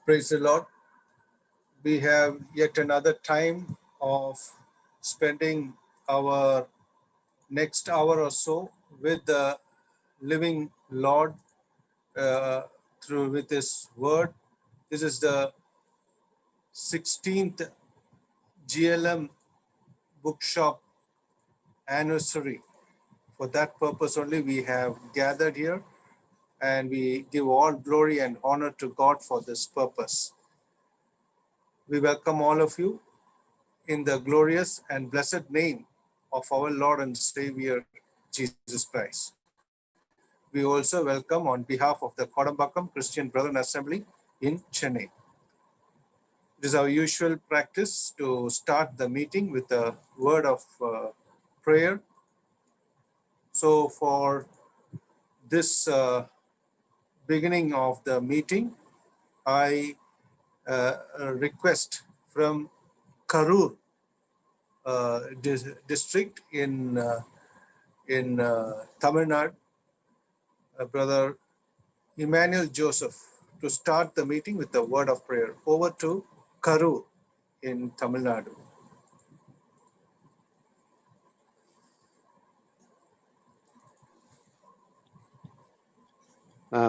Praise the Lord. We have yet another time of spending our next hour or so with the living Lord through with His Word. This is the 16th GLM Bookshop anniversary. For that purpose only we have gathered here, and we give all glory and honor to God for this purpose. We welcome all of you in the glorious and blessed name of our Lord and Savior, Jesus Christ. We also welcome on behalf of the Kodambakkam Christian Brethren Assembly in Chennai. It is our usual practice to start the meeting with a word of prayer. So for this beginning of the meeting, I request from Karur district in Tamil Nadu, Brother Emmanuel Joseph, to start the meeting with a word of prayer. Over to Karur in Tamil Nadu.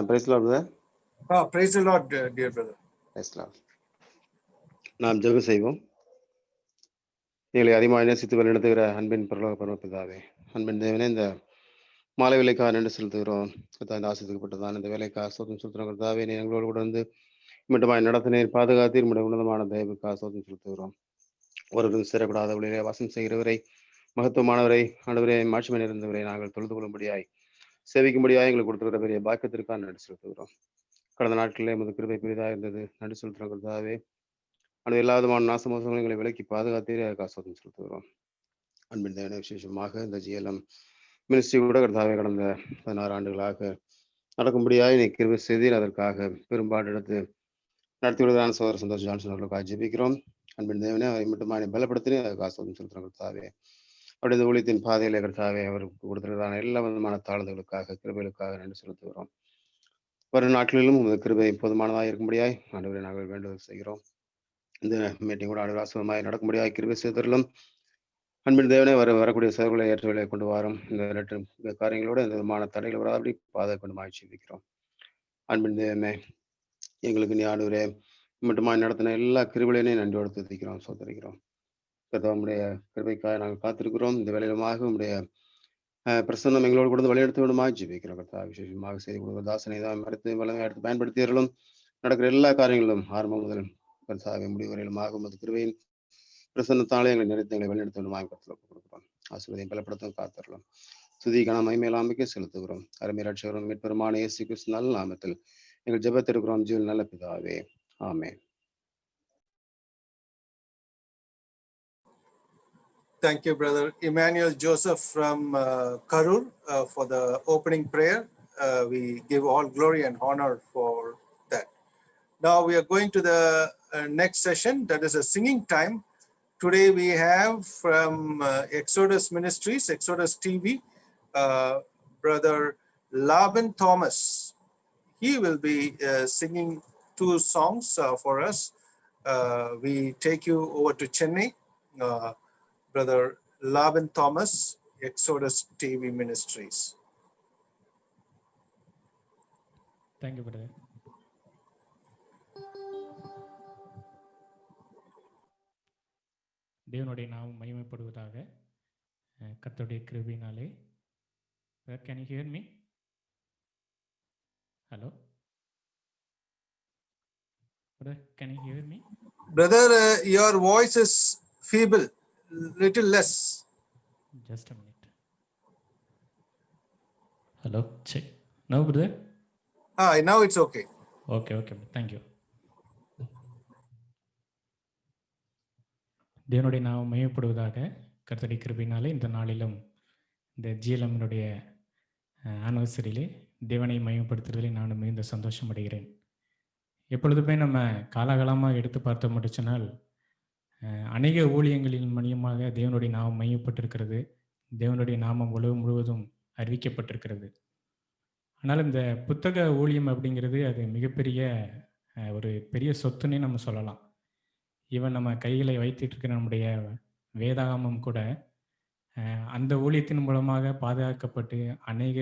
Praise the Lord, brother. Praise the Lord, dear brother. Praise the Lord. நாம் ஜெபம் செய்வோம். எங்களை அதிகமாக நேசித்து வழிநடத்துகிற அன்பின் பரலோக பரமபிதாவே, அன்பின் தேவனே, இந்த மாலை வேலைக்காக நன்றி செலுத்துகிறோம். இந்த ஆசிரியப்பட்டதான் இந்த வேலைக்காக சோதனை செலுத்துகிறோம். கர்த்தாவே, நீ எங்களோடு கூட வந்து மட்டுமாய் நடத்தினீர், பாதுகாத்தீர். நம்முடைய உன்னதமான தயவுக்காக சோதனை செலுத்துகிறோம். ஒருவரும் சேரக்கூடாத வழியிலே வாசம் செய்கிறவரை, மகத்துவமானவரை, ஆண்டவரே, மாட்சிமை நிறைந்தவரை நாங்கள் தொழுது கொள்ளும்படியாய் சேவிக்கும்படியாய் எங்களுக்கு கொடுத்துக்கிற பெரிய பாக்கியத்திற்காக நன்றி செலுத்துகிறோம். கடந்த நாட்களிலே எமது கிருபை பெரிதாக இருந்தது. நன்றி செலுத்துகிறோம் கர்த்தாவே. ஆனால் எல்லா விதமான நாசமோசங்களும் எங்களை விலக்கி பாதுகாத்தீரே, அதுக்காக சோதனை செலுத்துகிறோம். அன்பின் தேவனே, விசேஷமாக இந்த GLM மினிஸ்ட்ரி கூட கர்த்தாவே கடந்த 16 ஆண்டுகளாக நடக்கும்படியாக நீ கிருபை செய்தீர். அதற்காக பெரும்பாடு எடுத்து நடத்தி விடுவதான சோதர சந்தோஷ் ஜான்சன் அவர்களுக்காக ஜெபிக்கிறோம். அன்பின் தேவனே, அவரை மட்டுமா நீ பலப்படுத்தி அதுக்காக சோதனை செலுத்துகிறோம் கர்த்தாவே. அவருடைய ஊழியத்தின் பாதையிலே கர்த்தாவே அவருக்கு கொடுத்திருக்கிறதான எல்லா விதமான தாழ்ந்துகளுக்காக கிருபைகளுக்காக நன்றி செலுத்துகிறோம். வரும் நாட்களிலும் உமது கிருபை போதுமானதாக இருக்கும்படியாய் ஆண்டவரை நாங்கள் வேண்டுதல் செய்கிறோம். இந்த மீட்டிங் கூட ஆண்டுவாசமாய் நடக்கும்படியாக கிருபை செய்தலும். அன்பின் தேவனே, வரக்கூடிய செயல்களை ஏற்றவர்களை கொண்டு வரும். இந்த காரியங்களோடு எந்த விதமான தடைகள் வராதபடி பாதை கொண்டு மாய்ச்சி வைக்கிறோம். அன்பின் தேவமே, எங்களுக்கு நீ ஆண்டவரே மட்டுமாய் நடத்தின எல்லா கிருபைகளையும் நன்றியோடு துதிக்கிறோம், சோதரிக்கிறோம். கர்த்தாவுடைய கிருபைக்காக நாங்கள் காத்திருக்கிறோம். இந்த வேலையிலுமாக உடைய பிரசன்னம் எங்களோடு கொடுத்து வழிநடத்த வேண்டுமா ஜெபிக்கிறோம். கர்த்தா, விசேஷமாக செய்து கொடுக்கிற தாசனை தான் மறுத்து வளமை எடுத்து பயன்படுத்தியவர்களும் நடக்கிற எல்லா காரியங்களும் ஆரம்பம் முதல் கர்த்தாவை முடிவரையிலுமாக உமது கிருபையின் பிரசன்னத்தாலே எங்களை நிறைத்து எங்களை வழிநடத்த வேண்டுமாக கருத்தில் கொடுக்கிறோம். ஆசீர்வாதம் பலப்படுத்தும் காத்திரலாம். துதி கன மகிமையிலாமைக்கு செலுத்துகிறோம். அருமை ரட்சகரும் மீட்பெருமான இயேசு கிறிஸ்து நல்ல நாமத்தில் எங்கள் ஜெபத்திருக்கிறோம் ஜீவன் நல்ல பிதாவே, ஆமென். Thank you, Brother Emmanuel Joseph from Karur for the opening prayer. We give all glory and honor for that. Now we are going to the next session, that is a singing time. Today we have from Exodus Ministries, Exodus TV, Brother Laban Thomas. He will be singing 2 songs for us. We take you over to Chennai. Brother Laban Thomas, Exodus TV Ministries. Thank you, brother. தேவனுடைய நாமம் மகிமைப்படுவதாக. கர்த்தருடைய கிருபையினாலே. Can you hear me? Hello? Brother, can you hear me? Brother, your voice is feeble, little less. Just a minute. Hello, check. Now, brother? Now it's okay. Okay, thank you. தேவனுடைய நாமம் மகிமைப்படுவதாக. கர்த்தருடைய கிருபையினாலே இந்த நாளிலும் இந்த GLM-உடைய ஆனிவர்சரியிலே தேவனை மகிமைப்படுத்துவதிலே நான் மிகுந்த சந்தோஷம் அடைகிறேன். எப்பொழுதுமே நம்ம காலகாலமாக எடுத்து பார்த்த முடிச்சுனால் அநேக ஊழியங்களின் மையமாக தேவனுடைய நாமம் மையப்பட்டிருக்கிறது. தேவனுடைய நாமம் உலகம் முழுவதும் அறிவிக்கப்பட்டிருக்கிறது. ஆனால் இந்த புத்தக ஊழியம் அப்படிங்கிறது அது மிகப்பெரிய ஒரு பெரிய சொத்துன்னே நம்ம சொல்லலாம். ஈவன் நம்ம கைகளை வைத்துட்டு இருக்கிற நம்முடைய வேதாகமம் கூட அந்த ஊழியத்தின் மூலமாக பாதுகாக்கப்பட்டு அநேக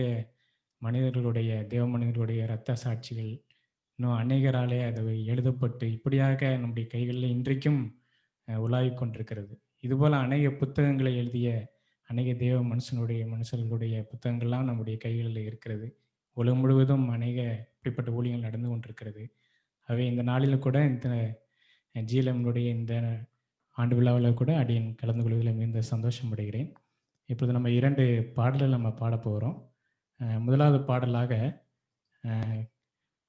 மனிதர்களுடைய தேவ மனிதர்களுடைய இரத்த சாட்சிகள் இன்னும் அநேகராலே அது எழுதப்பட்டு இப்படியாக நம்முடைய கைகளில் இன்றைக்கும் உலாவிக் கொண்டிருக்கிறது. இதுபோல் அநேக புத்தகங்களை எழுதிய அநேக தேவ மனுஷர்களுடைய புத்தகங்கள்லாம் நம்முடைய கைகளில் இருக்கிறது. உலகம் முழுவதும் அநேக இப்படிப்பட்ட ஊழியங்கள் நடந்து கொண்டிருக்கிறது. ஆகவே இந்த நாளில் கூட இந்த ஜிஎல்எம்னுடைய இந்த ஆண்டு விழாவில் கூட அடியேன் கலந்து கொள்வதில் மிகுந்த சந்தோஷம் அடைகிறேன். இப்பொழுது நம்ம 2 பாடல்கள் நம்ம பாட போகிறோம். முதலாவது பாடலாக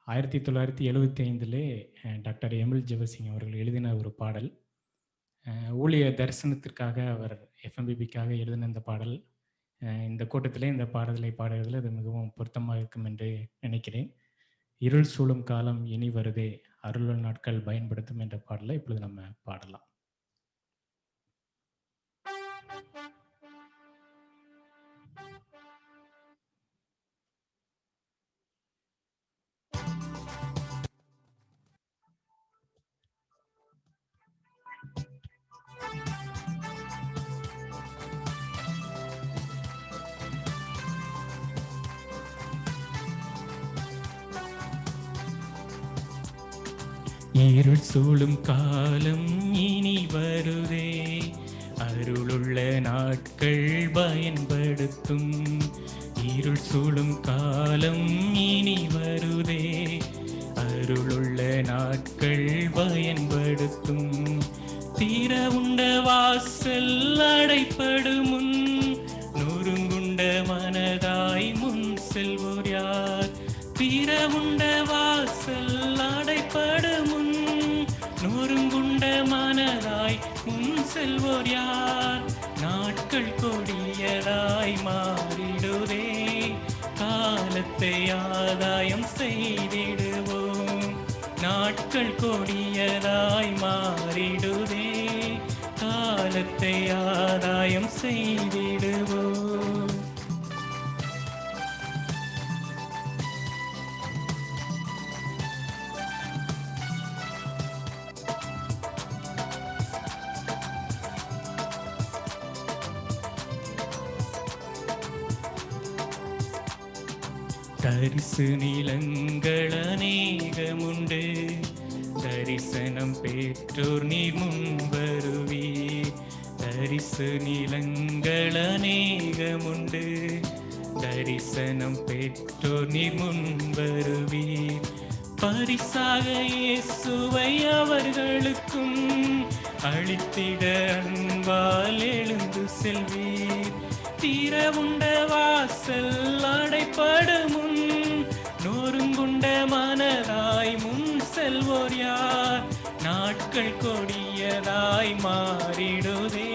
1975 டாக்டர் எமில் ஜெபசிங் அவர்கள் எழுதின ஒரு பாடல். ஊழிய தரிசனத்திற்காக அவர் எஃப்எம்பிபிக்காக எழுதின இந்த பாடல். இந்த கூட்டத்திலே இந்த பாடலை பாடுவதில் அது மிகவும் பொருத்தமாக இருக்கும் என்று நினைக்கிறேன். இருள் சூழும் காலம் இனி வருதே, அருள் நாட்கள் பயன்படுத்தும் என்ற பாடலை இப்பொழுது நம்ம பாடலாம். இருள் சூழும் காலம் இனி வருதே, அருளுள்ள நாட்கள் பயன்படுத்தும். இருள் சூழும் காலம் இனி வருதே, அருளுள்ள நாட்கள் பயன்படுத்தும். திறவுண்ட வாசல் அடைப்படுமுன், நொறுங்குண்ட மனதாய் முன் செல்வோர் யார்? திறவுண்ட வாசல் அடைப்படுமுன், நொறுங்குண்ட மனதாய் முன் செல்வோர் யார்? நாட்கள் கொடியதாய் மாறிடுதே, காலத்தை ஆதாயம் செய்திடுவோம். நாட்கள் கொடியதாய் மாறிடுதே, காலத்தை ஆதாயம் செய்திடுவோம். தரிசு நிலங்கள் அநேகமுண்டு, தரிசனம் பெற்றோர் நீர் முன்வருவீர். தரிசு நிலங்கள் அநேகமுண்டு, தரிசனம் பெற்றோர் நீர் முன்வருவீர். பரிசாக இயேசுவை அவர்களுக்கும் அளித்திட அன்பால் எழுந்து செல்வீர். திறவுண்ட வாசல் அடைப்படுமுன், நொறுங்குண்ட மனதாய் முன் செல்வோர் யார்? நாட்கள் கொடியதாய் மாறிடுதே,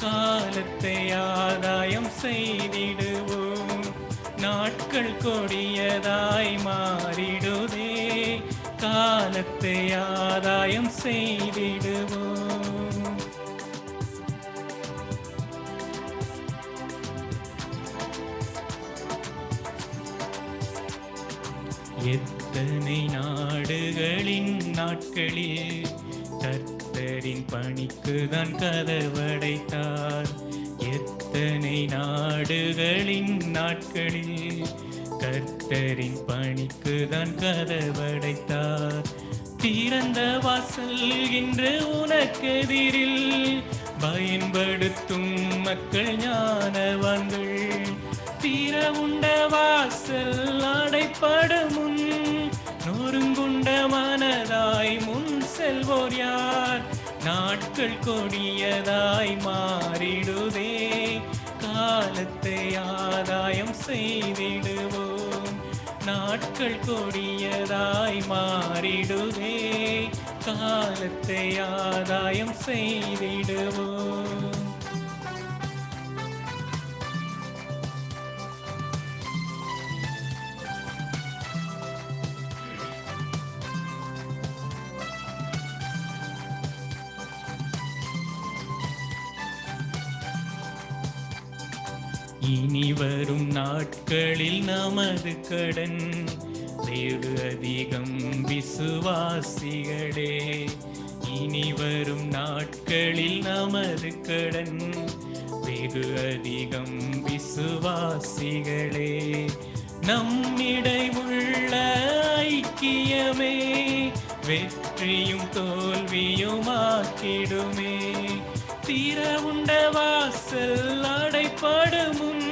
காலத்தை ஆதாயம் செய்திடுவோம். நாட்கள் கொடியதாய் மாறிடுதே, காலத்தை ஆதாயம் செய்திடுவோம். எத்தனை நாடுகளின் நாட்களில் கர்த்தரின் பணிக்குதான் கதவடைத்தார். எத்தனை நாடுகளின் நாட்களில் கர்த்தரின் பணிக்குதான் கதவடைத்தார். திறந்த வாசல் இன்று உனக்கெதிரில் பயன்படுத்தும் மக்கள் ஞானவான்கள். திறவுண்ட வாசல் அடைப்படுமுன், நொறுங்குண்ட மனதாய் முன் செல்வோர் யார்? நாட்கள் கொடியதாய் மாறிடுதே, காலத்தை ஆதாயம் செய்திடுவோம். நாட்கள் கொடியதாய் மாறிடுதே, காலத்தை ஆதாயம் செய்திடுவோம். இனி வரும் நாட்களில் நமது கடன் வெகு அதிகம் விசுவாசிகளே, இனி வரும் நாட்களில் நமது கடன் வெகு அதிகம் விசுவாசிகளே. நம்மிடை உள்ள ஐக்கியமே வெற்றியும் தோல்வியும் ஆக்கிடுமே. திறவுண்ட வாசல் அடைபடுமுன்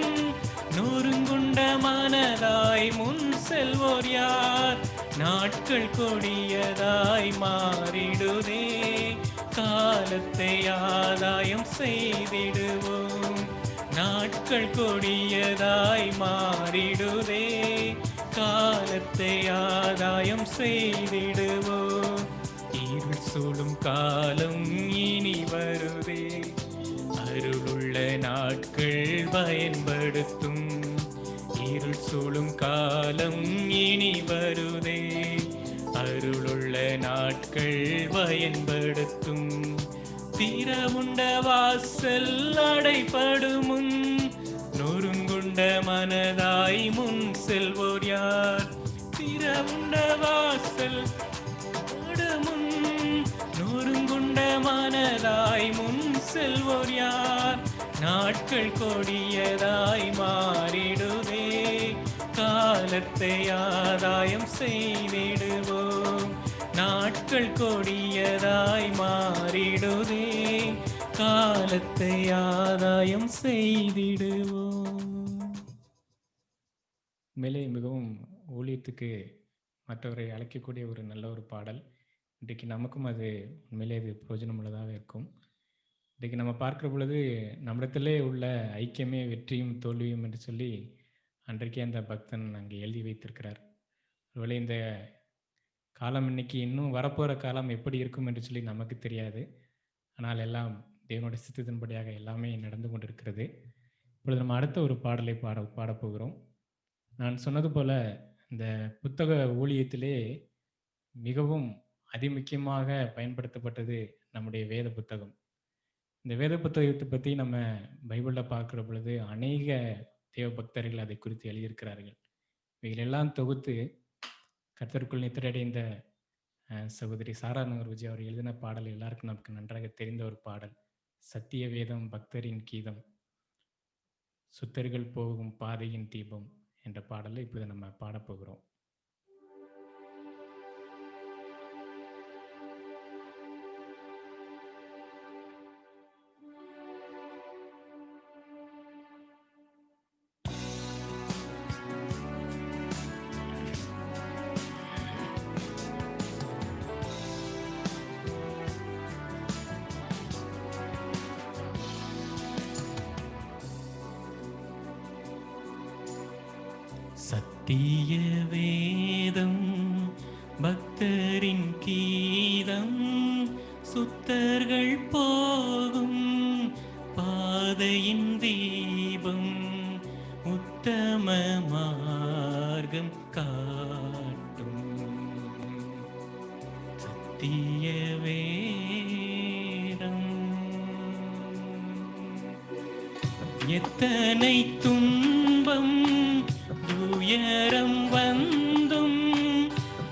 நொறுங்குண்ட மனதாய் முன் செல்வோர் யார்? நாட்கள் கொடியதாய் மாறிடுதே, காலத்தை ஆதாயம் செய்திடுவோம். நாட்கள் கொடியதாய் மாறிடுதே, காலத்தை ஆதாயம் செய்திடுவோம். இருள் சூழும் காலம் இனி வருதே, அருளுள்ள நாட்கள் பயன்படுத்தும். இருள் சூழும் காலம் இனி வருதே, அருளுள்ள நாட்கள் பயன்படுத்தும். திறவுண்ட வாசல் அடைபடுமுன் நொறுங்குண்ட மனதாய் முன் செல்வோர் யார்? திறவுண்ட வாசல் அடைபடுமுன் நொறுங்குண்ட மனதாய் முன் செல்வோர் யார்? நாட்கள் கொடியதாய் மாறிடுதே, காலத்தை ஆதாயம் செய்திடுவோம். நாட்கள் கொடியதாய் மாறிடுதே, காலத்தை ஆதாயம் செய்திடுவோம். மேலே மிகவும் ஊழியத்துக்கு மற்றவரை அழைக்கக்கூடிய ஒரு நல்ல ஒரு பாடல். இன்றைக்கு நமக்கும் அது உண்மையிலே அது பிரயோஜனமுள்ளதாக இருக்கும். இன்றைக்கு நம்ம பார்க்கிற பொழுது நம்மிடத்திலே உள்ள ஐக்கியமே வெற்றியும் தோல்வியும் என்று சொல்லி அன்றைக்கே அந்த பக்தன் அங்கே எழுதி வைத்திருக்கிறார். ஒருவேளை இந்த காலம் இன்னைக்கு இன்னும் வரப்போகிற காலம் எப்படி இருக்கும் என்று சொல்லி நமக்கு தெரியாது. ஆனால் எல்லாம் தேவனுடைய சித்தத்தின்படியாக எல்லாமே நடந்து கொண்டிருக்கிறது. இப்பொழுது நம்ம அடுத்த ஒரு பாடலை பாடப்போகிறோம். நான் சொன்னது போல இந்த புத்தக ஊழியத்திலே மிகவும் அதிமுக்கியமாக பயன்படுத்தப்பட்டது நம்முடைய வேத புத்தகம். இந்த வேத புத்தகத்தை பற்றி நம்ம பைபிளில் பார்க்குற பொழுது அநேக தேவ பக்தர்கள் அதை குறித்து எழுதியிருக்கிறார்கள். இவைகளெல்லாம் தொகுத்து கர்த்தருக்குள் நித்திரையடைந்த சகோதரி சாரா நகர் விஜய் அவர் எழுதின பாடல் எல்லாருக்கும் நமக்கு நன்றாக தெரிந்த ஒரு பாடல். சத்திய வேதம் பக்தரின் கீதம், சுத்தர்கள் போகும் பாதையின் தீபம் என்ற பாடலை இப்போது நம்ம பாடப்போகிறோம். சத்திய வேதம் பக்தரின் கீதம், சுத்தர்கள் போகும் பாதையின் தீபம், உத்தம மார்க்கம் காட்டும். சத்திய வேதம் எத்தனை துன்பம் துயரம் வந்தும்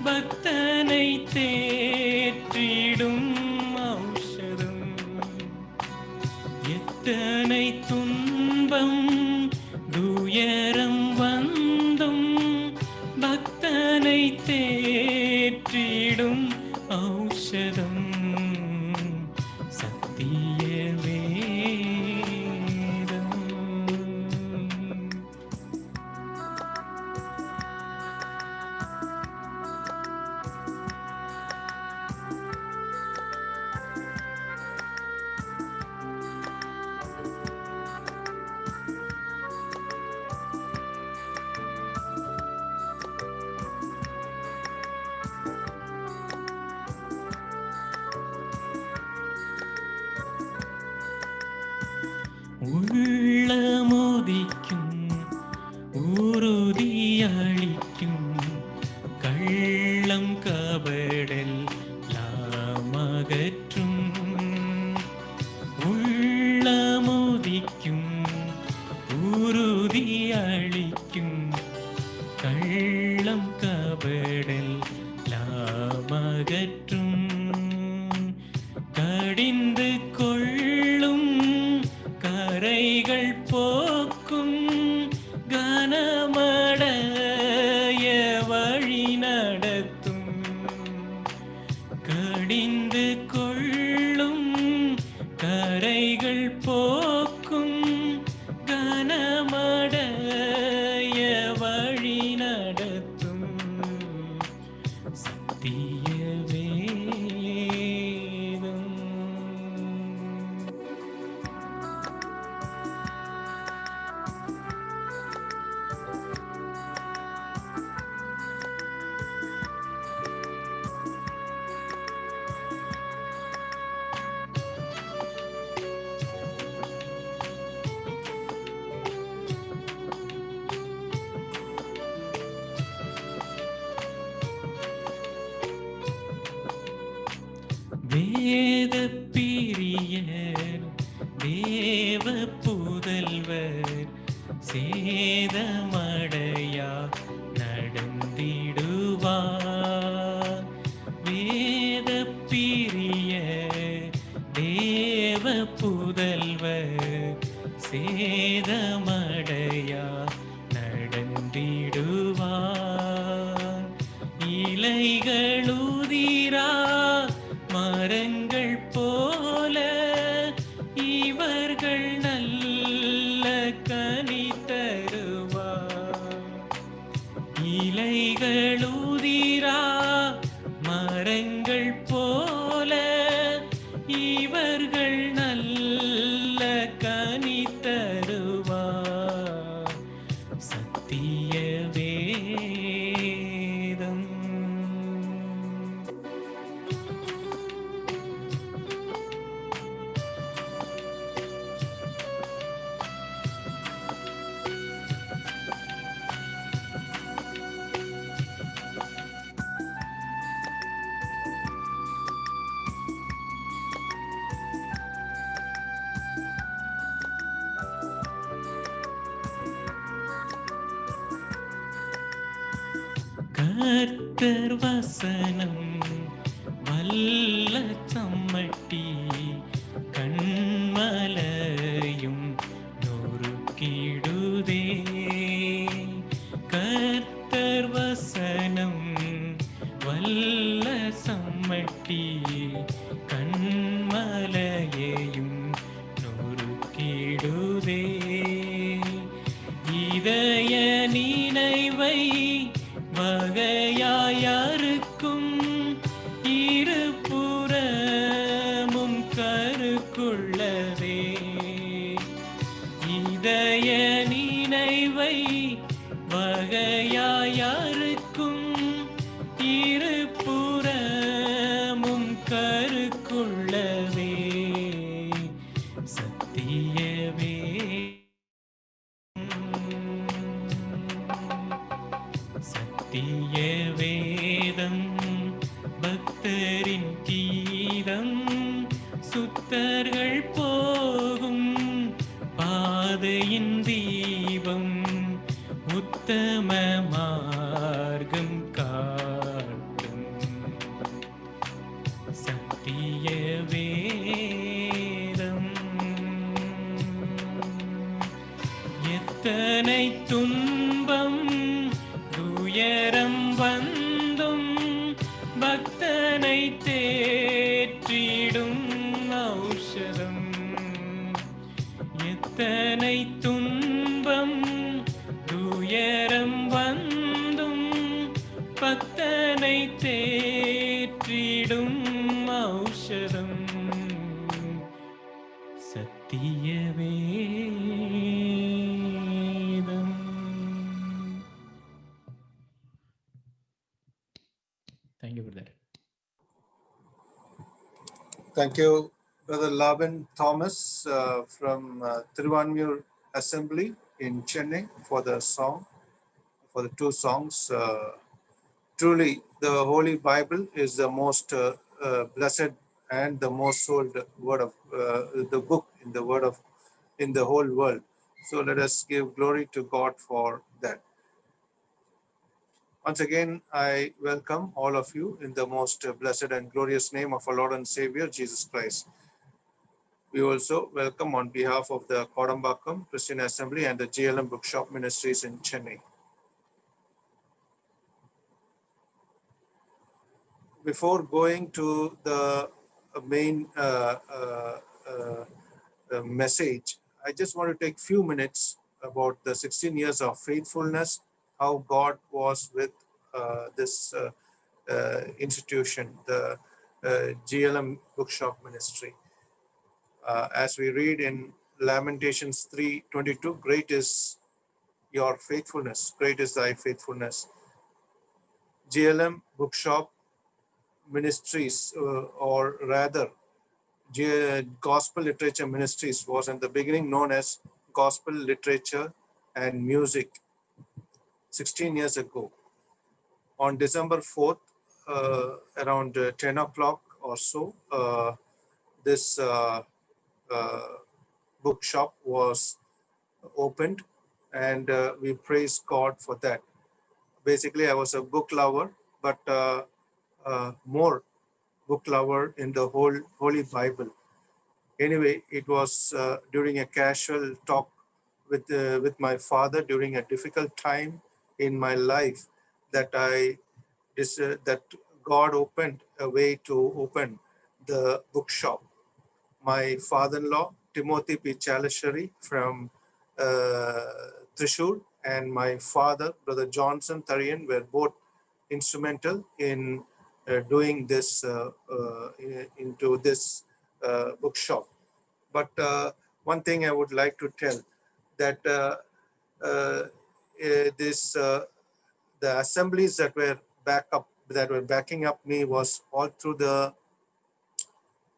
பக்தனை தேற்றிடும் ஔஷதம். எத்தனை துன்பம் துயரம் வந்தும் பக்தனை தேற்றிடும் ஔஷதம். சத்திய வேதம். உள்ளமுதிக்கும் உறுதியளிக்கும் கள்ளம் கபடல் லாமகற்றும். உள்ளமுதிக்கும் உறுதியளிக்கும் கள்ளம் பாவடெல்லாமகற்றும் கடிந்து கொள்ளும் கரைகள் போக்கும் கனமடைய வழி நடத்தும் கடிந்து கொள்ளும் கரைகள் போக்கும் கனமடைய வழி நடத்தும் சத்திய வேதம். வேத பிரியர் தேவ புதல்வர் சேதமடையா நடந்திடுவார். வேத பிரிய தேவ புதல்வர் சேதமடையா நடந்திடுவார். இலைகளுதிரா மரங்கள் போல இவர்கள் நல்ல கனி தருவார். இலைகளுதிரா மரங்கள் போல இவர்கள் நல்ல கனி தருவார். சத்திய வேதம். கர்த்தர் வசனம் வல்ல சம்மட்டி கண்மலையும் நொறுக்கிடுதே. கர்த்தர் வசனம் வல்ல சம்மட்டி கண்மலையையும் நொறுக்கிடுதே. இதய நினைவை வகையாயருக்கும் இருபுறமும் கருக்குள்ளதே. இதய நினைவை வகையாயருக்கும் இருபுறமும் கருக்குள்ளதே. சத்தியவே சத்திய வேதம் பக்தரின் கீதம் சுத்தர்கள் போகும் பாதையின் தீபம் உத்தம மார்க்கம் காட்டும். சத்திய வேதம். எத்தனை துன்பம் துயரம் வந்தும் பக்தனை தேற்றிடும் ஔஷதம். எத்தனை துன்பம் துயரம் வந்தும் பக்தனை தேற்றிடும் ஔஷதம். சத்திய வேதம். Thank you brother. Thank you, Brother Laban Thomas from Thiruvanmiyur Assembly in Chennai for the song, for the two songs. Truly, the Holy Bible is the most blessed and the most sold word of the book in the whole world. So let us give glory to God for that. Once again, I welcome all of you in the most blessed and glorious name of our Lord and Savior, Jesus Christ. We also welcome on behalf of the Kodambakkam Christian Assembly and the GLM Bookshop Ministries in Chennai. Before going to the main message, I just want to take few minutes about the 16 years of faithfulness, how God was with this institution, the GLM Bookshop Ministry. As we read in Lamentations 3:22, great is your faithfulness, great is thy faithfulness. GLM Bookshop Ministries, or rather Gospel Literature Ministries, was in the beginning known as Gospel Literature and Music 16 years ago. On December 4th, around 10 o'clock or so, this bookshop was opened, and we praise God for that. Basically, I was a book lover, but more book lover in the whole Holy Bible. Anyway, it was during a casual talk with my father during a difficult time in my life that that God opened a way to open the bookshop. My father-in-law, Timothy P. Chalashari from Trishur, and my father, Brother Johnson Tarian, were both instrumental in doing this into this bookshop. But one thing I would like to tell that the assemblies that were backing up me was all through the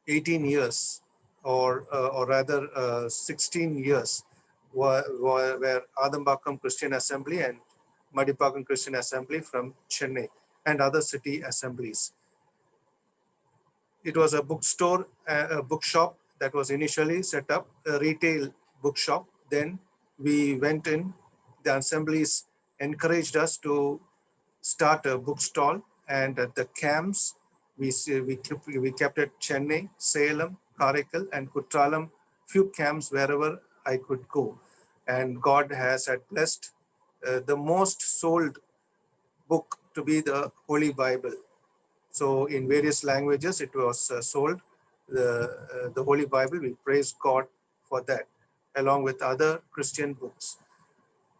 18 years, or rather 16 years, where Adambakkam Christian Assembly and Madipakam Christian Assembly from Chennai and other city assemblies. It was a bookstore, a bookshop that was initially set up, a retail bookshop. Then we went in, the assemblies encouraged us to start a bookstall, and at the camps, we kept at Chennai, Salem, Karaikal, and Kutralam, few camps wherever I could go. And God has blessed the most sold book to be the Holy Bible. So in various languages, it was sold, the Holy Bible. We praise God for that, along with other Christian books.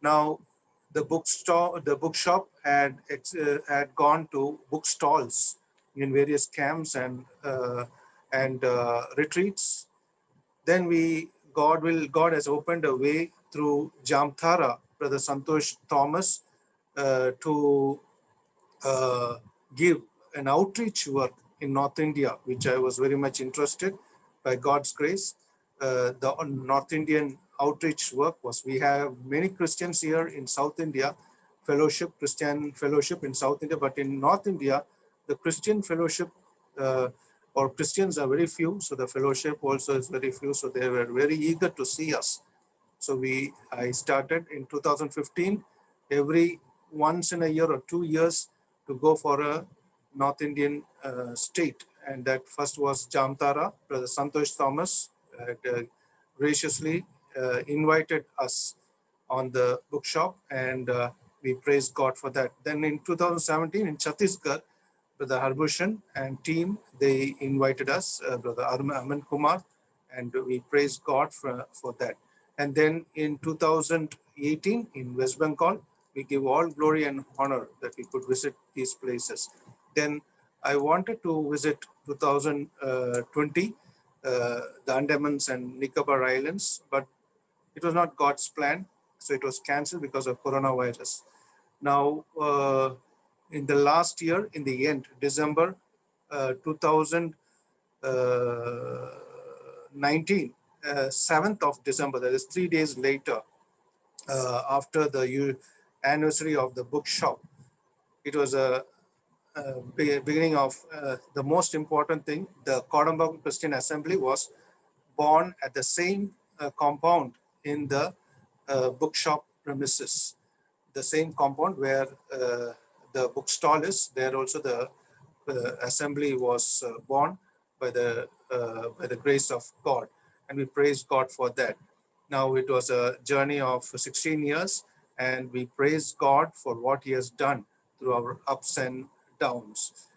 Now, the bookshop had gone to bookstalls in various camps and retreats. Then God has opened a way through Jamthara, Brother Santosh Thomas, to give an outreach work in North India, which I was very much interested. By God's grace, the North Indian outreach work was, we have many Christians here in South India, Christian fellowship in South India, but in North India, the Christian fellowship or Christians are very few, so the fellowship also is very few, so they were very eager to see us. So I started in 2015, every once in a year or 2 years, to go for a North Indian state. And that first was Jamtara. Brother Santosh Thomas graciously invited us on the bookshop, and we praise God for that. Then in 2017 in Chhattisgarh, Brother Harbushan and team, they invited us, Brother Aman Kumar, and we praise God for that. And then in 2018 in West Bengal, we give all glory and honor that we could visit these places. Then I wanted to visit 2020, the Andamans and Nicobar Islands, but it was not God's plan. So it was canceled because of coronavirus. Now, in the last year, in the end, December 2019, 7th of December, that is 3 days later, after the anniversary of the bookshop, it was a beginning of the most important thing. The Kodambakkam Christian Assembly was born at the same compound in the bookshop premises, the same compound where the bookstall is. There also the assembly was born by the grace of God, and we praise God for that. Now it was a journey of 16 years, and we praise God for what He has done through our ups and downs.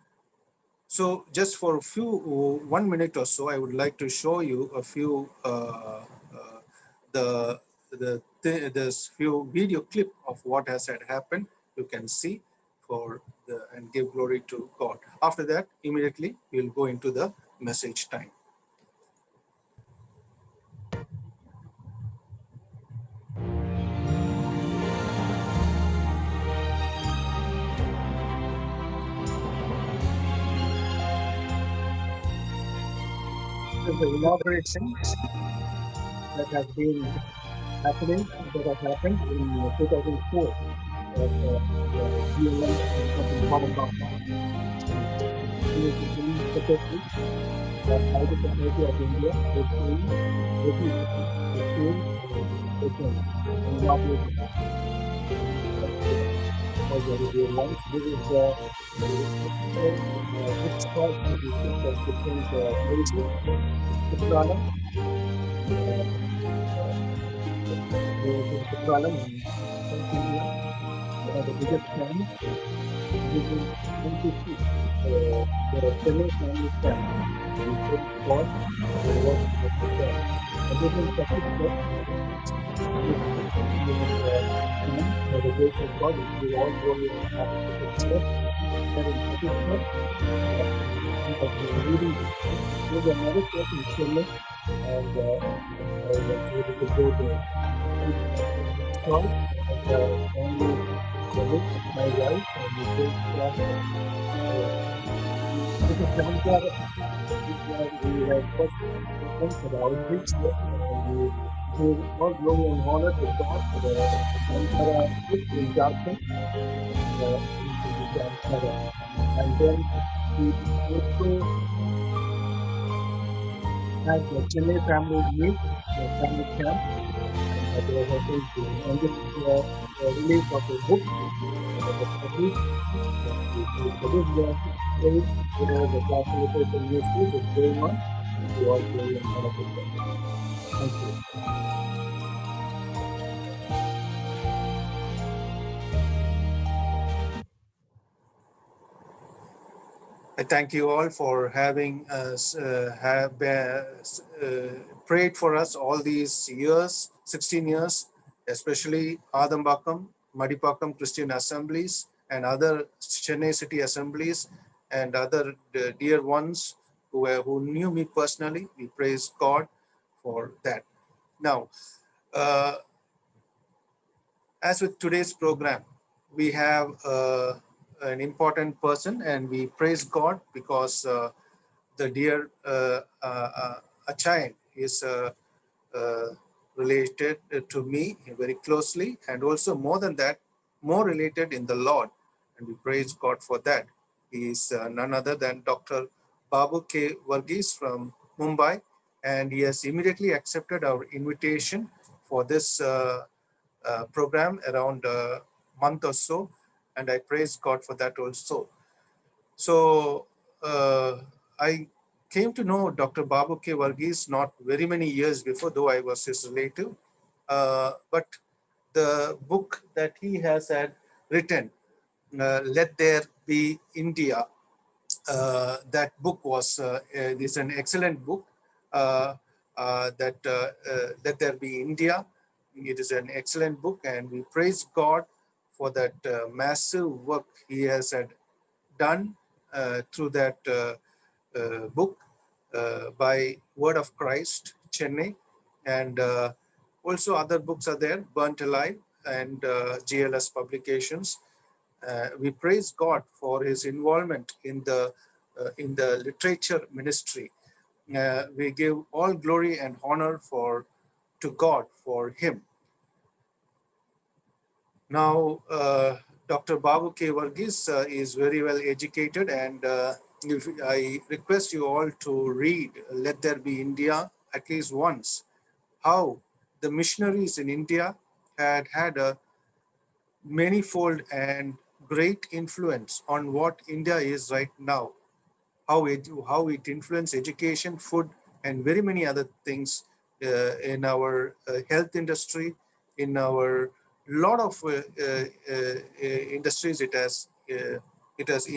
So just for 1 minute or so, I would like to show you a few this few video clip of what has had happened. You can see and give glory to God. After that, immediately we'll go into the message time. This is the inauguration that has been happening, that has happened in 2004 at the GLM in Madamba. Secretary of Bible Society of India, and inaugurated for the review lunch. This is the bookstall of different places. Kutralam, Kutralam in South India, one of the biggest families. This is NCC, the Chennai family family. We put God for the work of the church. And this is the picture. By the grace of God, we all go in the church. There is a picture of the reading. There's another church in Chennai, and I was able to go there. So, and family, my wife, and we take class. This is Shankar. We have first for the outreach, and we give all glory and honor to God for the Shankara in Jharkhand, and then we also had the Chennai family meet, the family camp, and there was also and this is the release of the book, the published, where the translation usage is going on. We all glory and honor to God. Thank you. I thank you all for having us, prayed for us all these years, 16 years, especially Adambakam, Madipakam Christian Assemblies, and other Chennai City Assemblies, and other dear ones who knew me personally. We praise God for that. Now, as with today's program, we have an important person, and we praise God because the dear Achayan is related to me very closely, and also more than that, more related in the Lord, and we praise God for that. He is none other than Dr. Babu K. Varghese from Mumbai, and he has immediately accepted our invitation for this program around a month or so, and I praise God for that also. So I came to know Dr. Babu K. Varghese not very many years before, though I was his relative, but the book that he has had written, Let There Be India, that book is an excellent book, Let There Be India. It is an excellent book, and we praise God for that massive work he has had done through that book by Word of Christ, Chennai, and also other books are there, Burnt Alive and GLS Publications. We praise God for his involvement in the literature ministry. We give all glory and honor to God for him. Now, Dr. Babu K. Varghese is very well educated, and I request you all to read Let There Be India at least once, how the missionaries in India had a manifold and great influence on what India is right now, how it influences education, food, and very many other things in our health industry, in our lot of industries. It has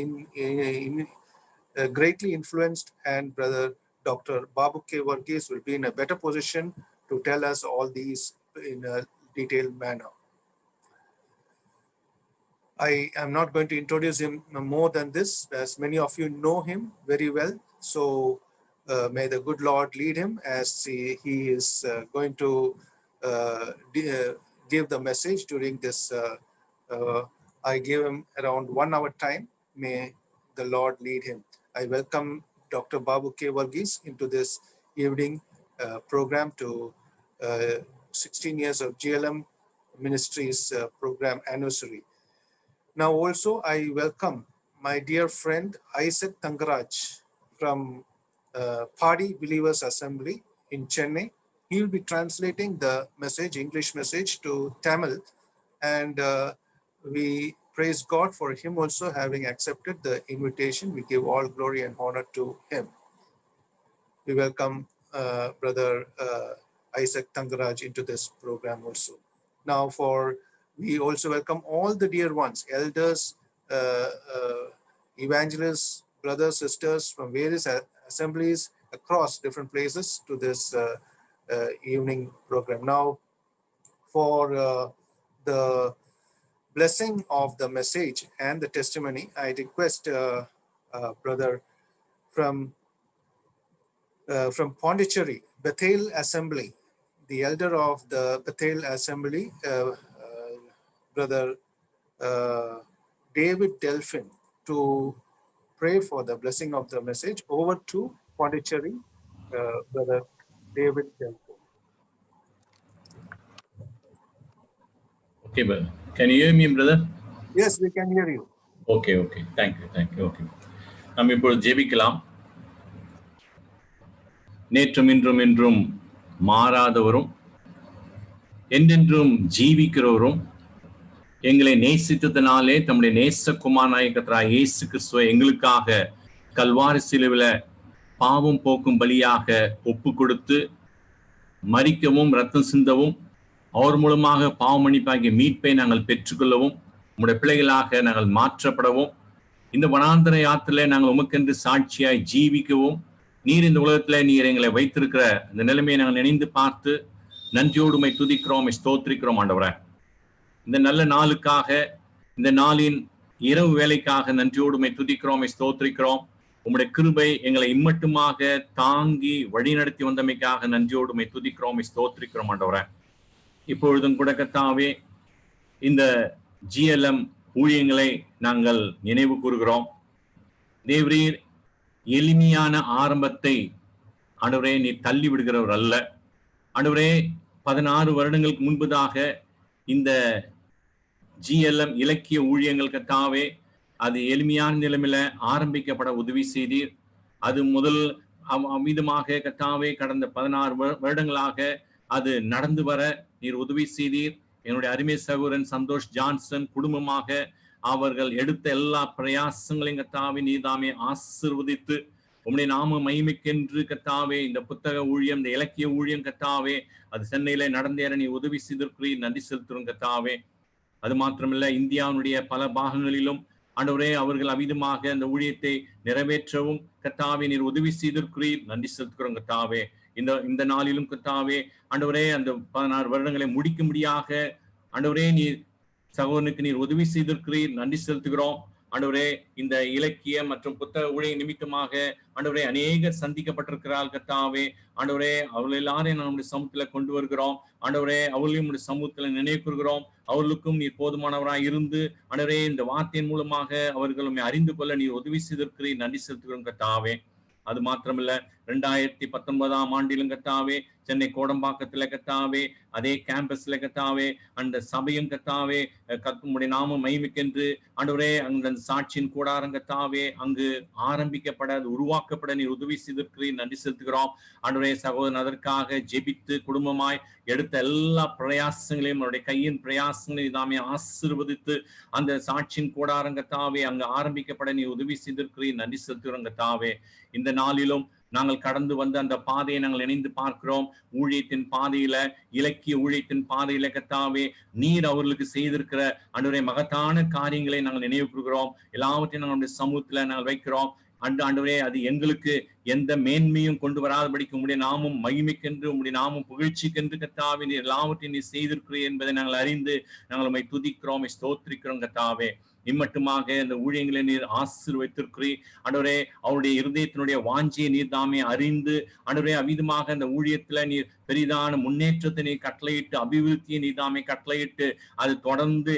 greatly influenced, and Brother Dr. Babu K. Varghese will be in a better position to tell us all these in a detailed manner. I am not going to introduce him more than this, as many of you know him very well. So may the good Lord lead him as he is going to give the message during this. I give him around 1 hour time. May the Lord lead him. I welcome Dr. Babu K. Varghese into this evening program to 16 years of GLM Ministries program anniversary. Now also I welcome my dear friend Isaac Thangaraj from Party Believers Assembly in Chennai. He will be translating the message, English message, to Tamil, and we praise God for him also having accepted the invitation. We give all glory and honor to him. We welcome Brother Isaac Thangaraj into this program also. Now we also welcome all the dear ones, elders, evangelists, brothers, sisters from various assemblies across different places to this evening program. Now for the blessing of the message and the testimony, I request brother from Pondicherry, Bethel Assembly, the elder of the Bethel Assembly, Brother David Delphin, to pray for the blessing of the message. Over to Pondicherry, Brother David Delphin. Okay, brother. Can you hear me, brother? Yes, we can hear you. Okay. Thank you. Okay. நாம் இப்பொழுது ஜெபிக்கலாம். நேற்றும் இன்றும் என்றும் மாறாதவரும் என்றென்றும் ஜீவிக்கிறவரும் எங்களை நேசித்ததினாலே தம்முடைய நேசகுமாரனாகிய கர்த்தராகிய இயேசு கிறிஸ்துவை எங்களுக்காக கல்வாரி சிலுவையிலே பாவம் போக்கும் பலியாக ஒப்பு கொடுத்து மரிக்கவும் ரத்தம் சிந்தவும் அவர் மூலமாக பாவ மன்னிப்பாகிய மீட்பை நாங்கள் பெற்றுக்கொள்ளவும் உம்முடைய பிள்ளைகளாக நாங்கள் மாற்றப்படவும் இந்த வனாந்தர யாத்திரையிலே நாங்கள் உமக்கென்று சாட்சியாய் ஜீவிக்கவும் நீர் இந்த உலகத்திலே நீர் எங்களை வைத்திருக்கிற இந்த நிலைமையை நாங்கள் நினைந்து பார்த்து நன்றியோடு உம்மை துதிக்கிறோம், ஸ்தோத்திரிக்கிறோம் ஆண்டவரே. இந்த நல்ல நாளுக்காக, இந்த நாளின் இரவு வேலைக்காக நன்றியோடு உம்மை துதிக்கிறோம், ஸ்தோத்திரிக்கிறோம். உம்முடைய கிருபை எங்களை இம்மட்டுமாக தாங்கி வழிநடத்தி வந்தமைக்காக நன்றியோடு உம்மை துதிக்கிறோம், ஸ்தோத்திரிக்கிறோம் ஆண்டவரே. இப்பொழுதும் கூட கர்த்தாவே இந்த GLM ஊழியங்களை நாங்கள் நினைவு கூறுகிறோம். தேவரீர் எளிமையான ஆரம்பத்தை ஆண்டவரே நீ தள்ளி விடுகிறவர் அல்ல. ஆண்டவரே 16 வருடங்களுக்கு முன்பதாக இந்த GLM இலக்கிய ஊழியங்கள் கர்த்தாவே அது எளிமையான நிலைமையில ஆரம்பிக்கப்பட உதவி செய்தீர். அது முதல் அமிதமாக கர்த்தாவே கடந்த 16 வருடங்களாக அது நடந்து வர நீர் உதவி செய்தீர். என்னுடைய அருமை சகோதரன் சந்தோஷ் ஜான்சன் குடும்பமாக அவர்கள் எடுத்த எல்லா பிரயாசங்களையும் கர்த்தாவே நீதாமே ஆசீர்வதித்து உம்முடைய நாம மகிமைக்கென்று கர்த்தாவே இந்த புத்தக ஊழியம், இந்த இலக்கிய ஊழியம் கர்த்தாவே அது சென்னையில நடந்தேற நீ உதவி செய்திருக்கிறீர், நன்றி செலுத்துறோம் கர்த்தாவே. அது மாத்திரமல்ல, இந்தியாவுடைய பல பாகங்களிலும் ஆண்டவரே அவர்கள் அவிதமாக அந்த ஊழியத்தை நிறைவேற்றவும் கர்த்தாவே நீர் உதவி செய்திருக்கிறீர், நன்றி செலுத்துகிறோம் கர்த்தாவே. இந்த நாளிலும் கர்த்தாவே ஆண்டவரே அந்த 16 வருடங்களை முடிக்கும்படியாக ஆண்டவரே நீர் சகோதரனுக்கு நீர் உதவி செய்திருக்கிறீர், நன்றி செலுத்துகிறோம் ஆண்டவரே. இந்த இலக்கிய மற்றும் புத்தக ஊழிய நிமித்தமாக ஆண்டவரே அநேகர் சந்திக்கப்பட்டிருக்கிறார்கள் கர்த்தாவே. ஆண்டவரே அவர்கள் எல்லாரையும் நம்முடைய சமூகத்துல கொண்டு வருகிறோம் ஆண்டவரே. அவர்களையும் நம்முடைய சமூகத்துல நினைவு கூறுகிறோம். அவர்களுக்கும் நீர் போதுமானவராய் இருந்து ஆண்டவரே இந்த வார்த்தையின் மூலமாக அவர்களும் அறிந்து கொள்ள நீர் உதவி செய்திருக்கிறீர், நன்றி செலுத்துகிறோம் கர்த்தாவே. அது மாத்திரமல்ல, 2019 ஆண்டிலும் கத்தாவே சென்னை கோடம்பாக்கத்துல கத்தாவே அதே கேம்பஸ்ல கத்தாவே அந்த சபையும் கத்தாவே கத்துமுடைய நாமம் மகிமைக்கென்று ஆண்டவரே அந்த சாட்சியின் கூடாரம் கத்தாவே அங்கு ஆரம்பிக்கப்பட அது உருவாக்கப்பட நீ உதவி செய்திருக்கிறீர், நன்றி செலுத்துகிறோம் ஆண்டவரே. சகோதரன் அதற்காக ஜெபித்து குடும்பமாய் எடுத்த எல்லா பிரயாசங்களையும் அவருடைய கையின் பிரயாசங்களையும் நாமே ஆசீர்வதித்து அந்த சாட்சியின் கூடாரம் கத்தாவே அங்கு ஆரம்பிக்கப்பட நீ உதவி செய்திருக்கிறீர், நன்றி செலுத்துகிறோம் கத்தாவே. இந்த நாளிலும் நாங்கள் கடந்து வந்த அந்த பாதையை நாங்கள் இணைந்து பார்க்கிறோம். ஊழியத்தின் பாதையில, இலக்கிய ஊழியத்தின் பாதையில கத்தாவே நீர் அவர்களுக்கு செய்திருக்கிற ஆண்டவரே மகத்தான காரியங்களை நாங்கள் நினைவு கூறுகிறோம். எல்லாவற்றையும் நாங்கள் சமூகத்துல நாங்கள் வைக்கிறோம். ஆண்டவரே அது எங்களுக்கு எந்த மேன்மையும் கொண்டு வராதபடிக்கு உங்களுடைய நாமும் மகிமைக்கென்று உங்களுடைய நாமும் புகழ்ச்சிக்கென்று கத்தாவே நீர் எல்லாவற்றையும் நீ செய்திருக்கிறீர் என்பதை நாங்கள் அறிந்து நாங்கள் உம்மை துதிக்கிறோம், ஸ்தோத்திரிக்கிறோம் கத்தாவே. இம்மட்டுமாக இந்த ஊழியங்களை நீர் ஆசீர்வதித்திருக்கிறீர் ஆண்டவரே. அவருடைய இருதயத்தினுடைய வாஞ்சியை நீர் தாமே அறிந்து ஆண்டவரே அவிதமாக இந்த ஊழியத்துல நீர் பெரிதான முன்னேற்றத்தை நீர் கட்டளையிட்டு அபிவிருத்தியை நீர் தாமே கட்டளையிட்டு அது தொடர்ந்து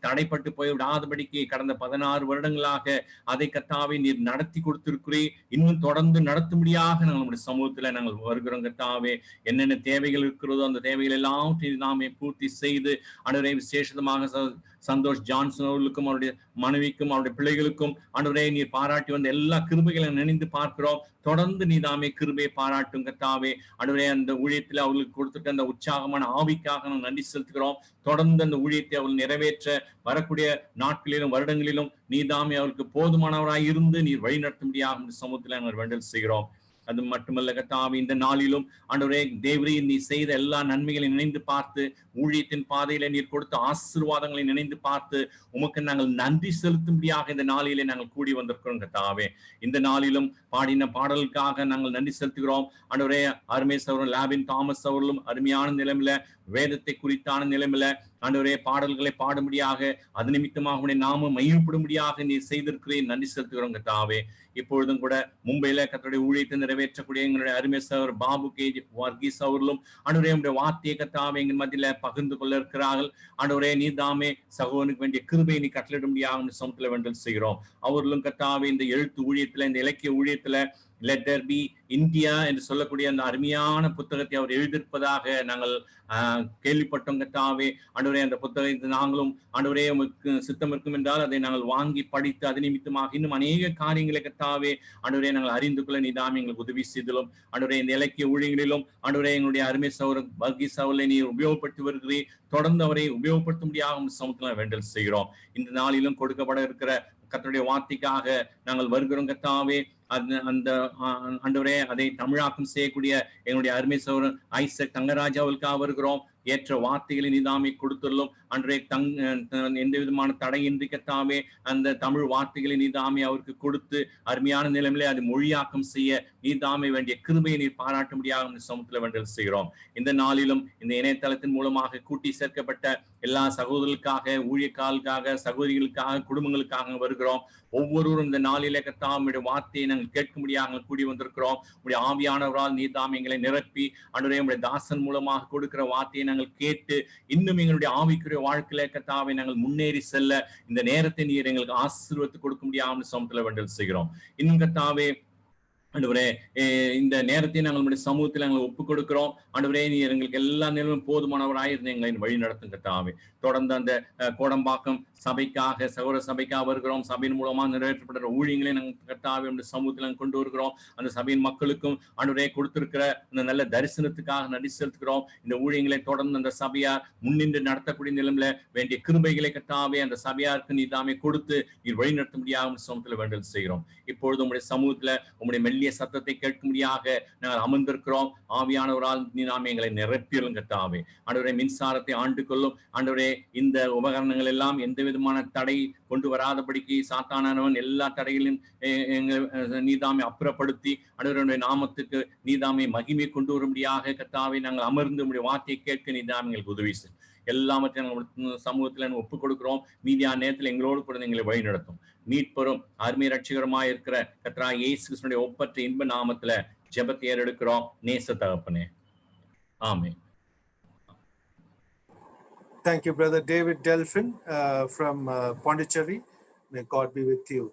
தடைப்பட்டு போய் விடாதபடிக்கு கடந்த 16 வருடங்களாக அதை கத்தாவை நீர் நடத்தி கொடுத்திருக்கிறீர். இன்னும் தொடர்ந்து நடத்தும்படியாக நாங்கள் நம்முடைய சமூகத்துல நாங்கள் வருகிறோம் கத்தாவே. என்னென்ன தேவைகள் இருக்கிறதோ அந்த தேவைகள் எல்லாவற்றையும் நாமே பூர்த்தி செய்து ஆண்டவரே விசேஷமாக சந்தோஷ் ஜான்சன் அவர்களுக்கும் அவருடைய மனைவிக்கும் அவருடைய பிள்ளைகளுக்கும் ஆண்டவரே நீர் பாராட்டி வந்த எல்லா கிருபைகளை நினைந்து பார்க்கிறோம். தொடர்ந்து நீ தாமே கிருபையை பாராட்டும் கத்தாவே ஆண்டவரே. அந்த ஊழியத்தில் அவர்களுக்கு கொடுத்துட்ட அந்த உற்சாகமான ஆவிக்காக நாம் நன்றி செலுத்துகிறோம். தொடர்ந்து அந்த ஊழியத்தை அவர்கள் நிறைவேற்ற வரக்கூடிய நாட்களிலும் வருடங்களிலும் நீ தாமே அவர்களுக்கு போதுமானவராய் இருந்து நீர் வழி நடத்தும்படியாக சமூகத்தில் நாங்கள் வேண்டல் செய்கிறோம். அது மட்டுமல்ல கத்தாவே இந்த நாளிலும் ஆண்டவரே தேவரே நீ செய்த எல்லா நன்மைகளை நினைந்து பார்த்து ஊழியத்தின் பாதையில நீர் கொடுத்த ஆசீர்வாதங்களை நினைந்து பார்த்து உமக்கு நாங்கள் நன்றி செலுத்தும்படியாக இந்த நாளிலே நாங்கள் கூடி வந்திருக்கிறோம் கத்தாவே. இந்த நாளிலும் பாடின பாடலுக்காக நாங்கள் நன்றி செலுத்துகிறோம் ஆண்டவரே. அருமேஸ் அவரும் லாபின் தாமஸ் அவர்களும் அருமையான நிலைமையில வேதத்தை குறித்தான நிலைமையில ஆண்டவரே பாடல்களை பாடும்படியாக அது நிமித்தமாக நாம மையப்படும்படியாக நீ செய்திருக்கிறேன், நன்றி செலுத்துகிறோம் கத்தாவே. இப்பொழுதும் கூட மும்பையில கர்த்தருடைய ஊழியத்தை நிறைவேற்றக்கூடிய எங்களுடைய அருமேஸ் அவர் பாபு கே வர்கீஸ் அவர்களும் ஆண்டவரே உடைய வார்த்தையை கத்தாவே எங்கள் மத்தியில பகிர்ந்து கொள்ள இருக்கிறார்கள். ஆண்டவரே நீ தாமே சகோதரனுக்கு வேண்டிய கிருபையை நீ கட்டளிடும்படியாக சமத்துல வேண்டல் செய்கிறோம். அவர்களும் கத்தாவே இந்த எழுத்து ஊழியத்துல இந்த இலக்கிய ஊழியத்துல லெட் தேர் பி இந்தியா என்று சொல்லக்கூடிய அந்த அருமையான புத்தகத்தை அவர் எழுதியிருப்பதாக நாங்கள் கேள்விப்பட்டோம் கத்தாவே. ஆண்டவரே அந்த புத்தகத்தை நாங்களும் ஆண்டவரே உமக்கு சித்தம் இருக்கும் என்றால் அதை நாங்கள் வாங்கி படித்து அது நிமித்தமாக இன்னும் அநேக காரியங்களை கத்தாவே ஆண்டவரே நாங்கள் அறிந்து கொள்ள நீதாமே எங்களுக்கு உதவி செய்தலும். ஆண்டவரே இந்த இலக்கிய ஊழியங்களிலும் ஆண்டவரே எங்களுடைய அருமை சகோதரர் வர்கீஸ் அவர்களை நீர் உபயோகப்படுத்தி வருகிறீர். தொடர்ந்து அவரை உபயோகப்படுத்தும்படியாக சமூகத்தில் வேண்டல் செய்கிறோம். இந்த நாளிலும் கொடுக்கப்பட இருக்கிற கர்த்தருடைய வார்த்தைக்காக நாங்கள் வருகிறோம் கத்தாவே. அந்த ஆண்டவரே அதை தமிழாக்கம் செய்யக்கூடிய எங்களுடைய அருமை சகோதரன் ஐசக் தங்கராஜாவுக்காக வருகிறோம். ஏற்ற வார்த்தைகளை நீதாமே கொடுத்துள்ளோம் அன்றே எந்த விதமான தடையின்றி கத்தாவே அந்த தமிழ் வார்த்தைகளை நீதாமே அவருக்கு கொடுத்து அருமையான நிலைமையிலே அது மொழியாக்கம் செய்ய நீதாமே வேண்டிய கிருபையை நீர் பாராட்டும்படியாக சமூகத்தில் வேண்டல் செய்கிறோம். இந்த நாளிலும் இந்த இணையதளத்தின் மூலமாக கூட்டி சேர்க்கப்பட்ட எல்லா சகோதரர்களுக்காக ஊழியக்காரர்களுக்காக சகோதரிகளுக்காக குடும்பங்களுக்காக வருகிறோம். ஒவ்வொருவரும் இந்த நாளிலே கத்தாவுடைய வார்த்தையை நாங்கள் கேட்கும்படியாக கூடி வந்திருக்கிறோம். உடைய ஆவியானவரால் நீதாமே எங்களை நிரப்பி ஆண்டவரே உடைய தாசன் மூலமாக கொடுக்கிற வார்த்தையை நாங்கள் கேட்டு இன்னும் எங்களுடைய ஆவிக்குரிய வாழ்க்கையில கத்தாவை நாங்கள் முன்னேறி செல்ல இந்த நேரத்தை நீர் எங்களுக்கு ஆசீர்வதித்து கொடுக்க முடியாமல் சமத்துல வேண்டல் செய்கிறோம். இன்னும் கத்தாவே ஆண்டவரே இந்த நேரத்தை நாங்கள் சமூகத்தில் நாங்கள் ஒப்புக் கொடுக்கிறோம். ஆண்டவரே நீர் எங்களுக்கு எல்லா நேரமும் போதுமானவராயிருந்து எங்களை வழி நடத்தும் கத்தாவே. தொடர்ந்து அந்த கோடம்பாக்கம் சபைக்காக சகோதர சபைக்காக வருகிறோம். சபையின் மூலமா நிறைவேற்றப்படுற ஊழியங்களை நாங்கள் கத்தாவே சமூகத்தில் நாங்கள் கொண்டு வருகிறோம். அந்த சபையின் மக்களுக்கும் ஆண்டவரே கொடுத்திருக்கிற அந்த நல்ல தரிசனத்துக்காக நன்றி செலுத்துகிறோம். இந்த ஊழியங்களை தொடர்ந்து அந்த சபையார் முன்னின்று நடத்தக்கூடிய நிலைமையில வேண்டிய கிருபைகளை கத்தாவே அந்த சபையாருக்கு நீ தாமே கொடுத்து நீர் வழி நடத்தும்படியாக சமூகத்தில் வேண்டல் செய்கிறோம். இப்பொழுது உங்களுடைய சமூகத்துல உங்களுடைய மெல்லிய சத்தத்தை கேட்கும்படியாக நாங்கள் அமர்ந்திருக்கிறோம். ஆவியானவரால் நீ நாமே எங்களை நிரப்பியலும் கத்தாவே. ஆண்டவரே மின்சாரத்தை ஆண்டு கொள்ளும். ஆண்டவரே இந்த உபகரணங்கள் எல்லாம் எந்த விதமான தடை கொண்டு வராதபடிக்கு சாத்தானவன் எல்லா தடைகளையும் நீதாமை அப்புறப்படுத்தி ஆண்டவருடைய நாமத்துக்கு நீதாமை மகிமை கொண்டு வரும்படியாக கத்தாவை நாங்கள் அமர்ந்து உடைய வார்த்தையை கேட்க நீதாமை எங்களுக்கு உதவி செய்யும். எல்லாவற்றையும் நாங்கள் சமூகத்துல ஒப்புக் கொடுக்கிறோம். மீதியான நேரத்தில் எங்களோடு கூட எங்களை வழி நடத்தும். மீட்பெறும் அருமை ரட்சகரமாய் இருக்கிற கர்த்தராகிய இயேசு கிறிஸ்துவினுடைய ஒப்பற்ற இன்ப நாமத்துல ஜெபத்தை ஏறெடுக்கிறோம் நேச தகப்பனே. ஆமென். Thank you, Brother David Delphin from Pondicherry. May God be with you.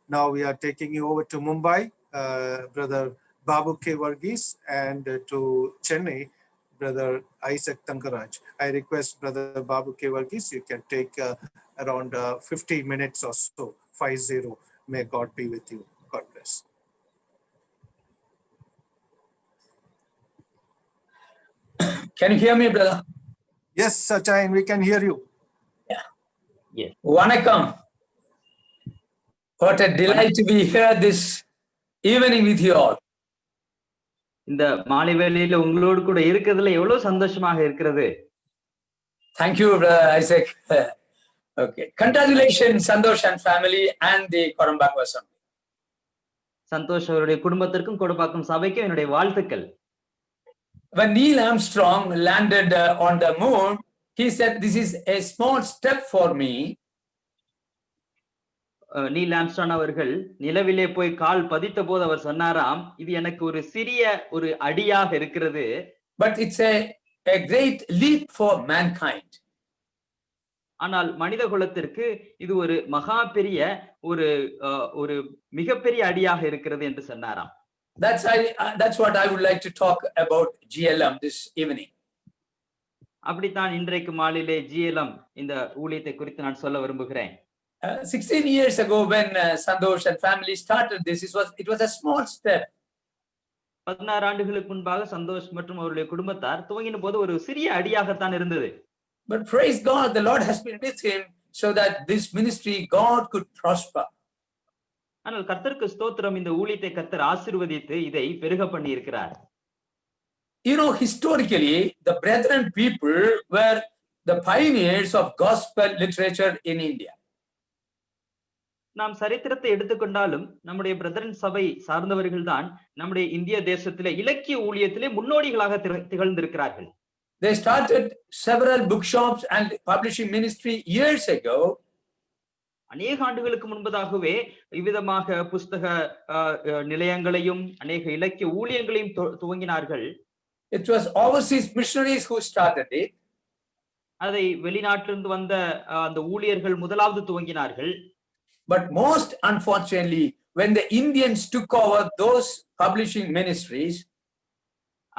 Now we are taking you over to Mumbai. Brother Babu K. Varghese, and to Chennai, Brother Isaac Tankaraj. I request Brother Babu K. Varghese, you can take around 50 minutes or so, 50. May God be with you. God bless. Can you hear me, brother? Yes, Sachayan, we can hear you. Yes. Vanakkam. What a delight to be here this evening with you all. இந்த மாலை வேளையில உங்களோடு கூட இருக்கிறதுல எவ்வளவு சந்தோஷமாக இருக்கிறது. Thank you, brother Isaac. Okay. Congratulations, Santosh and family and the Kodambak Assembly. Santhosh அவருடைய குடும்பத்திற்கும் கொடுப்பாக்கும் சபைக்கும் என்னுடைய வாழ்த்துக்கள். When Neil Armstrong landed on the moon, he said, "This is a small step for me." Neil Armstrong அவர்கள் நிலவிலே போய் கால் பதித்த போது அவர் சொன்னாராம், இது எனக்கு ஒரு சிறிய ஒரு அடியாக இருக்கிறது. But it's a great leap for mankind. ஆனால் மனித குலத்திற்கு இது ஒரு மகா பெரிய ஒரு மிகப்பெரிய அடியாக இருக்கிறது என்று சொன்னாராம். That's what I would like to talk about GLM this evening. அப்படித்தான் இன்றைக்கு மாலையிலே GLM இந்த ஊழியத்தை குறித்து நான் சொல்ல விரும்புகிறேன். 16 years ago when Santosh and family started this, it was a small step. 16 ஆண்டுகளுக்கு முன்பாக சந்தோஷ் மற்றும் அவருடைய குடும்பத்தார் துவங்கின போது ஒரு சிறிய அடியாகத்தான் இருந்தது. But praise God, the Lord has been with him so that this ministry God could prosper. ஆனால் கர்த்தருக்கு ஸ்தோத்திரம், இந்த ஊழியத்தை கர்த்தர் ஆசீர்வதித்து இதை பெருக பண்ணி இருக்கிறார். You know, historically the brethren people were the pioneers of gospel literature in India. நாம் சரித்திரத்தை எடுத்துக்கொண்டாலும் நம்முடைய பிரதரன் சபை சார்ந்தவர்கள் தான் நம்முடைய இந்திய தேசத்திலே இலக்கிய ஊழியத்திலே முன்னோடிகளாக திகழ்ந்திருக்கிறார்கள். They started several bookshops and publishing ministry years ago. அநேக ஆண்டுகளுக்கு முன்பதாகவே இவ்விதமாக புஸ்தக நிலையங்களையும் அநேக இலக்கிய ஊழியங்களையும் துவங்கினார்கள். It was overseas missionaries who started it. அதை வெளிநாட்டிலிருந்து வந்த அந்த ஊழியர்கள் முதலாவது துவங்கினார்கள். But most unfortunately, when the Indians took over those publishing ministries,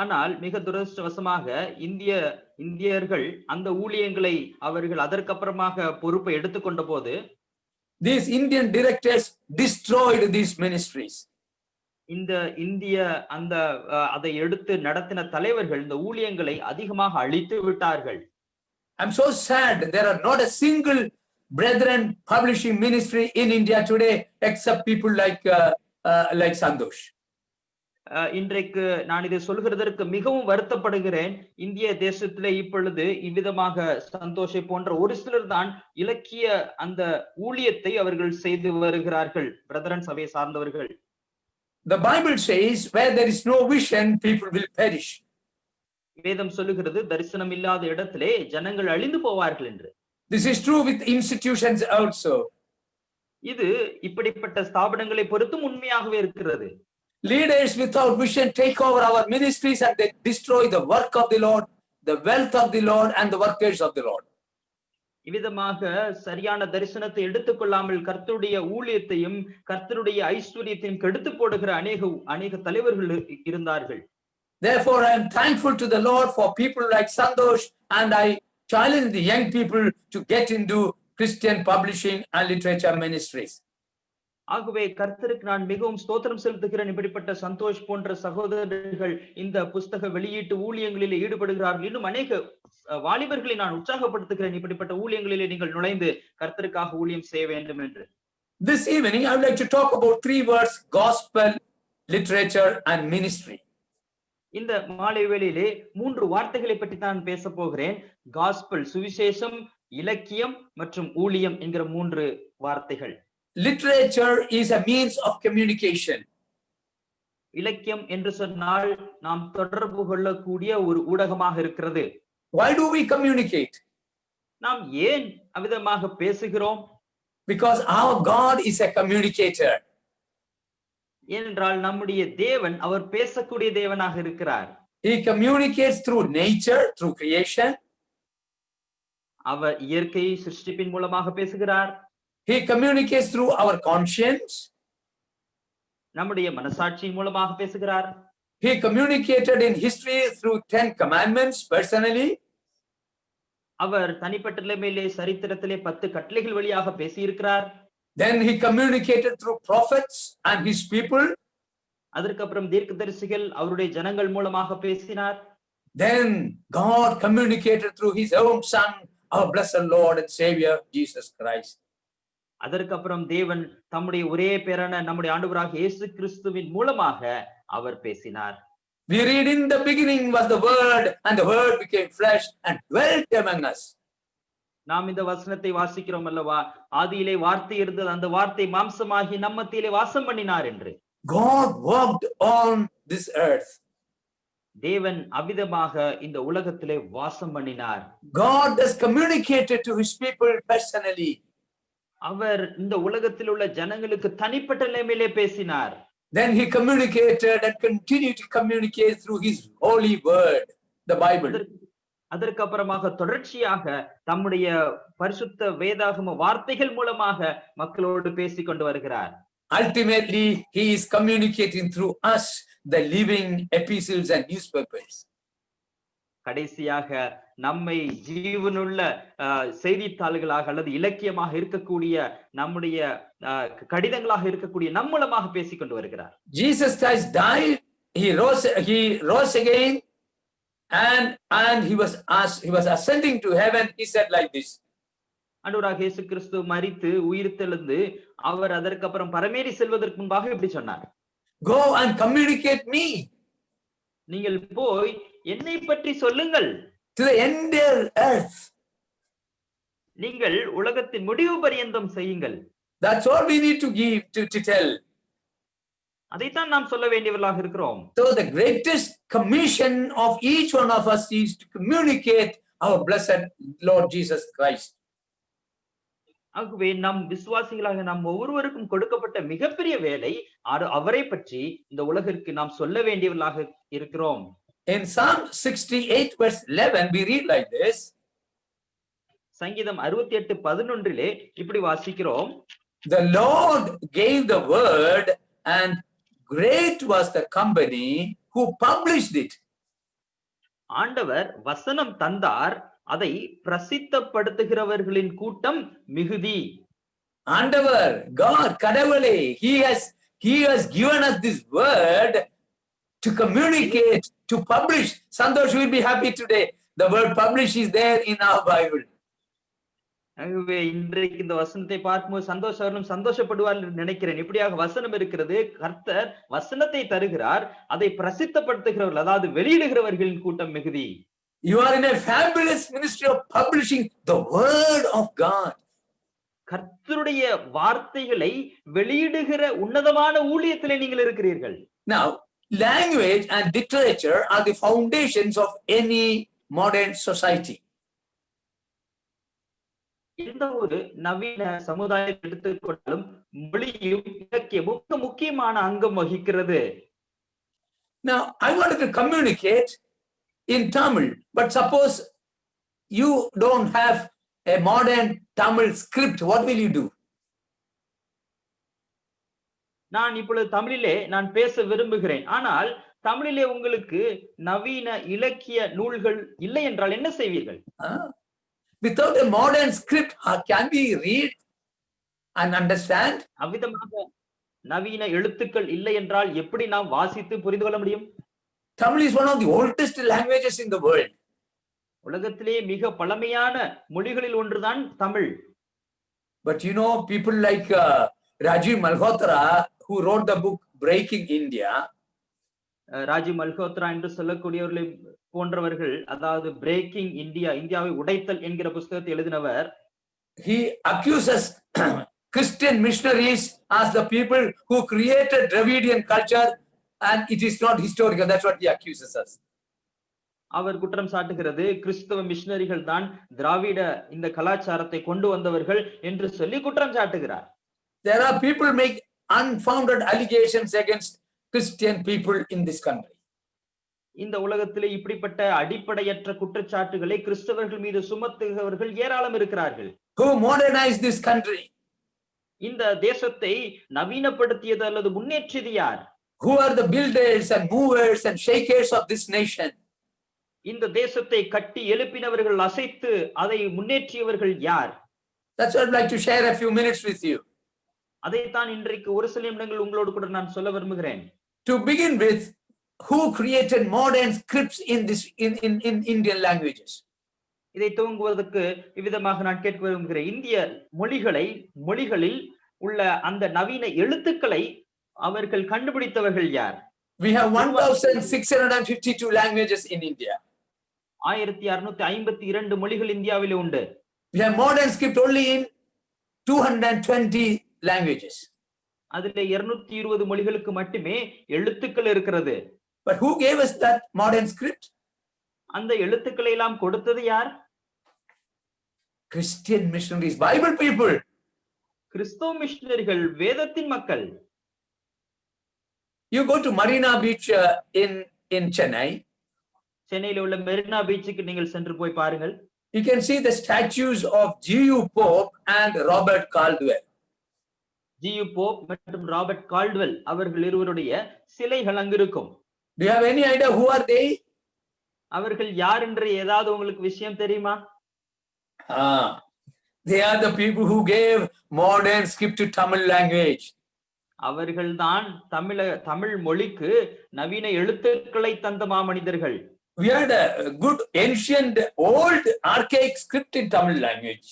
ஆனால் மிக துரதிர்ஷ்டவசமாக இந்தியர்கள் அந்த ஊழியங்களை அவர்கள் அதற்கப்புறமாக பொறுப்பை எடுத்துக்கொண்ட போது these Indian directors destroyed these ministries. இந்த இந்திய அந்த அதை எடுத்து நடத்தின தலைவர்கள் இந்த ஊழியங்களை அதிகமாக அழித்து விட்டார்கள். I'm so sad there are not a single brethren publishing ministry in India today except people like Santosh. இன்றைக்கு நான் இதை சொல்கிறதற்கு மிகவும் வருத்தப்படுகிறேன். இந்திய தேசத்திலே இப்பொழுது இவ்விதமாக சந்தோஷை போன்ற ஒரு சிலர் தான் இலக்கிய அந்த ஊழியத்தை அவர்கள் செய்து வருகிறார்கள், பிரதரன் சபையை சார்ந்தவர்கள். The Bible says where there is no vision people will perish. வேதம் சொல்லுகிறது தரிசனம் இல்லாத இடத்திலே ஜனங்கள் அழிந்து போவார்கள் என்று. This is true with institutions also. இது இப்படிப்பட்ட ஸ்தாபனங்களை பொறுத்தும் உண்மையாகவே இருக்கிறது. Leaders without vision take over our ministries and they destroy the work of the Lord, the wealth of the Lord and the workers of the Lord. இவ்விதமாக சரியான தரிசனத்தை எடுத்துக்கொள்ளாமல் கர்த்தருடைய ஊழியத்தையும் கர்த்தருடைய ஐஸ்வர்யத்தையும் கெடுத்து போடுகிற அநேக தலைவர்கள் இருந்தார்கள். Therefore I am thankful to the Lord for people like Santosh, and I challenge the young people to get into Christian publishing and literature ministries. ஆகவே கர்த்தருக்கு நான் மிகவும் ஸ்தோத்திரம் செலுத்துகிறேன். இப்படிப்பட்ட சந்தோஷ் போன்ற சகோதரர்கள் இந்த புஸ்தக வெளியீட்டு ஊழியங்களில் ஈடுபடுகிறார்கள். இன்னும் அநேக வாலிபர்களை நான் உற்சாகப்படுத்துகிறேன், இப்படிப்பட்ட ஊழியங்களிலே நீங்கள் நுழைந்து கர்த்தருக்காக ஊழியம் செய்ய வேண்டும் என்று. This evening I would like to talk about 3 words: gospel, literature and ministry. இந்த மாலை வேளையிலே 3 வார்த்தைகளை பற்றி தான் பேச போகிறேன். காஸ்பல் சுவிசேஷம், இலக்கியம் மற்றும் ஊழியம் என்கிற 3 வார்த்தைகள். Literature is a means of communication. இலக்கியம் என்று சொன்னால் நாம் தொடர்பு கொள்ளக்கூடிய ஒரு ஊடகமாக இருக்கிறது. Why do we communicate? நாம் ஏன் அவ்விதமாக பேசுகிறோம்? Because our God is a communicator. ஏனென்றால் நம்முடைய தேவன் அவர் பேசக்கூடிய தேவனாக இருக்கிறார். He communicates through nature, through creation. அவர் இயற்கை சிருஷ்டிப்பின் மூலமாக பேசுகிறார். He communicates through our conscience. நம்முடைய மனசாட்சியின் மூலமாக பேசுகிறார். He communicated in history through 10 commandments personally. அவர் தனிப்பட்ட நிலைமையிலே சரித்திரத்திலே 10 கட்டளைகள் வழியாக பேசியிருக்கிறார். Then he communicated through prophets and his people. அதற்கப்புறம் தீர்க்கதரிசிகள் அவருடைய ஜனங்கள் மூலமாக பேசினார். Then God communicated through his own son, our blessed Lord and Savior Jesus Christ. அதற்கப்புறம் தேவன் தம்முடைய ஒரே பேரான நம்முடைய ஆண்டவராகிய இயேசு கிறிஸ்துவின் மூலமாக அவர் பேசினார். We read, in the beginning was the word, and the word became flesh and dwelt among us. நாம் இந்த வசனத்தை வாசிக்கிறோம் அல்லவா? ஆதியிலே வார்த்தை இருந்தது, அந்த வார்த்தை மாம்சமாகி நம் மத்தியிலே வாசம் பண்ணினார் என்று. God walked on this earth. தேவன் அவ்விதமாக இந்த உலகத்திலே வாசம் பண்ணினார். God has communicated to his people personally. அவர் இந்த உலகத்தில் உள்ள ஜனங்களுக்கு தனிப்பட்ட நிலைமையிலே பேசினார். Then he communicated and continued to communicate through his holy word, the Bible. அதற்கப்புறமாக தொடர்ச்சியாக தம்முடைய பரிசுத்த வேதாகம வார்த்தைகள் மூலமாக மக்களோடு பேசிக் கொண்டு வருகிறார். Ultimately, he is communicating through us, the living epistles and newspapers. கடைசியாக நம்மை ஜீவனுள்ள செய்தித்தாள்களாக அல்லது இலக்கியமாக இருக்கக்கூடிய நம்முடைய கடிதங்களாக இருக்கக்கூடிய நம் மூலமாக பேசிக்கொண்டு வருகிறார். Jesus Christ died, he rose again, and he was ascending to heaven. He said like this. ஆண்டவராகிய இயேசு கிறிஸ்து மரித்து உயிர்த்தெழுந்து அவர் அதற்கப்புறம் பரமேறி செல்வதற்கு முன்பாக இப்படி சொன்னார். Go and communicate me. நீங்கள் போய் என்னை பற்றி சொல்லுங்கள். To the entire earth. நீங்கள் உலகத்தின் முடிவு பரியந்தம் செய்யுங்கள். That's all we need to give to tell. அதைத்தான் நாம் சொல்ல வேண்டியவர்களாக இருக்கிறோம். So the greatest commission of each one of us is to communicate our blessed Lord Jesus Christ. ஆகவே நம் விசுவாசிகளாக நாம் ஒவ்வொருவருக்கும் கொடுக்கப்பட்ட மிகப்பெரிய வேலை அவரை பற்றி இந்த உலகிற்கு நாம் சொல்ல வேண்டியவர்களாக இருக்கிறோம். In Psalm 68 verse 11 we read like this. சங்கீதம் 68:11 இப்படி வாசிக்கிறோம். The Lord gave the word, and great was the company who published it. ஆண்டவர் வசனம் தந்தார், அதை பிரசித்தப்படுத்துகிறவர்களின் கூட்டம் மிகுதி. ஆண்டவர், God, கடவுளே, he has given us this word to communicate, to publish. Santosh will be happy today. The word publish is there in our Bible. ஆகவே இன்றைக்கு இந்த வசனத்தை பார்க்கும்போது சந்தோஷ் அவர்களும் சந்தோஷப்படுவார் நினைக்கிறேன். இப்படியாக வசனம் இருக்கிறது. கர்த்தர் வசனத்தை தருகிறார், அதை பிரசித்தப்படுத்துகிறவர்கள், அதாவது வெளியிடுகிறவர்களின் கூட்டம் மிகுதி. You are in a fabulous ministry of publishing the word of God. கர்த்தருடைய வார்த்தைகளை வெளியிடுகிற உன்னதமான ஊழியத்திலே நீங்கள் இருக்கிறீர்கள். Now, language and literature are the foundations of any modern society. எந்த ஒரு நவீன சமுதாயத்தை எடுத்துக்கொண்டாலும் மொழியும் இலக்கியமும் முக்கியமான அங்கம் வகிக்கிறது. Now, I wanted to communicate in Tamil, but suppose you don't have a modern Tamil script, what will you do? நான் இப்பொழுது தமிழிலே நான் பேச விரும்புகிறேன், ஆனால் தமிழிலே உங்களுக்கு நவீன இலக்கிய நூல்கள் இல்லை என்றால் என்ன செய்வீர்கள்? Without a modern script, can we read and understand? அவ்விதமாக நவீன எழுத்துக்கள் இல்லை என்றால் எப்படி நாம் வாசித்து புரிந்து கொள்ள முடியும்? Tamil is one of the oldest languages in the world. உலகத்திலே மிக பழமையான மொழிகளில் ஒன்றுதான் Tamil. But you know, people like Rajiv Malhotra, who wrote the book Breaking India, Rajiv Malhotra என்று சொல்லக்கூடியவர்களை போன்றவர்கள், அதாவது பிரேக்கிங் இந்தியா, இந்தியாவை உடைத்தல் என்கிற புத்தகத்தை எழுதினவர், he accuses Christian missionaries as the people who created Dravidian culture, and it is not historical. That's what he accuses us. அவர் குற்றம் சாட்டுகிறது, கிறிஸ்தவ மிஷனரிகள் தான் திராவிட இந்த கலாச்சாரத்தை கொண்டு வந்தவர்கள் என்று சொல்லி குற்றம் சாட்டுகிறார். There are people make unfounded allegations against Christian people in this country. இந்த உலகத்திலே இப்படிப்பட்ட அடிப்படையற்ற குற்றச்சாட்டுகளை கிறிஸ்தவர்கள் மீது சுமத்துகிறவர்கள் ஏராளம் இருக்கிறார்கள். Who modernized this country? இந்த தேசத்தை நவீனப்படுத்தியது அல்லது முன்னேற்றியது யார்? Who are the builders and movers and shakers of this nation? இந்த தேசத்தை கட்டி எழுப்பினவர்கள், அசைத்து அதை முன்னேற்றியவர்கள் யார்? That's what I'd like to share a few minutes with you. அதைத்தான் இன்றைக்கு ஒரு சில நிமிடங்கள் உங்களோடு கூட நான் சொல்ல விரும்புகிறேன். To begin with, who created modern scripts in Indian languages? இதை துவங்குவதற்கு இவ்விதமாக நான் கேட்க விரும்புகிறேன். இந்திய மொழிகளில் உள்ள அந்த நவீன எழுத்துக்களை அவர்கள் கண்டுபிடித்தவர்கள் யார்? We have 1652 languages in India. 1652 மொழிகள் இந்தியாவில் உண்டு. We have modern script only in 220 languages. அதிலே 220 மொழிகளுக்கு மட்டுமே எழுத்துக்கள் இருக்கிறது. But who gave us that modern script? அந்த எழுத்துக்களை எல்லாம் கொடுத்தது யார்? Christian missionaries, Bible people. கிறிஸ்தவ மிஷனரிகள், வேதத்தின் மக்கள். You go to Marina Beach in Chennai. சென்னையில் உள்ள மெரினா பீச்சுக்கு நீங்கள் சென்று போய் பாருங்கள். You can see the statues of G.U. Pope and Robert Caldwell. G.U. Pope மற்றும் ராபர்ட் கால்ட்வெல் அவர்கள் இருவருடைய சிலைகள் அங்கு இருக்கும். Do you have any idea who are they? அவர்கள் யார் என்று ஏதாவது உங்களுக்கு விஷயம் தெரியுமா? They are the people who gave modern script to Tamil language. அவர்கள்தான் தமிழ் மொழிக்கு நவீன எழுத்துக்களை தந்த மாமனிதர்கள். We had a good ancient old archaic script in Tamil language.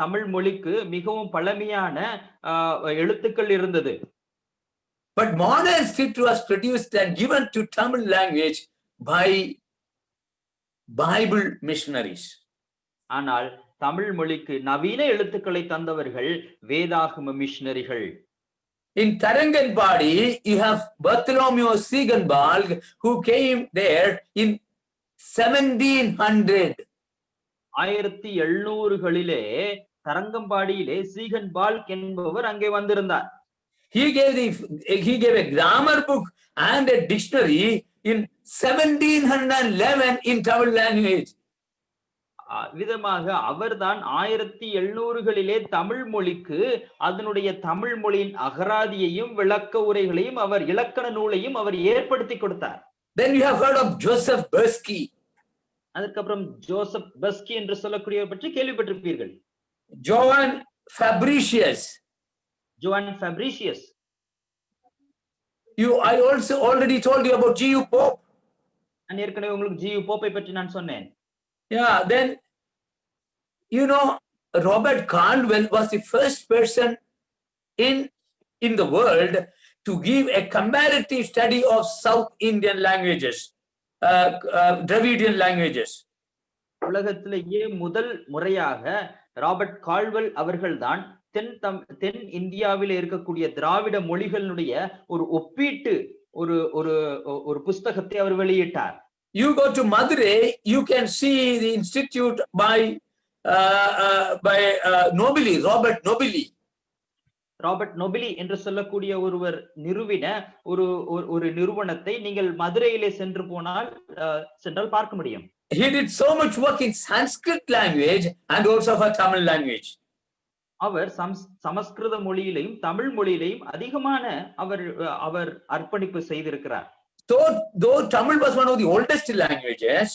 Tamil மொழிக்கு மிகவும் பழமையான எழுத்துக்கள் இருந்தது. But modern script was produced and given to Tamil language by Bible missionaries. ஆனால் தமிழ் மொழிக்கு நவீன எழுத்துக்களை தந்தவர்கள் வேதாகம மிஷனரிகள். In Taranganbadi, you have Bartholomew Siegenbalg, who came there in 1700. 1700களிலே தரங்கம்பாடியிலே Ziegenbalg என்பவர் அங்கே வந்திருந்தார். He gave a grammar book and a dictionary in 1711 in Tamil language. விதமாக அவர்தான் 1700களிலே தமிழ் மொழிக்கு அதனுடைய தமிழ் மொழியின் அகராதியையும் விளக்க உரைகளையும் அவர் இலக்கண நூலையும் அவர் ஏற்படுத்தி கொடுத்தார். Then you have heard of Joseph Bersky. அதற்கப்புறம் ஜோசப் பஸ்கி என்று சொல்லக்கூடியவர் பற்றி கேள்விப்பட்டிருப்பீர்கள். Johann Fabricius. I also already told you about G.U. Pope. நான் ஏற்கனவே உங்களுக்கு G.U. போப்பை பற்றி நான் சொன்னேன். Yeah, then you know Robert Caldwell was the first person in the world to give a comparative study of South Indian languages, Dravidian languages. உலகத்திலேயே முதல் முறையாக Robert Caldwell அவர்கள்தான் தென் இந்தியாவில் இருக்கக்கூடிய திராவிட மொழிகளுடைய ஒரு ஒப்பீட்டு ஒரு புஸ்தகத்தை அவர் வெளியிட்டார். You go to Madurai, you can see the institute by Nobili, Robert Nobili. Robert Nobili என்று சொல்லக்கூடிய ஒருவர் நிறுவின ஒரு நிறுவனத்தை நீங்கள் மதுரையிலே சென்றால் பார்க்க முடியும். He did so much work in Sanskrit language and also for Tamil language. அவர் சமஸ்கிருத மொழியிலையும் தமிழ் மொழியிலையும் அதிகமான அவர் அர்ப்பணிப்பு செய்திருக்கிறார். Though Tamil was one of the oldest languages,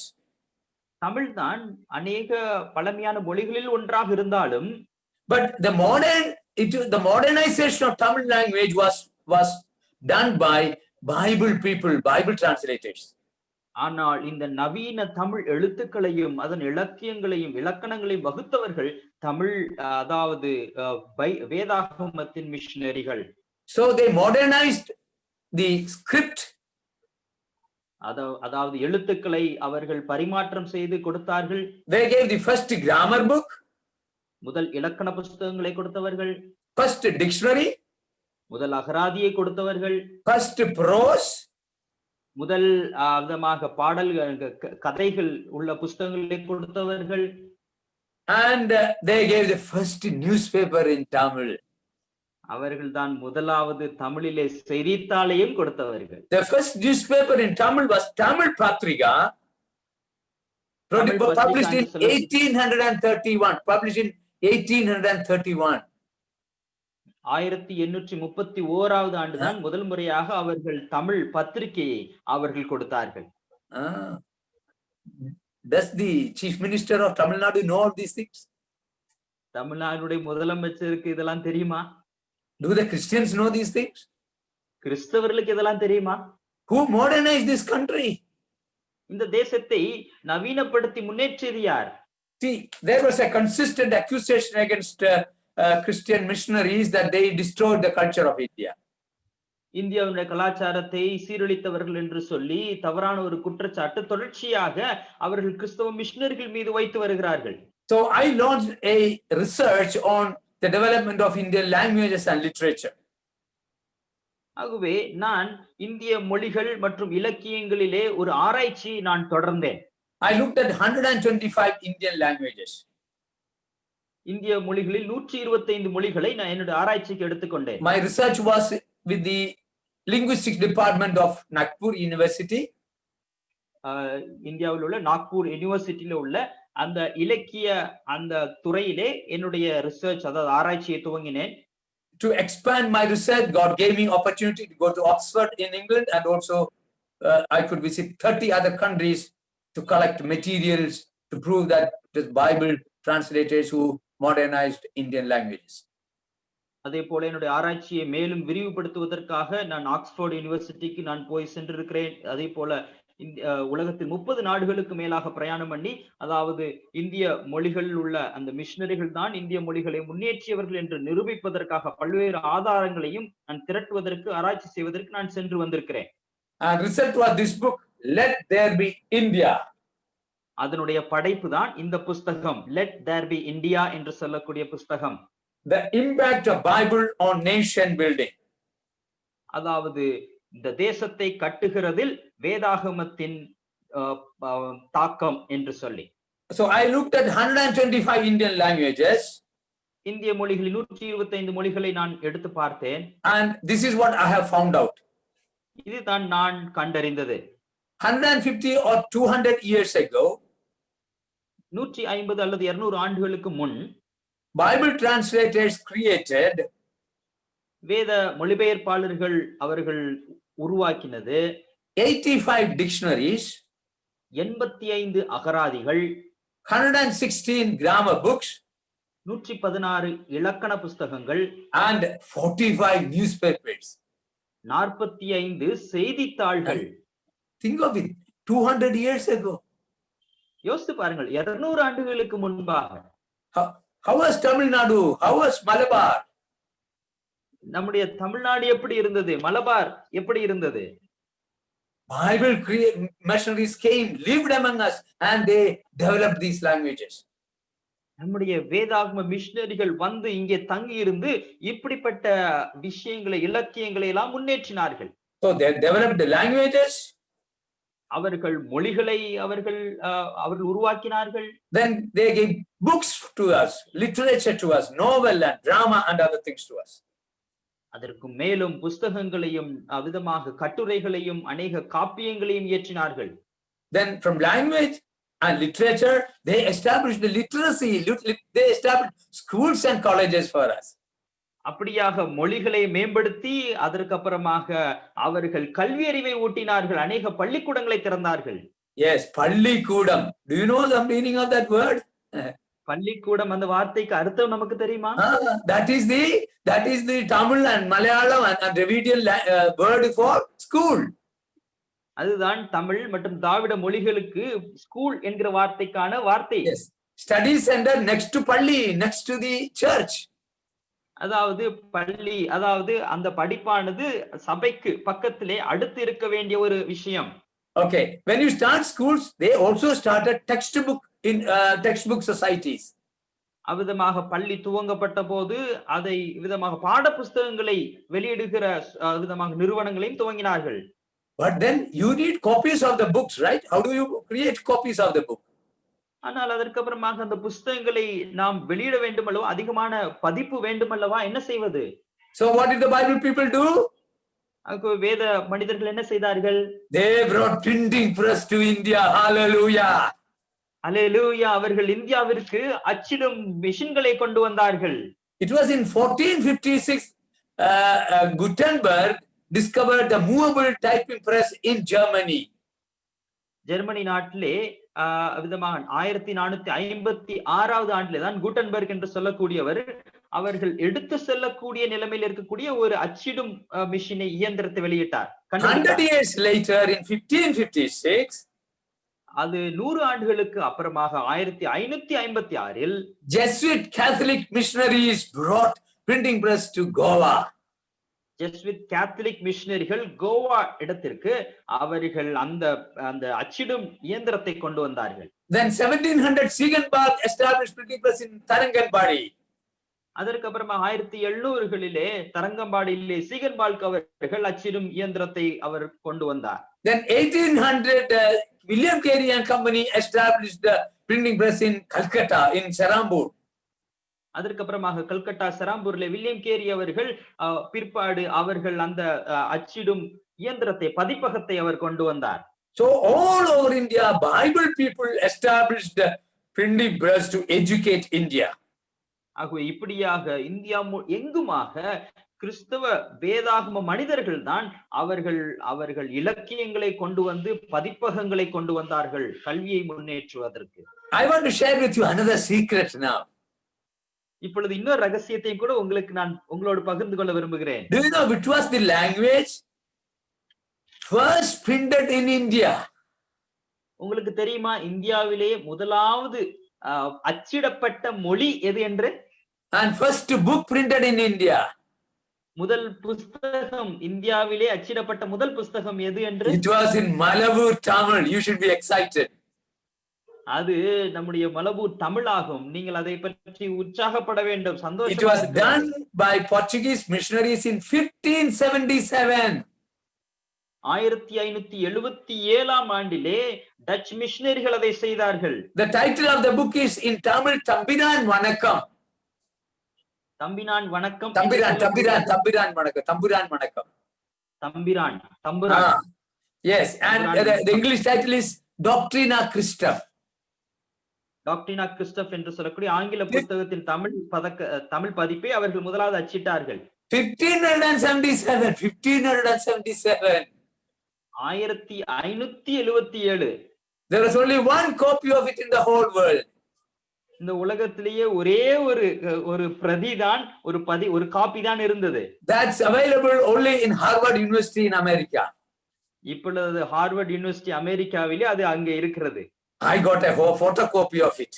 Tamil தான் அநேக பழமையான மொழிகளில் ஒன்றாக இருந்தாலும், but the modernization of Tamil language was done by Bible people, Bible translators. ஆனால் இந்த நவீன தமிழ் எழுத்துக்களையும் அதன் இலக்கியங்களையும் இலக்கணங்களையும் வகுத்தவர்கள் தமிழ் அதாவது வேதாகமத்தின் மிஷனரிகள். So they modernized the script. அதாவது எழுத்துக்களை அவர்கள் பரிமாற்றம் செய்து கொடுத்தார்கள். They gave the first grammar book, முதல் இலக்கண புத்தகங்களை கொடுத்தவர்கள். first dictionary, முதல் அகராதியை கொடுத்தவர்கள். first prose, முதல் விதமாக பாடல்கள் கதைகள் உள்ள புத்தகங்களை கொடுத்தவர்கள். and they gave the first newspaper in Tamil. அவர்கள் தான் முதலாவது தமிழிலே செய்தித்தாளையும் கொடுத்தவர்கள். The first newspaper in Tamil was Tamil Patrika, published in 1831. 1831வது ஆண்டுதான் முதல் முறையாக அவர்கள் தமிழ் பத்திரிகையை அவர்கள் கொடுத்தார்கள். Does the chief minister of Tamil Nadu know of these things? தமிழ்நாடுடைய முதலமைச்சருக்கு இதெல்லாம் தெரியுமா? Do the Christians know these things? கிறிஸ்தவர்களுக்கு இதெல்லாம் தெரியுமா? Who modernized this country? இந்த தேசத்தை நவீனப்படுத்தி முன்னேற்றியது யார்? See, there was a consistent accusation against Christian missionaries that they destroyed the culture of India. இந்தியாவுடைய கலாச்சாரத்தை சீரழித்தவர்கள் என்று சொல்லி தவறான ஒரு குற்றச்சாட்டு தொடர்ச்சியாக அவர்கள் கிறிஸ்தவ மிஷனரிகள் மீது வைத்து வருகிறார்கள். So I launched a research on the development of Indian languages and literature. ஆகவே நான் இந்திய மொழிகள் மற்றும் இலக்கியங்களிலே ஒரு ஆராய்ச்சி நான் தொடர்ந்தேன். I looked at 125 Indian languages. இந்திய மொழிகளில் 125 மொழிகளை நான் என்னுடைய ஆராய்ச்சிக்கு எடுத்துக்கொண்டேன். My research was with the linguistics department of Nagpur University. இந்தியாவில் உள்ள நாக்பூர் யூனிவர்சிட்டியில உள்ள அந்த இலக்கிய அந்த துறையிலே என்னுடைய ரிசர்ச் அதாவது ஆராய்ச்சியை துவங்கினேன். To expand my research, God gave me opportunity to go to Oxford in England, and also I could visit 30 other countries to collect materials to prove that the Bible translators who modernized Indian languages. அதே போல என்னுடைய ஆராய்ச்சியை மேலும் விரிவுபடுத்துவதற்காக நான் Oxford யூனிவர்சிட்டிக்கு நான் போய் சென்றிருக்கிறேன். அதே போல உலகத்தில் 30 நாடுகளுக்கு மேலாக பிரயாணம் பண்ணி, அதாவது இந்திய மொழிகளில் உள்ள அந்த மிஷனரிகள் தான் இந்திய மொழிகளை முன்னேற்றியவர்கள் என்று நிரூபிப்பதற்காக பல்வேறு ஆதாரங்களையும் நான் திரட்டுவதற்கு ஆராய்ச்சி செய்வதற்கு நான் சென்று வந்திருக்கிறேன். And result was this book, Let There Be India. அதனுடைய படைப்பு தான் இந்த புஸ்தகம், Let There Be India என்று சொல்லக்கூடிய புஸ்தகம். The impact of Bible on nation building. அதாவது இந்த தேசத்தை கட்டுகிறதில் வேதாகமத்தின் தாக்கம் என்று சொல்லி. So I looked at 125 Indian languages. இந்திய மொழிகளில் 125 மொழிகளை நான் எடுத்து பார்த்தேன். And this is what I have found out. இதுதான் நான் கண்டறிந்தது. 150 or 200 years ago, 150 அல்லது 200 ஆண்டுகளுக்கு முன் Bible translators created வேத மொழிபெயர்ப்பாளர்கள் அவர்கள் உருவாக்கினது 85 dictionaries, 85 அகராதிகள், 116 grammar books, 116 இலக்கண புஸ்தகங்கள் and 45 newspapers. 45 செய்தித்தாள்கள். Think of it, 200 years ago. யோசித்து பாருங்கள், 200 ஆண்டுகளுக்கு முன்பாக. How was Tamil Nadu? How was Malabar? நம்முடைய தமிழ்நாடு எப்படி இருந்தது, மலபார் எப்படி இருந்தது? Bible missionaries came, lived among us, and they developed these languages. நம்முடைய வேதாகம மிஷனரிகள் வந்து இங்கே தங்கி இருந்து இப்படிப்பட்ட விஷயங்களை இலக்கியங்களை எல்லாம் முன்னேற்றினார்கள். So they developed the languages. அவர்கள் மொழிகளை அவர்கள் உருவாக்கினார்கள். Then they gave books to us, literature to us, novel and drama and other things to us. அதற்கு மேலும் புஸ்தகங்களையும் விதமாக கட்டுரைகளையும் அநேக காப்பியங்களையும் இயற்றினார்கள். Then from language and literature, they established the literacy. They established schools and colleges for us. அப்படியாக மொழிகளை மேம்படுத்தி அதற்கு அப்புறமாக அவர்கள் கல்வி அறிவை ஊட்டினார்கள், அநேக பள்ளிக்கூடங்களை திறந்தார்கள். Yes, பள்ளிக்கூடம். Do you know the meaning of that word? பள்ளிக்கூடம், அந்த வார்த்தைக்கு அர்த்தம் நமக்கு தெரியுமா? That is the Tamil and Malayalam and Dravidian word for school. அதுதான் தமிழ் மற்றும் திராவிட மொழிகளுக்கு ஸ்கூல் என்கிற வார்த்தைக்கான வார்த்தை. Yes, study center next to பள்ளி, next to the church. அதாவது பள்ளி, அதாவது அந்த படிப்பானது சபைக்கு பக்கத்திலே அடுத்து இருக்க வேண்டிய ஒரு விஷயம். Okay, when you start schools, they also started textbook societies. அவ்விதமாக பள்ளி துவங்கப்பட்ட போது அதை விதமாக பாட புஸ்தகங்களை வெளியிடுகிற விதமாக நிறுவனங்களையும் துவங்கினார்கள். But then you need copies of the books, right? How do you create copies of the book? ஆனால் அதற்கு அப்புறமாக அந்த புஸ்தகங்களை நாம் வெளியிட வேண்டும் அல்லவா, அதிகமான பதிப்பு வேண்டும் அல்லவா, என்ன செய்வது? So what did the Bible people do? வேத மனிதர்கள் என்ன செய்தார்கள்? They brought printing press to India. Hallelujah. அல்லேலூயா. அவர்கள் இந்தியாவிற்கு அச்சிடும் மிஷின்களை கொண்டு வந்தார்கள். It was in 1456 Gutenberg discovered the movable typing press in Germany. Germany நாட்டிலே விதமாக 1456வது ஆண்டிலே தான் குட்டன்பர்க் என்று சொல்லக்கூடியவர் அவர்கள் எடுத்து செல்லக்கூடிய நிலைமையில் இருக்கக்கூடிய ஒரு அச்சிடும் மிஷினை இயந்திரத்தை வெளியிட்டார். 100 years later in 1556, அது 100 ஆண்டுகளுக்கு அப்புறமாக 1556இல் Jesuit Catholic missionaries brought printing press to Goa. Jesuit Catholic மிஷனரிகள் கோவா இடத்திற்கு அவர்கள் அந்த அச்சிடும் இயந்திரத்தை கொண்டு வந்தார்கள். Then 1700 Sigenbach established printing press in Taranganbadi. அதற்கு அப்புறமா 1700களிலே தரங்கம்பாடியிலே சீகன்பால்க் அவர்கள் அச்சிடும் இயந்திரத்தை அவர் கொண்டு வந்தார். Then 1800 William Carey and Company established the printing press in Calcutta in Serampur. அதற்கு அப்புறமாக கல்கட்டா செராம்பூர்ல வில்லியம் கேரி அவர்கள் பிற்பாடு அவர்கள் அந்த அச்சிடும் இயந்திரத்தை பதிப்பகத்தை அவர் கொண்டு வந்தார். So all over India Bible people established the printing press to educate India. ஆகவே இப்படியாக இந்தியா எங்குமாக கிறிஸ்தவ வேதாகம மனிதர்கள் தான் அவர்கள் இலக்கியங்களை கொண்டு வந்து பதிப்பகங்களை கொண்டு வந்தார்கள் கல்வியை முன்னேற்றுவதற்கு. I want to share with you another secret now. இப்பொழுது இன்னொரு ரகசியத்தையும் கூட உங்களோடு பகிர்ந்து கொள்ள விரும்புகிறேன். Do you know which was the language first printed in India? உங்களுக்கு தெரியுமா இந்தியாவிலே முதலாவது அச்சிடப்பட்ட மொழி எது என்று? And first book printed in India? முதல் புஸ்தகம் இந்தியாவிலே அச்சிடப்பட்ட முதல் புஸ்தகம் எது என்று? It was in Malabur Tamil. You should be excited. அது நம்முடைய மலபூர் தமிழாகும். நீங்கள் அதை பற்றி உற்சாகப்பட வேண்டும், சந்தோஷம். It was done by Portuguese missionaries in 1577. 1577ஆம் ஆண்டிலே டச் மிஷனரிகள் அதை செய்தார்கள். The title of the book is in Tamil Tambiran Vanakkam. தம்பிரான் வணக்கம். Tambiran Vanakkam. Thampuran. Yes, and the English title is Doctrina Christum. டாக்டினா கிறிஸ்டப் என்று சொல்லக்கூடிய ஆங்கில புத்தகத்தின் தமிழ் பதிப்பை அவர்கள் முதலாவது அச்சிட்டார்கள். 1577. 1577. There was only one copy of it in the whole world. இந்த உலகத்திலேயே ஒரே ஒரு பிரதி தான் ஒரு காப்பி தான் இருந்தது. That's available only in Harvard University in America. இப்பொழுது ஹார்வர்ட் யூனிவர்சிட்டி அமெரிக்காவிலே அது அங்கே இருக்கிறது. I got a photocopy of it.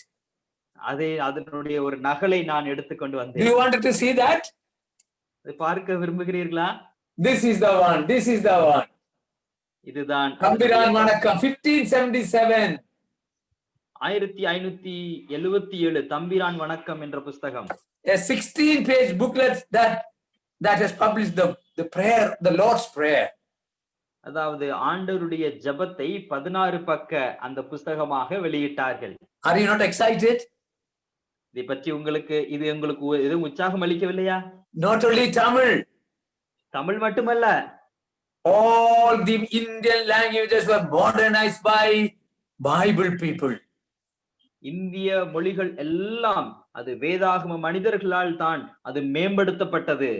அதனுடைய ஒரு நகலை நான் எடுத்துக்கொண்டு வந்தேன். Do you want to see that? பார்க்க விரும்புகிறீர்களா? This is the one. இதுதான் Tambiran Vanakkam 1577. 1577 தம்பிரான் வணக்கம் என்ற புஸ்தகம். A 16-page booklet that has published the prayer, the Lord's Prayer. அதாவது ஆண்டவருடைய ஜெபத்தை 16 பக்க அந்த புஸ்தகமாக வெளியிட்டார்கள். Are you not excited? இதை பற்றி உங்களுக்கு எதுவும் உற்சாகம் அளிக்கவில்லையா? Not only Tamil. தமிழ் மட்டுமல்ல, all the Indian languages were modernized by Bible people. இந்திய மொழிகள் எல்லாம் அது வேதாகம மனிதர்களால் தான் அது மேம்படுத்தப்பட்டது.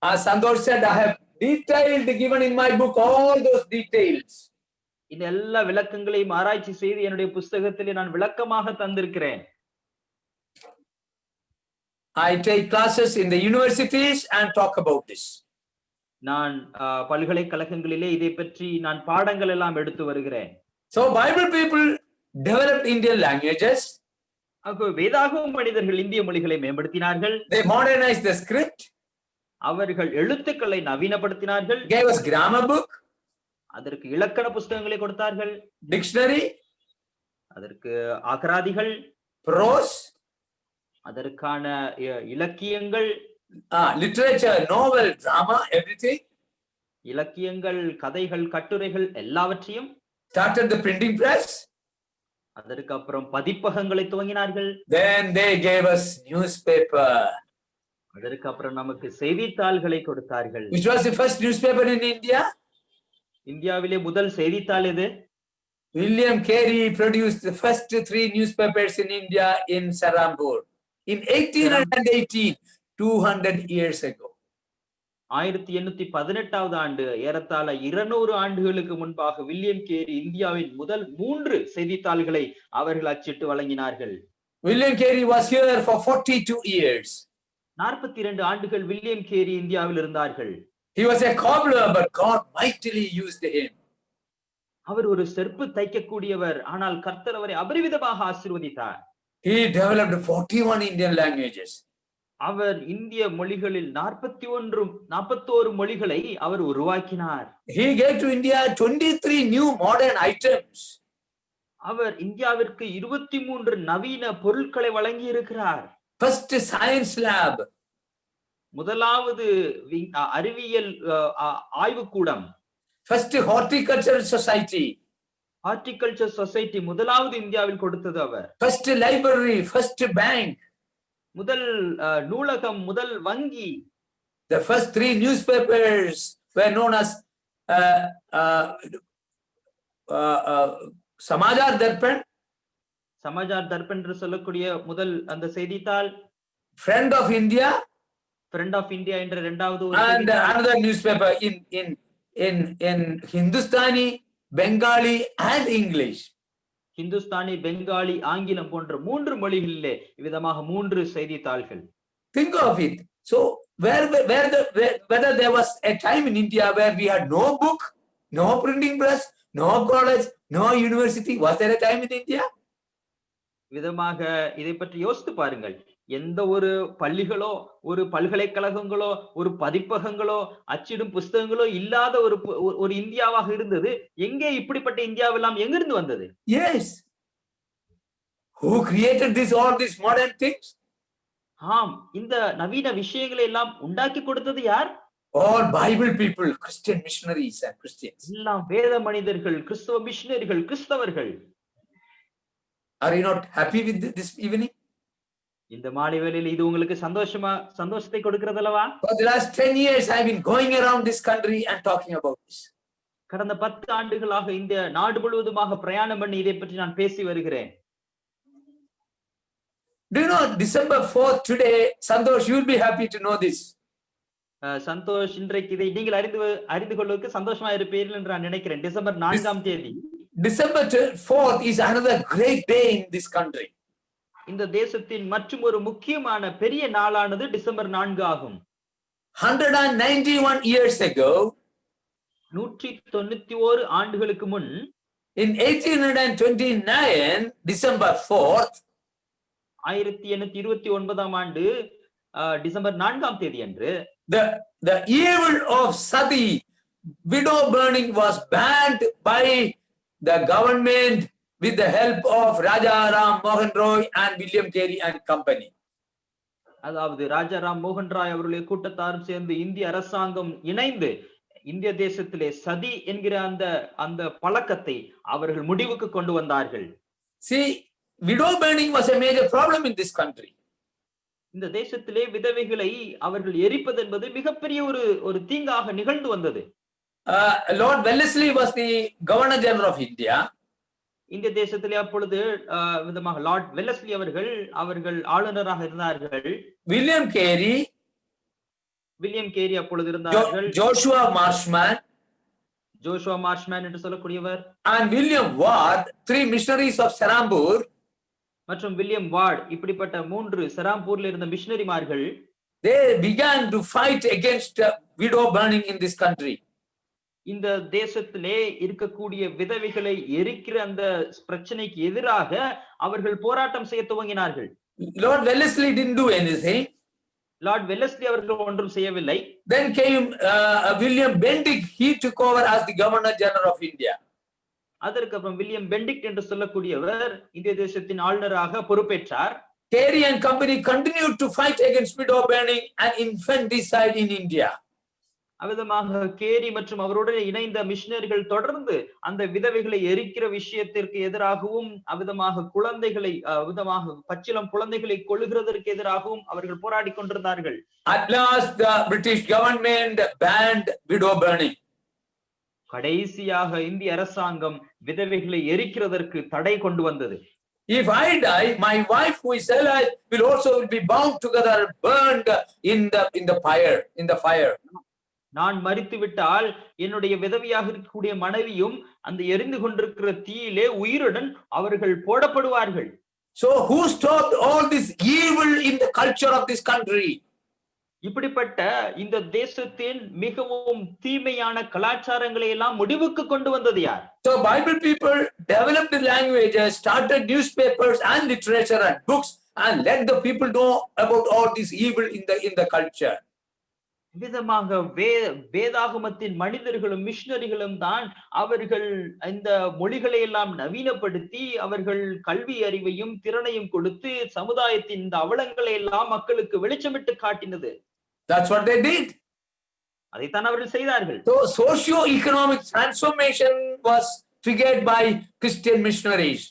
As Santosh said, I have detailed given in my book all those details. இந்த எல்லா விளக்கங்களையும் ஆராய்ச்சி செய்து என்னுடைய புத்தகத்திலே நான் விளக்கமாக தந்திருக்கிறேன். I take classes in the universities and talk about this. நான் பல்கலைக்கழகங்களிலே இதை பற்றி நான் பாடங்கள் எல்லாம் எடுத்து வருகிறேன். So Bible people developed Indian languages. வேதாகம மனிதர்கள் இந்திய மொழிகளை மேம்படுத்தினார்கள். They modernized the script. அவர்கள் எழுத்துக்களை நவீனப்படுத்தினார்கள். Gave us grammar book. அதற்கு இலக்கண புத்தகங்களை கொடுத்தார்கள். Dictionary. அதற்கு அகராதிகள். Prose. அதற்கான இலக்கியங்கள். Literature, novel, drama, everything. இலக்கியங்கள், கதைகள், கட்டுரைகள் எல்லாவற்றையும். Started the printing press. அதற்கு அப்புறம் பதிப்பகங்களை துவங்கினார்கள். Then they gave us newspaper. அதற்கு அப்புறம் நமக்கு செய்தித்தாள்களை கொடுத்தார்கள். Which was the first newspaper in India? இந்தியாவிலே முதல் செய்தித்தாள் எது? William Carey produced the first 3 newspapers in India in Serampur in 1818, 200 years ago. 1818வது ஆண்டு ஏறத்தாழ 200 ஆண்டுகளுக்கு முன்பாக வில்லியம் கேரி இந்தியாவின் முதல் 3 செய்தித்தாள்களை அவர்கள் அச்சிட்டு வழங்கினார்கள். William Carey was here for 42 years. 42 ஆண்டுகள் வில்லியம் கேரி இந்தியாவில் இருந்தார்கள். He was a cobbler, but God mightily used him. அவர் ஒரு செருப்பு தைக்கக்கூடியவர், ஆனால் கர்த்தர் அவரை அபரிவிதமாக ஆசீர்வதித்தார். He developed 41 Indian languages. அவர் இந்திய மொழிகளில் 41 மொழிகளை அவர் உருவாக்கினார். He gave to India 23 new modern items. அவர் இந்தியாவிற்கு 23 நவீன பொருட்களை வழங்கி இருக்கிறார். First science lab. முதலாவது அறிவியல் ஆய்வுக்கூடம். First horticultural society. Horticulture society முதலாவது இந்தியாவில் கொடுத்தது அவர். First library, first bank. முதல் நூலகம், முதல் வங்கி. The first 3 newspapers were known as Samajar Darpan. சமாஜார் Darpan என்று சொல்லக்கூடிய முதல் அந்த செய்தித்தாள். Friend of India. Friend of India என்ற இரண்டாவது ஒரு And another newspaper in Hindustani, Bengali and English. Hindustani, Bengali, ஆங்கிலம் போன்ற 3 மொழிகளிலே விதமாக 3 செய்தித்தாள்கள். Think of it. So whether there was a time in India where we had no book, no printing press, no college, no university, was there a time in India? விதமாக இதை பற்றி யோசித்து பாருங்கள். எந்த ஒரு பள்ளிகளோ, ஒரு பல்கலைக்கழகங்களோ, ஒரு பதிப்பகங்களோ, அச்சிடும் புஸ்தகங்களோ இல்லாத ஒரு இந்தியாவாக இருந்தது. எங்கே இப்படிப்பட்ட இந்தியாவெல்லாம் எங்கிருந்து வந்தது? Yes. Who created all these modern things? ஆம், இந்த நவீன விஷயங்களை எல்லாம் உண்டாக்கி கொடுத்தது யார்? All Bible people, Christian missionaries and Christians. எல்லாம் வேத மனிதர்கள், கிறிஸ்தவ மிஷனரிகள், கிறிஸ்தவர்கள். Are you not happy with this evening? இந்த மாலை வேளையில் இது உங்களுக்கு சந்தோஷத்தை கொடுக்கிறதல்லவா? For the last 10 years I've been going around this country and talking about this. கடந்த 10 ஆண்டுகளாக இந்த நாடு முழுவதுமாக பிரயாணம் பண்ணி இதை பற்றி நான் பேசி வருகிறேன். Do you know December 4th today, Santosh, you will be happy to know this. Santhosh, இன்றைக்கு இதை நீங்கள் அறிந்து கொள்வதற்கு சந்தோஷமா இருப்பீர்கள் என்று நான் நினைக்கிறேன். டிசம்பர் 4ஆம் தேதி. December 4th is another great day in this country. இந்த தேசத்தின் மற்றும் ஒரு முக்கியமான பெரிய நாளானது டிசம்பர் 4 ஆகும். 191 years ago, 191 ஆண்டுகளுக்கு முன், in 1829, December 4th, 1829ஆம் ஆண்டு டிசம்பர் 4ஆம் தேதி அன்று the evil of Sati, widow burning, was banned by the government with the help of Raja Ram Mohan Roy and William Carey and company. அதாவது ராஜாராம் மோகன் ராய் அவர்களுடைய கூட்டத்தாரும் சேர்ந்து இந்திய அரசாங்கம் இணைந்து இந்திய தேசத்திலே சதி என்கிற அந்த பழக்கத்தை அவர்கள் முடிவுக்கு கொண்டு வந்தார்கள். See, widow burning was a major problem in this country. இந்த தேசத்திலே விதவைகளை அவர்கள் எரிப்பது என்பது மிகப்பெரிய ஒரு தீங்காக நிகழ்ந்து வந்தது. Lord Wellesley was the Governor General of India. இந்திய தேசத்திலே அப்பொழுது விதமாக லார்ட் வெல்லஸ்லி அவர்கள் ஆளுநராக இருந்தார்கள். வில்லியம் கேரி அப்பொழுது இருந்தார்கள். ஜோஷுவா மார்ஷ்மேன் என்று சொல்லக்கூடியவர். and William Ward, 3 missionaries of Serampur. மற்றும் வில்லியம் வார்ட், இப்படிப்பட்ட 3 செராம்பூர்ல இருந்த மிஷனரிமார்கள். They began to fight against widow burning in this country. இந்த தேசத்திலே இருக்கக்கூடிய விதவைகளை எரிக்கிற அந்த பிரச்சனைக்கு எதிராக அவர்கள் போராட்டம் செய்ய துவங்கினார்கள். Lord Wellesley didn't do anything. Lord Wellesley அவர்கள் ஒன்றும் செய்யவில்லை. Then came William Bentinck. He took over as the Governor General of India. அதற்கு அப்புறம் வில்லியம் பெண்டிக்ட் என்று சொல்லக்கூடியவர் இந்திய தேசத்தின் ஆளுநராக பொறுப்பேற்றார். Carey and company continued to fight against widow burning and infanticide in India. அவ்விதமாக கேரி மற்றும் அவருடன் இணைந்த மிஷனரிகள் தொடர்ந்து அந்த விதவைகளை எரிக்கிற விஷயத்திற்கு எதிராகவும் அவ்விதமாக குழந்தைகளை பச்சிளம் குழந்தைகளை கொல்லுகிறதற்கு எதிராகவும் அவர்கள் போராடி கொண்டிருந்தார்கள். At last the British government banned widow burning. கடைசியாக இந்திய அரசாங்கம் விதவைகளை எரிக்கிறதற்கு தடை கொண்டு வந்தது. If I die, my wife who is alive will also be bound together, burned in the fire. நான் மரித்து விட்டால் என்னுடைய விதவியாக இருக்கக்கூடிய மனைவியும் அந்த எரிந்து கொண்டிருக்கிற தீயிலே உயிருடன் அவர்கள் போடப்படுவார்கள். So who stopped all this evil in the culture of this country? இப்படிப்பட்ட இந்த தேசத்தின் மிகவும் தீமையான கலாச்சாரங்களை எல்லாம் முடிவுக்கு கொண்டு வந்தது யார்? So Bible people developed the languages, started newspapers and literature and books, and let the people know about all this evil in the culture. விதமாக வேதாகமத்தின் மனிதர்களும் மிஷனரிகளும் தான் அவர்கள் இந்த மொழிகளை எல்லாம் நவீனப்படுத்தி அவர்கள் கல்வி அறிவையும் திறனையும் கொடுத்து சமுதாயத்தின் இந்த அவலங்களை எல்லாம் மக்களுக்கு வெளிச்சமிட்டு காட்டினது. That's what they did. அதைத்தான் அவர்கள் செய்தார்கள். So socio-economic transformation was triggered by Christian missionaries.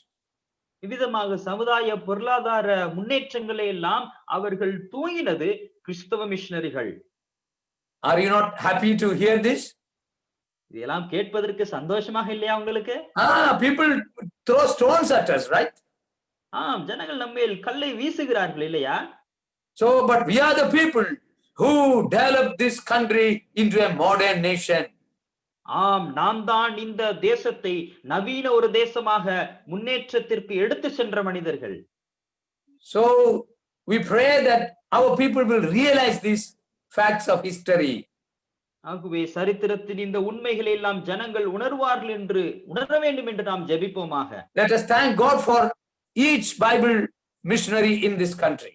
இவ்விதமாக சமுதாய பொருளாதார முன்னேற்றங்களை எல்லாம் அவர்கள் தூங்கினது கிறிஸ்தவ மிஷனரிகள். Are you not happy to hear this? இதெல்லாம் கேட்பதற்கு சந்தோஷமாக இல்லையா உங்களுக்கு? People throw stones at us, right? ஜனங்கள் நம்மேல் கல்லை வீசுகிறார்கள் இல்லையா? So, but we are the people who developed this country into a modern nation. நாம் தான் இந்த தேசத்தை நவீன ஒரு தேசமாக முன்னேற்றத்திற்கு எடுத்து சென்ற மனிதர்கள். So we pray that our people will realize these facts of history. ஆகவே சரித்திரத்தின் இந்த உண்மைகளை எல்லாம் ஜனங்கள் உணர்வார்கள் என்று உணர வேண்டும் என்று நாம் ஜெபிப்போமாக. Let us thank God for each Bible missionary in this country.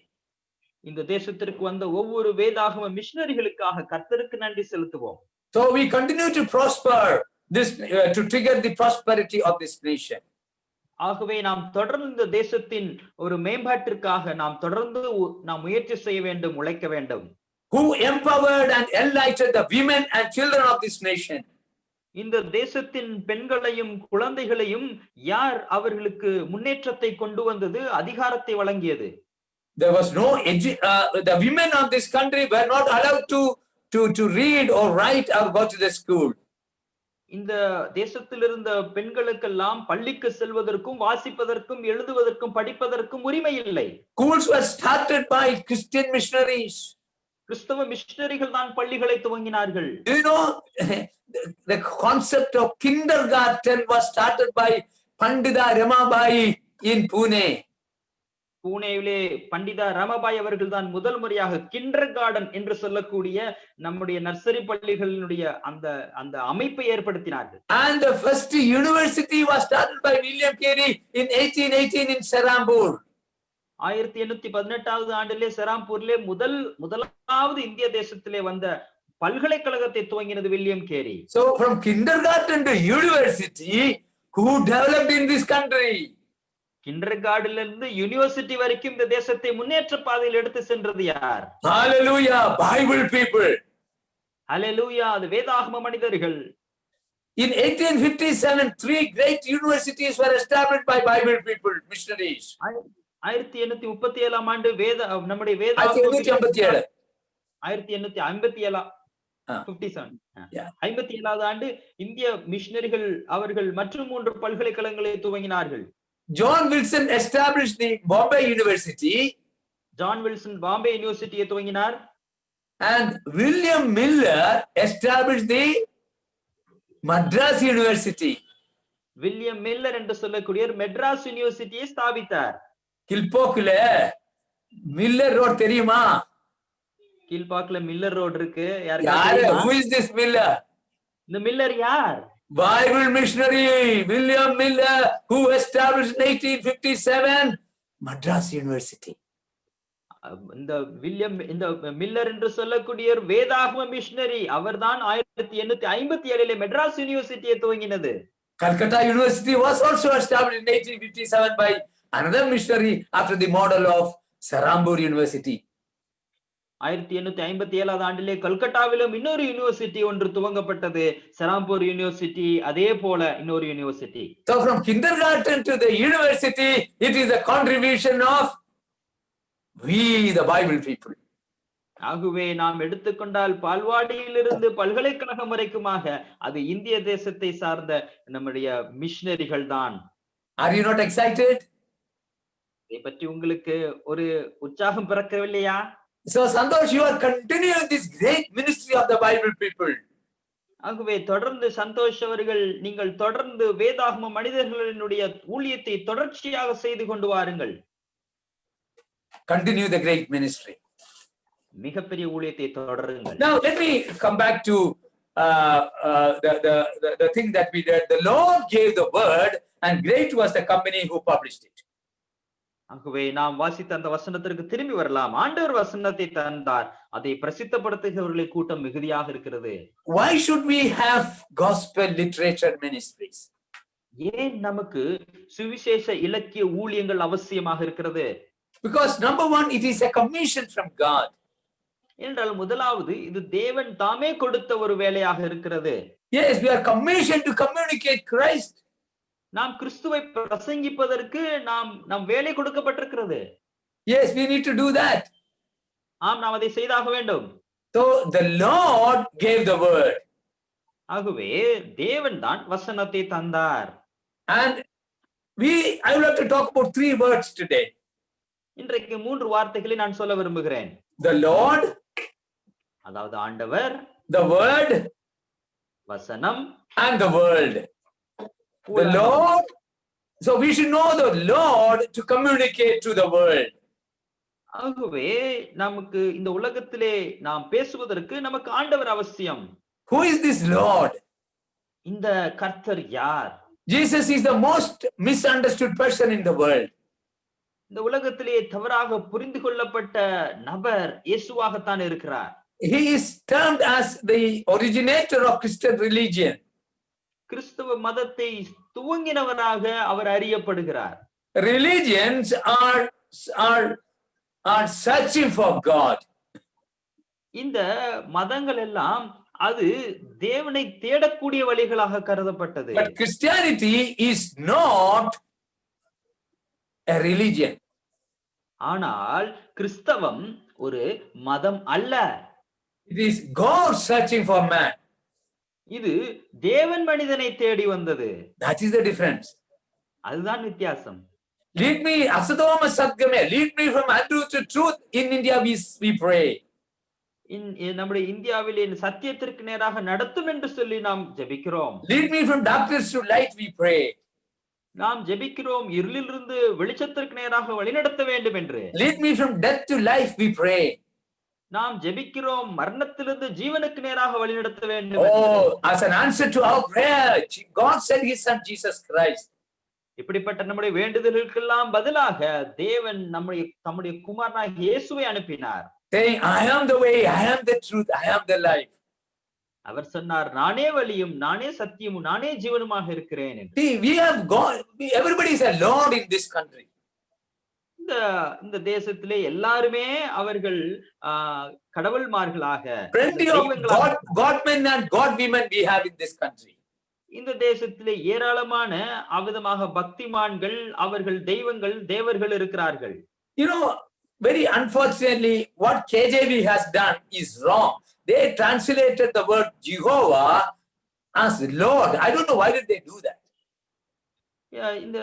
இந்த தேசத்திற்கு வந்த ஒவ்வொரு வேதாகம மிஷனரிகளுக்காக கர்த்தருக்கு நன்றி செலுத்துவோம். So we continue to prosper this to trigger the prosperity of this nation. ஆகவே நாம் தொடர்ந்து இந்த தேசத்தின் ஒரு மேம்பாட்டிற்காக நாம் தொடர்ந்து முயற்சி செய்ய வேண்டும், உழைக்க வேண்டும். Who empowered and enlightened the women and children of this nation? இந்த தேசத்தின் பெண்களையும் குழந்தைகளையும் யார் அவர்களுக்கு முன்னேற்றத்தை கொண்டு வந்தது, அதிகாரத்தை வழங்கியது? There was no the women of this country were not allowed to read or write or go to the school. இந்த தேசத்தில் இருந்த பெண்களுக்கெல்லாம் பள்ளிக்கு செல்வதற்கும் வாசிப்பதற்கும் எழுதுவதற்கும் படிப்பதற்கும் உரிமை இல்லை. Schools were started by Christian missionaries. கிறிஸ்தவ மிஷனரிகள் தான் பள்ளிகளை துவங்கினார்கள். Do you know the concept of kindergarten was started by Pandita Ramabai in Pune. பூனேவிலே பண்டிதா Ramabai அவர்கள் தான் முதல் முறையாக கிண்டர் கார்டன் என்று சொல்லக்கூடிய நம்முடைய நர்சரி பள்ளிகளினுடைய அந்த அமைப்பை ஏற்படுத்தினார்கள். And the first university was started by William Carey in 1818 in Serampur. 1818வது ஆண்டிலே செராம்பூரிலே முதலாவது இந்திய தேசத்திலே வந்த பல்கலைக்கழகத்தை துவங்கினது William Carey. So from kindergarten to university, who developed in this country? கிண்டர்கார்டன்ல இருந்து யூனிவர்சிட்டி வரைக்கும் இந்த தேசத்தை முன்னேற்ற பாதையில் எடுத்து சென்றது யார்? Hallelujah, Bible people. Hallelujah, அது வேதாகம மனிதர்கள். In 1857, 3 great universities were established by Bible people, missionaries. 1837ஆம் ஆண்டு நம்முடைய 1857வது ஆண்டு இந்திய மிஷனரிகள் அவர்கள் மற்றும் 3 பல்கலைக்கழகங்களை துவங்கினார்கள். John Wilson established the Bombay University. John Wilson Bombay யூனிவர்சிட்டியை துவங்கினார். And William Miller established the Madras University. William Miller என்று சொல்லக்கூடிய மெட்ராஸ் யூனிவர்சிட்டியை ஸ்தாபித்தார். கில்பாக்ல மில்லர் ரோட் தெரியுமா? கீழ்பாக்ல மில்லர் ரோட் இருக்கு. யாரு? Who is this Miller? இந்த மில்லர் யார்? Bible missionary William Miller, who established in 1857 Madras University. இந்த மில்லர் என்று சொல்லக்கூடிய வேதாகம மிஷனரி அவர்தான் 1857 Madras யூனிவர்சிட்டியை துவங்கினது. Calcutta University was also established in 1857 by another missionary after the model of Serampur University. 1857வது ஆண்டிலே கல்கட்டாவிலும் இன்னொரு university ஒன்று துவங்கப்பட்டது, செராம்பூர் யூனிவர்சிட்டி. அதே போல இன்னொரு university. So from kindergarten to the university, it is a contribution of we the Bible people. ஆகவே நாம் எடுத்துக்கொண்டால் பால்வாடியிலிருந்து பல்கலைக்கழகம் வரைக்குமாக அது இந்திய தேசத்தை சார்ந்த நம்முடைய மிஷனரிகள் தான். Are you not excited? இதை பற்றி உங்களுக்கு ஒரு உற்சாகம் பிறக்கவில்லையா? So Santosh, you are continuing this great ministry of the Bible people. ஆகவே தொடர்ந்து சந்தோஷ் அவர்கள் நீங்கள் தொடர்ந்து வேதாகம மனிதர்களினுடைய ஊழியத்தை தொடர்ச்சியாக செய்து கொண்டு வாருங்கள். Continue the great ministry. மிகப்பெரிய ஊழியத்தை தொடருங்கள். Now let me come back to the thing that we did. The Lord gave the word, and great was the company who published it. ஆகவே நாம் வாசித்த அந்த வசனத்திற்கு திரும்பி வரலாம். ஆண்டவர் வசனத்தை தந்தார், அதை பிரசித்தப்படுத்துகிறவர்களின் கூட்டம் மிகுதியாக இருக்கிறது. Why should we have gospel literature ministries? ஏன் நமக்கு சுவிசேஷ இலக்கிய ஊழியங்கள் அவசியமாக இருக்கிறது? Because number one, it is a commission from God. என்றால் முதலாவது இது தேவன் தாமே கொடுத்த ஒரு வேலையாக இருக்கிறது. Yes, we are commissioned to communicate Christ. நாம் கிறிஸ்துவை பிரசங்கிப்பதற்கு நாம் வேலை கொடுக்கப்பட்டிருக்கிறது. Yes, we need to do that. ஆம், நாம் அதை செய்தாக வேண்டும். So the Lord gave the word. ஆகவே தேவன் தான் வசனத்தை தந்தார். And I would like to talk about 3 words today. இன்றைக்கு 3 வார்த்தைகளை நான் சொல்ல விரும்புகிறேன். The Lord, அதாவது ஆண்டவர், the word, வசனம், and the world. The Lord, so we should know the Lord to communicate to the world. ஆகவே நமக்கு இந்த உலகத்திலே நாம் பேசுவதற்கு நமக்கு ஆண்டவர் அவசியம். Who is this Lord? இந்த கர்த்தர் யார்? Jesus is the most misunderstood person in the world. இந்த உலகத்திலே தவறாக புரிந்து கொள்ளப்பட்ட நபர் இயேசுவாகத்தான் இருக்கிறார். He is termed as the originator of Christian religion. கிறிஸ்தவ மதத்தை துவங்கினவராக அவர் அறியப்படுகிறார். Religions are searching for God. இந்த மதங்கள் எல்லாம் அது தேவனை தேடக்கூடிய வழிகளாக கருதப்பட்டது. But Christianity is not a religion. ஆனால் கிறிஸ்தவம் ஒரு மதம் அல்ல. It is God searching for man. இது தேவன் மனிதனை தேடி வந்தது. That is the difference. அதுதான் வித்தியாசம். Lead me, Asadoma Sadgame, lead me from untruth to truth. In India we pray. நம்முடைய இந்தியாவிலே சத்தியத்திற்கு நேராக நடத்தும் என்று சொல்லி நாம் ஜெபிக்கிறோம். Lead me from darkness to light we pray. நாம் ஜெபிக்கிறோம் இருளிலிருந்து வெளிச்சத்திற்கு நேராக வழிநடத்த வேண்டும் என்று. Lead me from death to life we pray. நாம் ஜெபிக்கிறோம் மரணத்திலிருந்து ஜீவனுக்கு நேராக வழிநடத்த வேண்டும். Oh, as an answer to our prayer, God sent his son Jesus Christ. இப்படிப்பட்ட நம்முடைய வேண்டுதல்களுக்கெல்லாம் பதிலாக தேவன் தம்முடைய குமாரனாகிய இயேசுவை அனுப்பினார். Saying, I am the way, I am the truth, I am the life. அவர் சொன்னார், நானே வழியும் நானே சத்தியமும் நானே ஜீவனுமாக இருக்கிறேன் என்று. See, we have God, everybody is a Lord in this country. இந்த தேசத்திலே எல்லாருமே அவர்கள் கடவுள்மார்களாக, plenty of God men and God women we have in this country. இந்த தேசத்திலே ஏராளமான அவிதமாக பக்திமான்கள், அவர்கள் தெய்வங்கள், தேவர்கள் இருக்கிறார்கள். You know, very unfortunately what KJV has done is wrong. They translated the word Jehovah as Lord. I don't know why did they do that. இந்த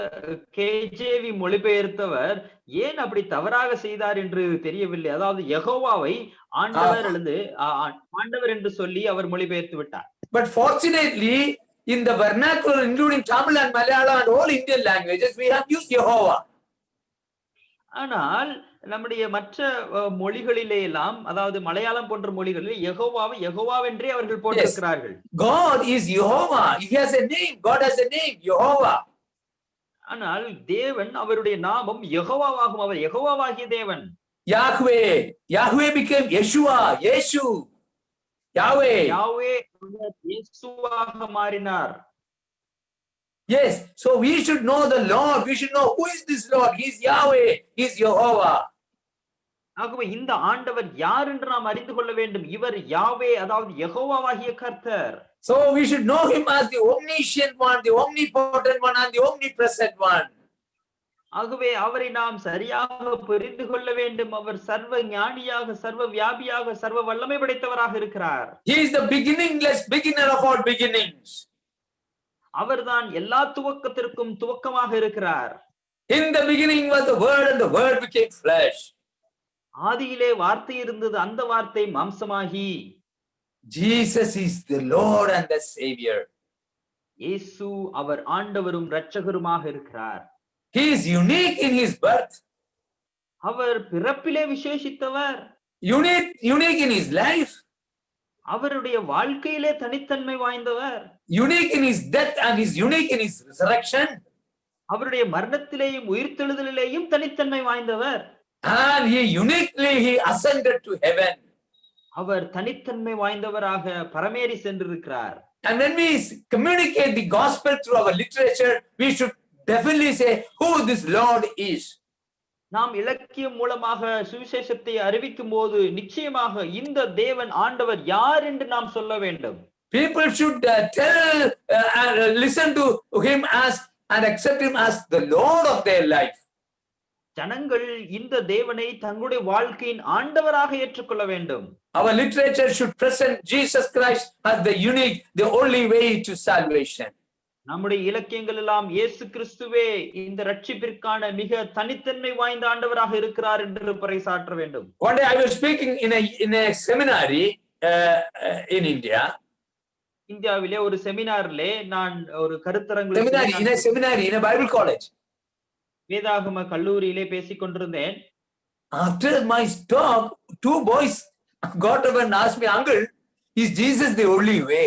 KJV மொழிபெயர்த்தவர் ஏன் அப்படி தவறாக செய்தார் என்று தெரியவில்லை. அதாவது யெகோவாவை ஆண்டவர் என்று சொல்லி அவர் மொழிபெயர்த்து விட்டார். But fortunately in the vernacular including Tamil and Malayalam and all Indian languages we have used Jehovah. ஆனால் நம்முடைய மற்ற மொழிகளிலே எல்லாம், அதாவது மலையாளம் போன்ற மொழிகளில் யெகோவாவை யெகோவாவென்றே அவர்கள் போட்டிருக்கிறார்கள். God is Jehovah. He has a name. God has a name, Jehovah. ஆனால் தேவன் அவருடைய நாமம் யெகோவாவாகும். அவர் யெகோவாவாகிய தேவன். Yahweh became Yeshua, Yeshu. Yahweh இயேசுவாக மாறினார். Yes, so we should know the Lord. We should know who is this Lord. He is Yahweh. He is Jehovah. ஆகவே இந்த ஆண்டவர் யார் என்று நாம் அறிந்து கொள்ள வேண்டும். இவர் யாவே, அதாவது யெகோவாவாகிய கர்த்தர். So we should know him as the omniscient one, the omnipotent one, and the omnipresent one. ஆகவே அவரை நாம் சரியாக புரிந்து கொள்ள வேண்டும். அவர் சர்வ ஞானியாக, சர்வ வியாபியாக, சர்வ வல்லமை படைத்தவராக இருக்கிறார். He is the beginningless beginner of all beginnings. அவர்தான் எல்லா துவக்கத்திற்கும் துவக்கமாக இருக்கிறார். In the beginning was the word and the word became flesh. ஆதியிலே வார்த்தை இருந்தது, அந்த வார்த்தை மாம்சமாகி. Jesus is the Lord and the Savior. இயேசு அவர் ஆண்டவரும் இரட்சகருமாக இருக்கிறார். He is unique in his birth, our பிறப்பிலே விசேஷித்தவர். unique in his life, அவருடைய வாழ்க்கையிலே தனித்தன்மை வாய்ந்தவர். unique in his death, and is unique in his resurrection. அவருடைய மரணத்திலேயும் உயிர்த்தெழுதலிலேயும் தனித்தன்மை வாய்ந்தவர். And he ascended to heaven. அவர் தனித்தன்மை வாய்ந்தவராக பரமேறி சென்றிருக்கிறார். And when we communicate the gospel through our literature, we should definitely say who this Lord is. நாம் இலக்கியம் மூலமாக சுவிசேஷத்தை அறிவிக்கும் போது நிச்சயமாக இந்த தேவன் ஆண்டவர் யார் என்று நாம் சொல்ல வேண்டும். People should listen to him as and accept him as the Lord of their life. ஜனங்கள் இந்த தேவனை தங்களுடைய வாழ்க்கையின் ஆண்டவராக ஏற்றுக்கொள்ள வேண்டும். Our literature should present Jesus Christ as the unique, the only way to salvation. நம்முடைய இலக்கியங்கள் எல்லாம் இயேசு கிறிஸ்துவே இந்த ரட்சிப்பிற்கான மிக தனித்தன்மை வாய்ந்த ஆண்டவராக இருக்கிறார் என்று பறைசாற்ற வேண்டும். One day I was speaking in a seminary in India. இந்தியாவிலே ஒரு செமினாரிலே நான் ஒரு seminary in a Bible college. வேதாகம கல்லூரியிலே பேசிக் கொண்டிருந்தேன். After my talk, 2 boys got up and asked me, "Uncle, is Jesus the only way?"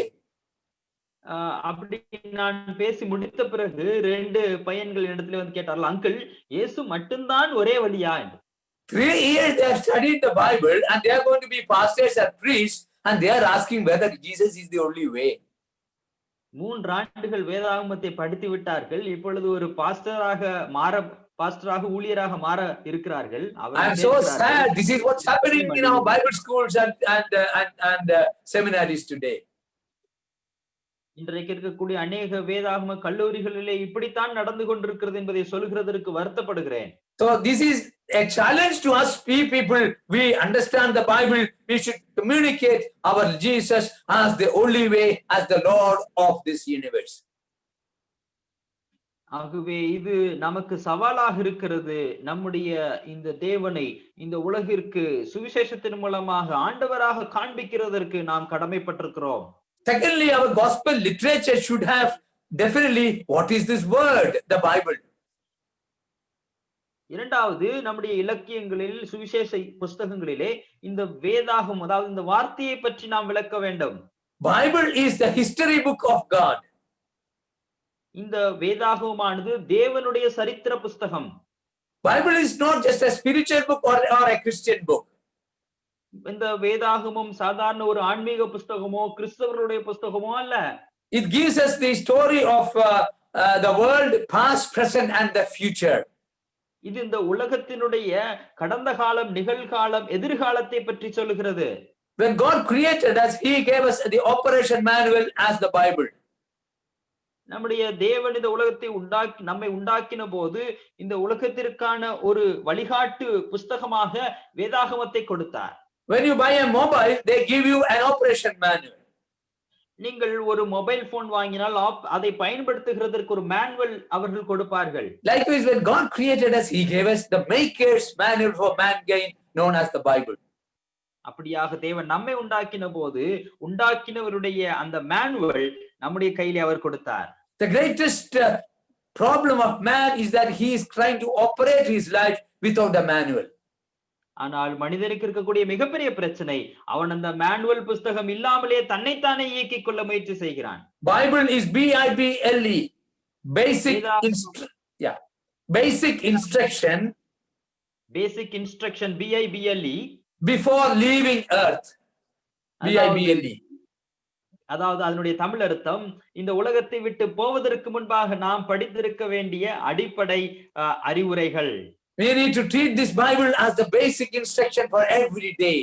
அப்படி நான் பேசி முடித்த பிறகு 2 பையன்கள் இடத்துல வந்து கேட்டார்கள், அங்கிள் இயேசு மட்டும்தான் ஒரே வழியா? 3 years they have studied the Bible and they are going to be pastors and priests and they are asking whether Jesus is the only way. 3 ஆண்டுகள் வேதாகமத்தை படித்து விட்டார்கள். இப்பொழுது ஒரு பாஸ்டராக ஊழியராக மாற இருக்கிறார்கள். I am so sad. This is what's happening in our Bible schools and seminaries today. இன்றைக்கு இருக்கக்கூடிய அநேக வேதாகம கல்லூரிகளிலே இப்படித்தான் நடந்து கொண்டிருக்கிறது என்பதை சொல்கிறதற்கு வருத்தப்படுகிறேன். So this is a challenge to us people. We understand the Bible. We should communicate our Jesus as the only way, as the Lord of this universe. ஆகவே இது நமக்கு சவாலாக இருக்கிறது. நம்முடைய இந்த தேவனை இந்த உலகிற்கு சுவிசேஷத்தின் மூலமாக ஆண்டவராக காண்பிக்கிறதற்கு நாம் கடமைப்பட்டிருக்கிறோம். Secondly, our gospel literature should have definitely what is this word, the Bible. இரண்டாவது, நம்முடைய இலக்கியங்களில் சுவிசேஷ புஸ்தகங்களிலே இந்த வேதாகம், அதாவது இந்த வார்த்தையை பற்றி நாம் விளக்க வேண்டும். Bible is the history book of God. இந்த வேதாகமானது தேவனுடைய சரித்திர புஸ்தகம். Bible is not just a spiritual book or a Christian book. இந்த வேதாகமும் சாதாரண ஒரு ஆன்மீக புஸ்தகமோ கிறிஸ்தவர்களுடைய புஸ்தகமோ அல்ல. It gives us the story of the world, past, present and the future. இது இந்த உலகத்தினுடைய கடந்த காலம், நிகழ்காலம், எதிர்காலத்தை பற்றி சொல்லுகிறது. When God created us, he gave us the operation manual as the Bible. நம்முடைய தேவன் இந்த உலகத்தை நம்மை உண்டாக்கின போது இந்த உலகத்திற்கான ஒரு வழிகாட்டு புஸ்தகமாக வேதாகமத்தை கொடுத்தார். When you buy a mobile, they give you an operation manual. நீங்கள் ஒரு மொபைல் போன் வாங்கினால் அதை பயன்படுத்துகிறதற்கு ஒரு மேனுவல் அவர்கள் கொடுப்பார்கள். Likewise, when God created us, he gave us the maker's manual for mankind known as the Bible. அப்படியாக தேவன் நம்மை உண்டாக்கின போது உண்டாக்கினவருடைய அந்த மேனுவல் நம்முடைய கையிலே அவர் கொடுத்தார். The greatest problem of man is that he is trying to operate his life without a manual. ஆனால் மனிதனுக்கு இருக்கக்கூடிய மிகப்பெரிய பிரச்சனை, அவன் அந்த மேனுவல் புஸ்தகம் இல்லாமலே தன்னைத்தானே இயக்கிக் கொள்ள முயற்சி செய்கிறான். Bible is BIBLE, basic instruction BIBLE before leaving earth. BIBLE. அதாவது அதனுடைய தமிழ் அர்த்தம், இந்த உலகத்தை விட்டு போவதற்கு முன்பாக நாம் படித்திருக்க வேண்டிய அடிப்படை அறிவுரைகள். We need to treat this Bible as the basic instruction for every day.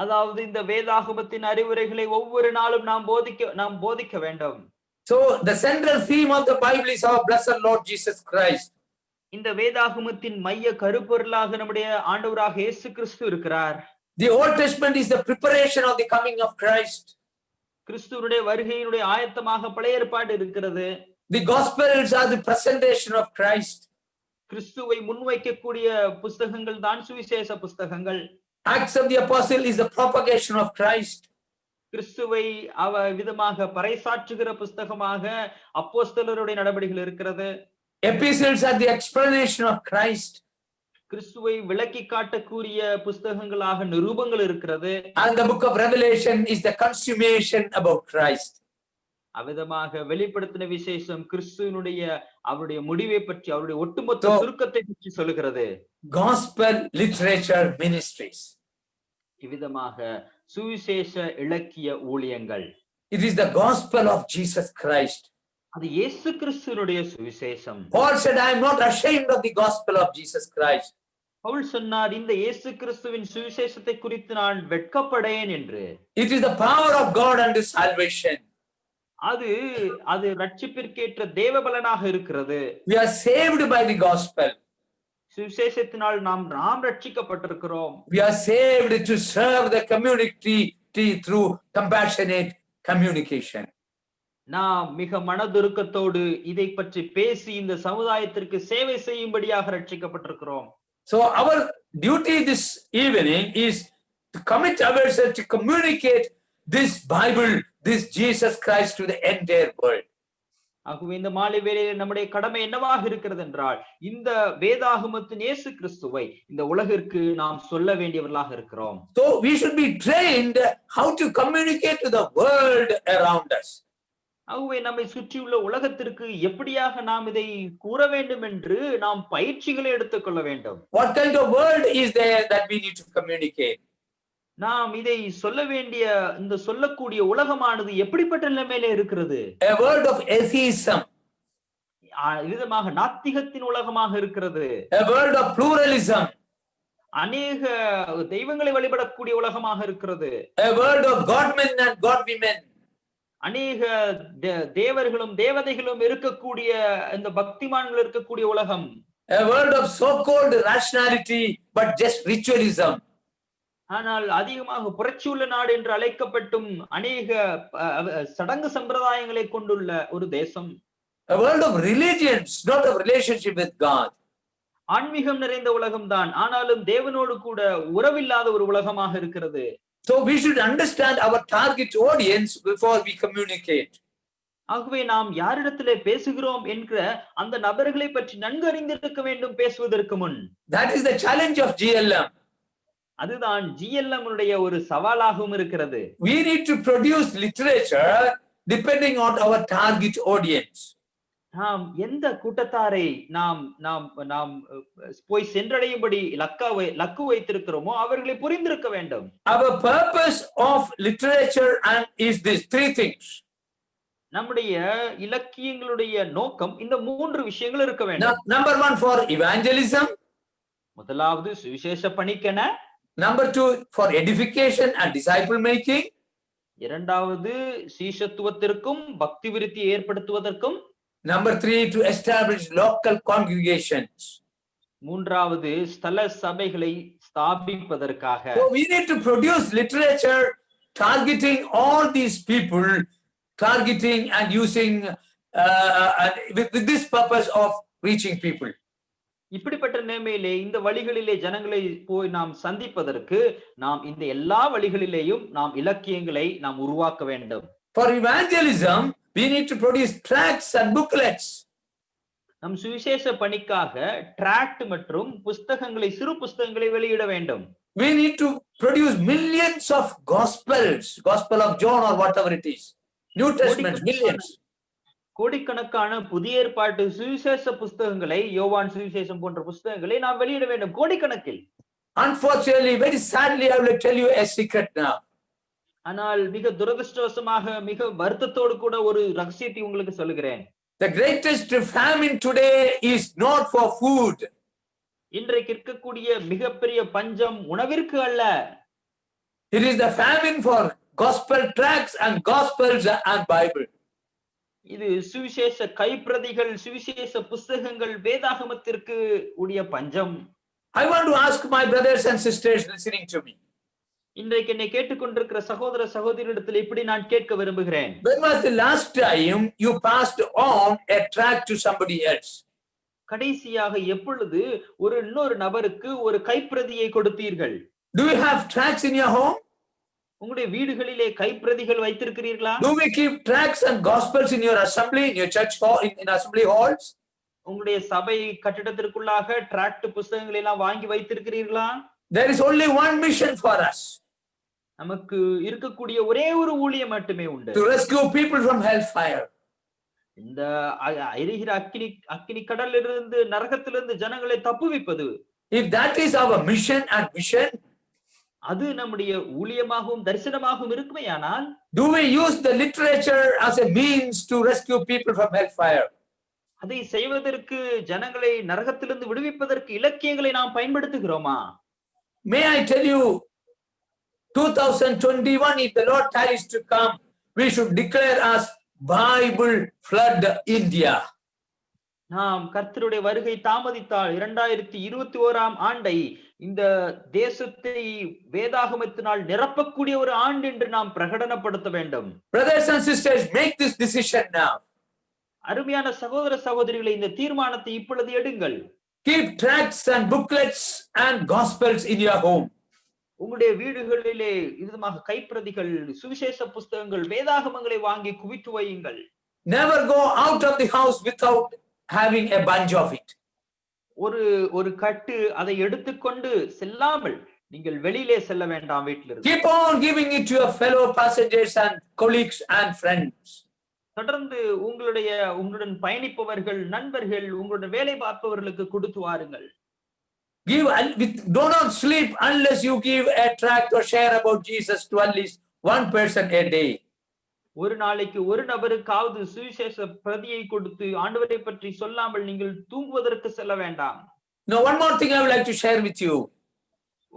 அதாவது இந்த வேதாகமத்தின் அறிவுரைகளை ஒவ்வொரு நாளும் நாம் போதிக்க வேண்டும். So the central theme of the Bible is our blessed Lord Jesus Christ. இந்த வேதாகமத்தின் மைய கருப்பொருளாக நம்முடைய ஆண்டவராக இயேசு கிறிஸ்து இருக்கிறார். The Old Testament is the preparation of the coming of Christ. கிறிஸ்துவுடைய வருகையினுடைய ஆயத்தமாக பழைய ஏற்பாடு இருக்கிறது. The Gospels are the presentation of Christ. கிறிஸ்துவை முன்வைக்கக்கூடிய புஸ்தகங்கள் தான் சுவிசேஷ புஸ்தகங்கள். Acts of the Apostle is the propagation of Christ. கிறிஸ்துவை விதமாக பறைசாற்றுகிற புஸ்தகமாக அப்போஸ்தலருடைய நடபடிகள் இருக்கிறது. Epistles are the explanation of Christ. கிறிஸ்துவை விளக்கி காட்டக்கூடிய புஸ்தகங்களாக நிரூபங்கள் இருக்கிறது. And the book of Revelation is the consummation about Christ. அவ்விதமாக வெளிப்படுத்தின விசேஷம் கிறிஸ்துவினுடைய அவருடைய முடிவை பற்றி, அவருடைய ஒட்டுமொத்த சுருக்கத்தை பற்றி சொல்லுகிறது. Gospel literature ministries. இவ்விதமாக சுவிசேஷ இலக்கிய ஊழியங்கள். It is the gospel of Jesus Christ. அது இயேசு கிறிஸ்துவினுடைய சுவிசேஷம். Paul said, I am not ashamed of the gospel of Jesus Christ. Pavul சொன்னார், இந்த இயேசு கிறிஸ்துவின் சுவிசேஷத்தை குறித்து நான் வெட்கப்படேன் என்று. It is the power of God unto salvation. அது ரட்சிப்பிற்கேற்ற தேவபலனாக இருக்கிறது. We are saved by the gospel. சுவிசேஷத்தினால் நாம் ரட்சிக்கப்பட்டிருக்கிறோம். We are saved to serve the community through compassionate communication. நாம் மிக மனதுருக்கத்தோடு இதை பற்றி பேசி இந்த சமுதாயத்திற்கு சேவை செய்யும்படியாக ரட்சிக்கப்பட்டிருக்கிறோம். So our duty this evening is to commit ourselves to communicate this Bible, this Jesus Christ to the entire world. ஆகவே இந்த மாலை வேளையில் நம்முடைய கடமை என்னவாக இருக்கிறது என்றால், இந்த வேதாகமத்தின் இயேசு கிறிஸ்துவை இந்த உலகிற்கு நாம் சொல்ல வேண்டியவர்களாக இருக்கிறோம். So we should be trained how to communicate to the world around us. ஆகவே நம்மை சுற்றியுள்ள உலகத்திற்கு எப்படியாக நாம் இதை கூற வேண்டும் என்று நாம் பயிற்சிகளை எடுத்துக்கொள்ள வேண்டும். What kind of world is there that we need to communicate? நாம் இதை சொல்ல வேண்டிய இந்த சொல்லக்கூடிய உலகமானது எப்படிப்பட்ட நிலைமையில இருக்கிறது? A world of atheism. விதமாக நாத்திகத்தின் உலகமாக இருக்கிறது. A world of pluralism. அநேக தெய்வங்களை வழிபடக்கூடிய உலகமாக இருக்கிறது. A world of godmen and godwomen. அநேக தேவர்களும் தேவதைகளும் இருக்கக்கூடிய இந்த பக்திமான்கள் இருக்கக்கூடிய உலகம். A world of so-called rationality but just ritualism. ஆனால் அதிகமாக புரட்சியுள்ள நாடு என்று அழைக்கப்பட்டும் அநேக சடங்கு சம்பிரதாயங்களை கொண்டுள்ள ஒரு தேசம். A world of religions, not of relationship with God. ஆன்மீகம் நிறைந்த உலகம்தான், ஆனாலும் தேவனோடு கூட உறவில்லாத ஒரு உலகமாக இருக்கிறது. So we should understand our target audience before we communicate. ஆகவே நாம் யாரிடத்திலே பேசுகிறோம் என்கிற அந்த நபர்களை பற்றி நன்கு அறிந்திருக்க வேண்டும் பேசுவதற்கு முன். That is the challenge of GLM. அதுதான் GLM உடைய ஒரு சவாலாகவும் இருக்கிறது. We need to produce literature depending on our target audience. நாம் எந்த கூட்டத்தாரை நாம் நாம் நாம் போய் சென்றடையும்படி லக்கு வைத்திருக்கிறோமோ அவர்களை புரிந்திருக்க வேண்டும். Our purpose of literature and is these three things. நம்முடைய இலக்கியங்களுடைய நோக்கம் இந்த மூன்று விஷயங்கள் இருக்க வேண்டும். Number 1 for evangelism. முதலாவது சுவிசேஷ பணிக்கென. Number 2 for edification and disciple making. இரண்டாவது சீஷத்துவத்திற்கும் பக்தி விருத்தியை ஏற்படுத்துவதற்கும். Number 3 to establish local congregations. மூன்றாவது ஸ்தல சபைகளை ஸ்தாபிப்பதற்காக. So we need to produce literature targeting all these people, targeting and using with this purpose of reaching people. இப்படிப்பட்ட நிலைமையிலே இந்த வழிகளிலே ஜனங்களை போய் நாம் சந்திப்பதற்கு நாம் இந்த எல்லா வழிகளிலேயும் நாம் இலக்கியங்களை நாம் உருவாக்க வேண்டும். For evangelism we need to produce tracts and booklets. நம் சுவிசேஷ பணிக்காக டிராக்ட் மற்றும் புத்தகங்களை, சிறு புத்தகங்களை வெளியிட வேண்டும். We need to produce millions of gospels, Gospel of John or whatever it is, New Testament, millions. கோடிக்கணக்கான புதிய ஏற்பாட்டு சுவிசேஷ புத்தகங்களை, யோவான் சுவிசேஷம் போன்ற புத்தகங்களை நாம் வெளியிட வேண்டும், கோடிக்கணக்கில். Unfortunately, very sadly, I will tell you a secret now. ஆனால் மிக துரதிர்ஷ்டவசமாக, மிக வருத்தத்தோடு கூட ஒரு ரகசியத்தை உங்களுக்கு சொல்லுகிறேன். The greatest famine today is not for food. இன்றைக்கு இருக்கக்கூடிய மிகப்பெரிய பஞ்சம் உணவிற்கு அல்ல. It is the famine for gospel tracts and gospels and Bible. இது சுவிசேஷ கைப்பிரதிகள், சுவிசேஷ புத்தகங்கள், வேதாகமத்திற்கு உடைய பஞ்சம். I want to ask my brothers and sisters listening to me. இன்றைக்கு என்னை கேட்டுக்கொண்டிருக்கிற சகோதர சகோதரியிடத்தில் இப்படி நான் கேட்க விரும்புகிறேன். When was the last time you passed on a tract to somebody else? கடைசியாக எப்பொழுது இன்னொரு நபருக்கு ஒரு கைப்பிரதியை கொடுத்தீர்கள்? Do you have tracts in your home? உங்களுடைய வீடுகளிலே கைப்பிரதிகள் வைத்திருக்கிறீர்களா? Do we keep tracts and gospels in your assembly, in your church hall, in assembly halls? உங்களுடைய சபை கட்டிடத்திற்குள்ளாக டிராக்ட் புத்தகங்களை எல்லாம் வாங்கி வைத்திருக்கிறீர்களா? There is only one mission for us. நமக்கு இருக்கக்கூடிய ஒரே ஒரு ஊழியம் மட்டுமே உண்டு. To rescue people from hellfire. இந்த எரிகிற அக்கினி கடலிலிருந்து நரகத்திலிருந்து ஜனங்களை தப்புவிப்பது. If that is our mission and vision, அது நம்முடைய ஊழியமாகவும் தரிசனமாகவும் இருக்குமேயானால், do we use the literature as a means to rescue people from hellfire? அதை செய்வதற்கு ஜனங்களை நரகத்திலிருந்து விடுவிப்பதற்கு இலக்கியங்களை நாம் பயன்படுத்துகிறோமா? May I tell you, 2021, if the Lord tarries to come, we should declare as Bible flood India. நாம் கர்த்தருடைய வருகை தாமதித்தால் 2021ஆம் ஆண்டை இந்த தேசத்தை வேதாகமத்தினால் நிரப்பக்கூடிய ஒரு ஆண்டு என்று நாம் பிரகடனப்படுத்த வேண்டும். Brothers and sisters, make this decision now. அருமையான சகோதர சகோதரிகளை, இந்த தீர்மானத்தை இப்பொழுது எடுங்கள். Keep tracts and booklets and gospels in your home. உங்களுடைய வீடுகளிலே விதமாக கைப்பிரதிகள், சுவிசேஷ புஸ்தகங்கள், வேதாகமங்களை வாங்கி குவித்து வையுங்கள். Never go out of the house without having a bunch of it. ஒரு கட்டு அதை எடுத்துக்கொண்டு செல்லாமல் நீங்கள் வெளியிலே செல்ல வேண்டாம். வீட்டிலிருந்து Keep on giving it to your fellow passengers and colleagues and friends. தொடர்ந்து உங்களுடன் பயணிப்பவர்கள், நண்பர்கள், உங்களுடன் வேலை பார்ப்பவர்களுக்கு கொடுத்து வாருங்கள். Do not sleep unless you give a tract or share about Jesus to at least one person a day. ஒரு நாளைக்கு ஒரு நபருக்காவது சுவிசேஷ பிரதியை கொடுத்து ஆண்டவரை பற்றி சொல்லாமல் நீங்கள் தூங்குவதற்கு செல்ல வேண்டாம். Now, one more thing I would like to share with you.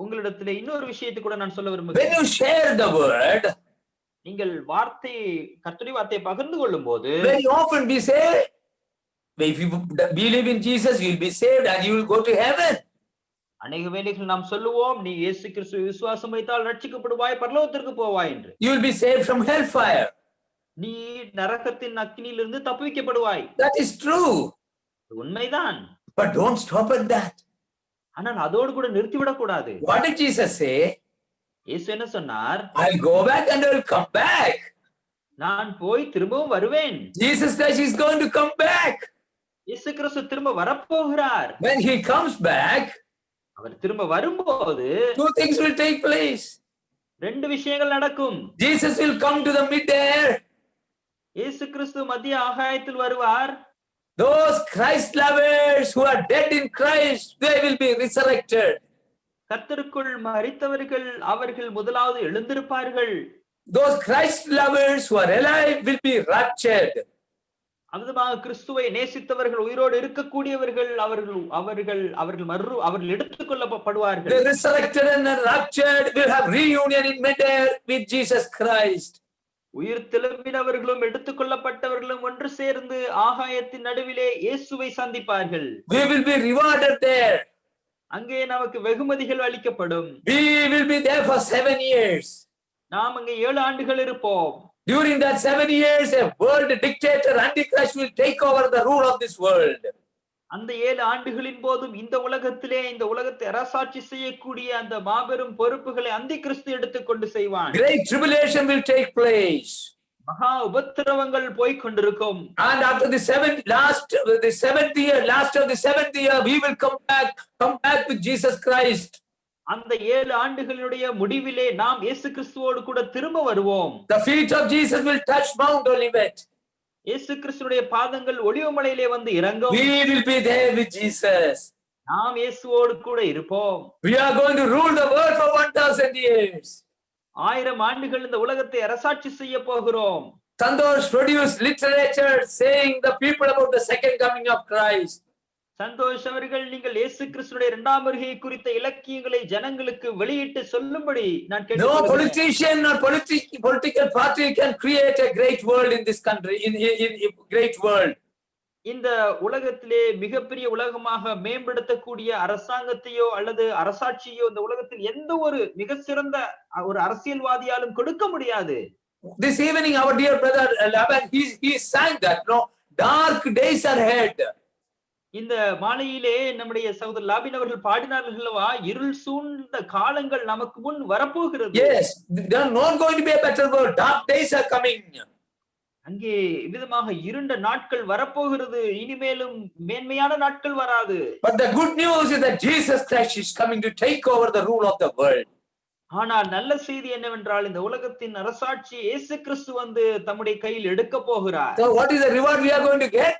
உங்களிடத்திலே இன்னொரு விஷயத்தை கூட நான் சொல்ல விரும்புகிறேன். When you share the word, நீங்கள் கர்த்தருடைய வார்த்தையை பகிர்ந்து கொள்ளும் போது, very often we say, if you believe in Jesus, you will be saved and you will go to heaven. அநேக வேளைகளில் நாம் சொல்லுவோம், நீ இயேசு கிறிஸ்துவை விசுவாசம் வைத்தால் ரட்சிக்கப்படுவாய், பரலோகத்திற்கு போவாய் என்று. You will be saved from hellfire. நீ நரகத்தின் அக்கினியிலிருந்து தப்புவிக்கப்படுவாய். That is true. உண்மைதான். But don't stop at that. ஆனால் அதோடு கூட நிறுத்திவிடக் கூடாது. What did Jesus say? இயேசு என்ன சொன்னார்? I'll go back and I'll come back. நான் போய் திரும்பவும் வருவேன். Jesus Christ is going to come back. இயேசு கிறிஸ்து திரும்ப வரப்போகிறார். When he comes back, அவர் திரும்ப வரும்போது two things will take place. ரெண்டு விஷயங்கள் நடக்கும். Jesus will come to the mid-air. இயேசு கிறிஸ்து மத்திய ஆகாயத்தில் வருவார். Those Christ lovers who are dead in Christ, they will be resurrected. கர்த்தருக்குள் மரித்தவர்கள் அவர்கள் முதலாவது எழுந்திருப்பார்கள். Those Christ lovers who are alive will be raptured. அதுமாக கிறிஸ்துவை நேசித்தவர்கள், உயிரோடு இருக்கக்கூடியவர்கள் அவர்கள் எடுத்துக் கொள்ளப்படுவார்கள். The resurrected and the raptured will have reunion in mid-air with Jesus Christ. உயிர் தெழும்பினவர்களும் எடுத்துக் கொள்ளப்பட்டவர்களும் ஒன்று சேர்ந்து ஆகாயத்தின் நடுவிலே இயேசுவை சந்திப்பார்கள். We will be rewarded there. அங்கே நமக்கு வெகுமதிகள் அளிக்கப்படும். We will be there for 7 years. நாம் அங்கே 7 ஆண்டுகள் இருப்போம். During that 7 years, a world dictator, Antichrist, will take over the rule of this world. அந்த 7 ஆண்டுகளின் போதும் இந்த உலகத்தை அரசாட்சி செய்யக்கூடிய அந்த மாபெரும் பொறுப்புகளை அந்திகிறிஸ்து எடுத்துக்கொண்டு செய்வான். Great tribulation will take place. மகா உபத்திரவங்கள் போய்க் கொண்டிருக்கும். And after the last of the seventh year, we will come back with Jesus Christ. அந்த 7 ஆண்டுகளுடைய முடிவிலே நாம் இயேசு கிறிஸ்துவோடு கூட திரும்ப வருவோம். The feet of Jesus will touch Mount Olivet. இயேசு கிறிஸ்துவுடைய பாதங்கள் ஒலிவமலையிலே வந்து இறங்கும். We will be there with Jesus. நாம் இயேசுவோடு கூட இருப்போம். We are going to rule the world for 1000 years. 1000 ஆண்டுகள் இந்த உலகத்தை அரசாட்சி செய்ய போகிறோம். Santosh produced literature saying the people about the second coming of Christ. Santhosh அவர்கள் நீங்கள் இயேசு கிறிஸ்துவுடைய இரண்டாம் வருகை குறித்த இலக்கியங்களை ஜனங்களுக்கு வெளியிட்டு சொல்லும்படி நான் கேட்டுக்கொள்கிறேன். No politician or political party can create a great world in this country, in great world. இந்த உலகத்திலே மிகப்பெரிய உலகமாக மேம்படுத்தக்கூடிய அரசாங்கத்தையோ அல்லது அரசாட்சியோ இந்த உலகத்தில் எந்த ஒரு மிக சிறந்த ஒரு அரசியல்வாதியாலும் கொடுக்க முடியாது. This evening our dear brother Laban he sang that, no, dark days are ahead. இந்த மாலையிலே நம்முடைய சகோதரர் லாபின் அவர்கள் பாடினார்கள் அல்லவா, இருள் சூழ்ந்த காலங்கள் நமக்கு முன் வரப்போகிறது. Yes, there are not going to be a better world. Dark days are coming. அங்கே விதமாக இருண்ட நாட்கள் வரப்போகிறது, இனிமேலும் மேன்மையான நாட்கள் வராது. But the good news is that Jesus Christ is coming to take over the rule of the world. ஆனால் நல்ல செய்தி என்னவென்றால், இந்த உலகத்தின் அரசாட்சி இயேசு கிறிஸ்து வந்து தம்முடைய கையில் எடுக்க போகிறார். So what is the reward we are going to get?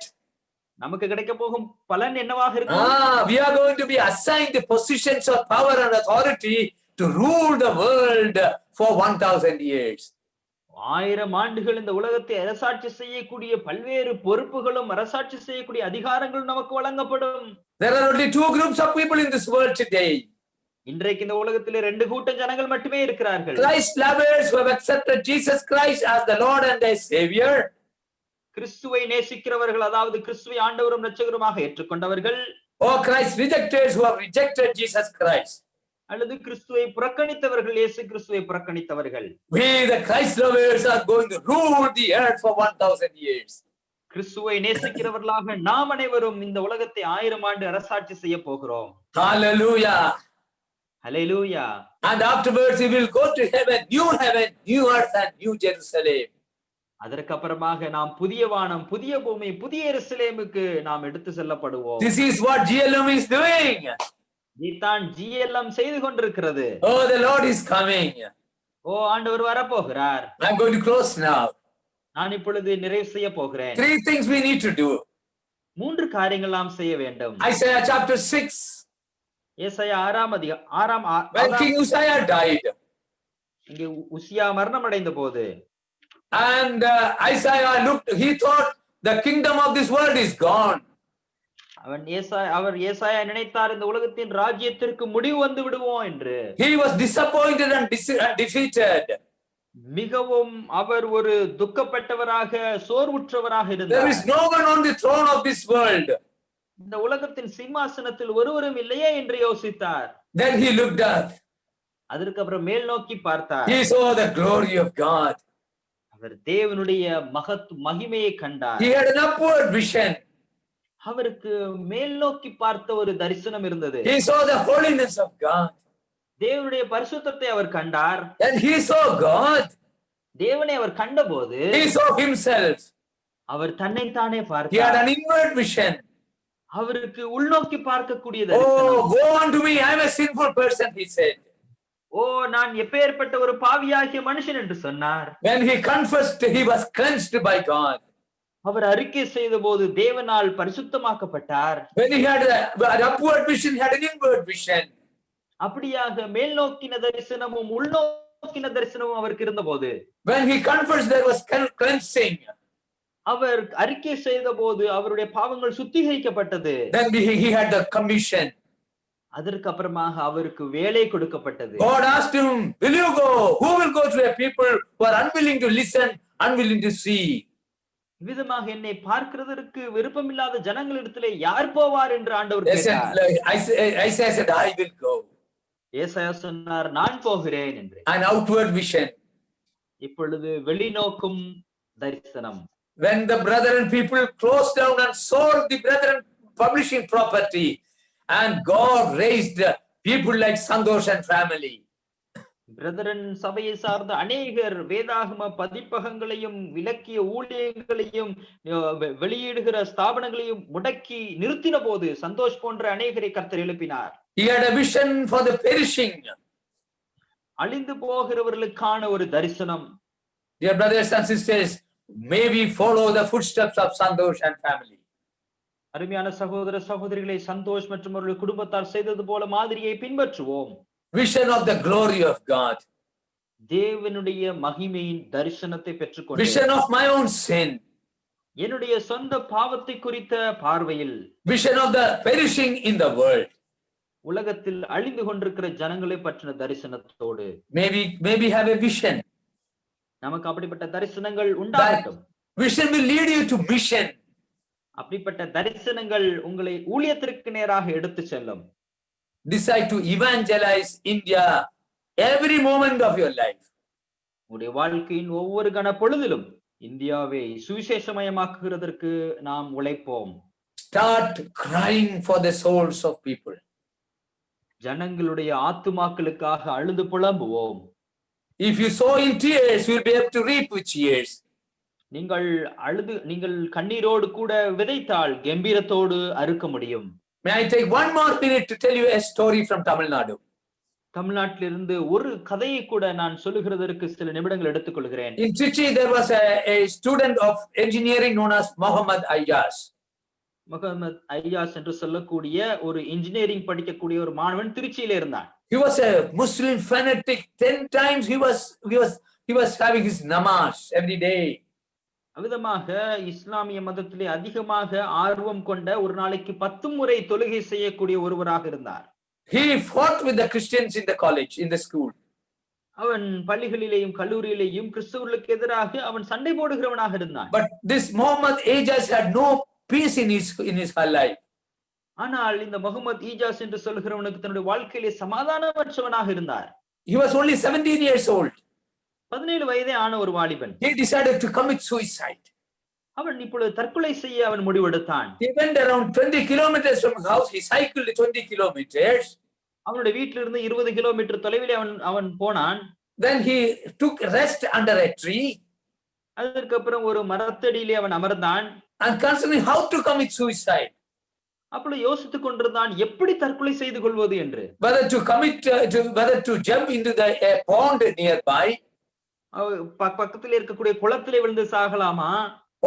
நமக்கு கிடைக்க போகும் பலன் என்னவாக இருக்கும்? We are going to be assigned the positions of power and authority to rule the world for 1000 years. 1000 ஆண்டுகள் இந்த உலகத்தை அரசாட்சி செய்யக்கூடிய பல்வேறு பொறுப்புகளும் அரசாட்சி செய்யக்கூடிய அதிகாரங்களும் நமக்கு வழங்கப்படும். There are only two groups of people in this world today. இன்றைக்கு இந்த உலகத்திலே 2 கூட்டம் ஜனங்கள் மட்டுமே இருக்கிறார்கள். Christ lovers who have accepted Jesus Christ as the Lord and their Savior. கிறிஸ்துவை நேசிக்கிறவர்கள், அதாவது கிறிஸ்துவை ஆண்டவரும் இரட்சகருமாக ஏற்றுக்கொண்டவர்கள். Or Christ rejectors who have rejected Jesus Christ. அல்லது கிறிஸ்துவை புறக்கணித்தவர்கள், இயேசு கிறிஸ்துவை புறக்கணித்தவர்கள். We the Christ lovers are going to rule the earth for 1000 years. கிறிஸ்துவை நேசிக்கிறவர்களாக நாம் அனைவரும் இந்த உலகத்தை 1000 ஆண்டு அரசாட்சி செய்ய போகிறோம். Hallelujah. Hallelujah. And afterwards we will go to heaven, new earth and new Jerusalem. அதற்கு அப்புறமாக நாம் புதிய வானம், புதிய பூமி, புதிய எருசலேமுக்கு நாம் எடுத்து செல்லப்படுவோம். This is what GLM is doing. இதுதான் GLM செய்து கொண்டிருக்கிறது. Oh, the Lord is coming. ஓ, ஆண்டவர் வரப்போகிறார். I'm going to close now. நான் இப்பொழுது நிறைவு செய்ய போகிறேன். 3 things we need to do. 3 காரியங்கள் நாம் செய்ய வேண்டும். Isaiah chapter 6. ஏசாயா 6 When King Uzziah died. இங்கே உசியா மரணம் அடைந்த போது, And Isaiah looked, he thought the kingdom of this world is gone. அவர் ஏசாயா நினைத்தார், இந்த உலகத்தின் ராஜ்யத்திற்கு முடிவு வந்து விடுவோம் என்று. He was disappointed and defeated. மிகவும் அவர் ஒரு துக்கப்பட்டவராக, சோர்வுற்றவராக இருந்தார். There is no one on the throne of this world. இந்த உலகத்தின் சிம்மாசனத்தில் ஒருவரும் இல்லையே என்று யோசித்தார். Then he looked up. அதற்கு அப்புறம் மேல் நோக்கி பார்த்தார். He saw the glory of God. அவர் தேவனுடைய மகிமையை கண்டார். He had an upward vision. அவருக்கு மேல் நோக்கி பார்த்த ஒரு தரிசனம் இருந்தது. He saw the holiness of God. தேவனுடைய பரிசுத்தத்தை அவர் கண்டார். And he saw God. தேவனை அவர் கண்டபோது He saw himself. அவர் தன்னைத்தானே He had பார்த்தார். an inward vision. அவருக்கு உள்நோக்கி பார்க்கக்கூடிய Oh, தரிசனம். go on to me, I am a sinful person, he said. ஓ, நான் எப்பேற்பட்ட ஒரு பாவியாகிய மனுஷன் என்று சொன்னார். When he confessed, he was cleansed by God. அவர் அறிக்கை செய்த போது தேவனால் பரிசுத்தமாக்கப்பட்டார். When he had an upward vision, he had an inward vision. அப்படியாக மேல் நோக்கின தரிசனமும் உள்நோக்கின தரிசனமும் அவருக்கு இருந்தபோது, When he confessed, there was cleansing. அவர் அறிக்கை செய்த போது அவருடைய பாவங்கள் சுத்திகரிக்கப்பட்டது. Then he had the commission. அதற்கு அப்புறமாக அவருக்கு வேலை கொடுக்கப்பட்டது. God asked him, will you go? Who will go to a people who are unwilling to listen, unwilling to see? விதமாக என்னை பார்க்கிறதற்கு விருப்பமில்லாத ஜனங்களிடத்திலே யார் போவார் என்று ஆண்டவர் கேட்டார். Isaiah said, I will go. ஏசாயா சொன்னார், நான் போகிறேன் என்று. An outward vision. இப்பொழுது வெளிநோக்கும் தரிசனம். When the brethren people closed down and sold the brethren publishing property, and God raised people like Santosh and family. Brethren சபையை சார்ந்த அநேகர் வேதாகம பதிப்பகங்களையும் விலக்கிய ஊழியங்களையும் வெளியிடுகிற ஸ்தாபனங்களையும் முடக்கி நிறுத்தின போது சந்தோஷ் போன்ற அநேகரை கர்த்தர் எழுப்பினார். He had a vision for the perishing. அழிந்து போகிறவர்களுக்கான ஒரு தரிசனம். Dear brothers and sisters, may we follow the footsteps of Santosh and family. அருமையான சகோதர சகோதரிகளை, சந்தோஷ் மற்றும் அவர்கள் குடும்பத்தார் செய்தது போல மாதிரியை பின்பற்றுவோம். Vision of the glory of God. தேவனுடைய மகிமையின் தரிசனத்தை பெற்றுக்கொண்டு, Vision of my own sin. என்னுடைய சொந்த பாவத்தை குறித்த பார்வையில், Vision of the perishing in the world. உலகத்தில் அழிந்து கொண்டிருக்கிற ஜனங்களை பற்றின தரிசனத்தோடு Maybe have a vision. நமக்கு அப்படிப்பட்ட தரிசனங்கள் உண்டாகட்டும். Vision will lead you to mission. அப்படிப்பட்ட தரிசனங்கள் உங்களை ஊழியத்திற்கு நேராக எடுத்து செல்லும். Decide to evangelize India every moment of your life. உங்களுடைய வாழ்க்கையின் ஒவ்வொரு கண பொழுதிலும் இந்தியாவை சுவிசேஷமயமாக்குகிறதற்கு நாம் உழைப்போம். start crying for the souls of people. ஜனங்களுடைய ஆத்துமாக்களுக்காக அழுது புலம்புவோம். If you sow in tears, you will be able to reap with tears. நீங்கள் கண்ணீரோடு கூட விதைத்தால் கம்பீரத்தோடு அறுக்க முடியும். May I take one more minute to tell you a story from Tamil Nadu? தமிழ்நாட்டிலிருந்து ஒரு கதையை கூட நான் சொல்லுகிறதற்கு சில நிமிடங்கள் எடுத்துக்கொள்கிறேன். In Trichy, there was a student of engineering known as Muhammad Ayyas. Mohammed Ayaz என்று சொல்லக்கூடிய ஒரு இன்ஜினியரிங் படிக்கக்கூடிய ஒரு மாணவன் திருச்சியில இருந்தான். He was a Muslim fanatic. 10 times he was having his namaz every day. அவ்விதமாக இஸ்லாமிய மதத்திலே அதிகமாக ஆர்வம் கொண்ட ஒரு நாளைக்கு 10 முறை தொழுகை செய்யக்கூடிய ஒருவராக இருந்தார். He fought with the Christians in the college, in the school. அவன் பள்ளிகளிலேயும் கல்லூரியிலேயும் கிறிஸ்தவர்களுக்கு எதிராக அவன் சண்டை போடுகிறவனாக இருந்தான். But this Muhammad Ayyas had no peace in his life. ஆனால் இந்த முகமது ஈஜாஸ் என்று சொல்கிறவனுக்கு தன்னுடைய வாழ்க்கையிலே சமாதானமற்றவனாக இருந்தார். He was only 17 years old. 17 வயதே ஆன ஒரு வாலிபன். He decided to commit suicide. அவன் இப்பொழுது தற்கொலை செய்ய அவன் முடிவெடுத்தான். He went around 20 kilometers from his house. He cycled 20 kilometers. அவனுடைய வீட்டிலிருந்து 20 கிலோமீட்டர் தொலைவிலே அவன் போனான். Then he took rest under a tree. அதற்கு அப்புறம் ஒரு மரத்தடியிலே அவன் அமர்ந்தான். And considering how to commit suicide. அப்பொழுது யோசித்துக் கொண்டிருந்தான் எப்படி தற்கொலை செய்து கொள்வது என்று. Whether to jump into a pond nearby. பக்கத்தில் இருக்கக்கூடிய குளத்திலே விழுந்து சாகலாமா?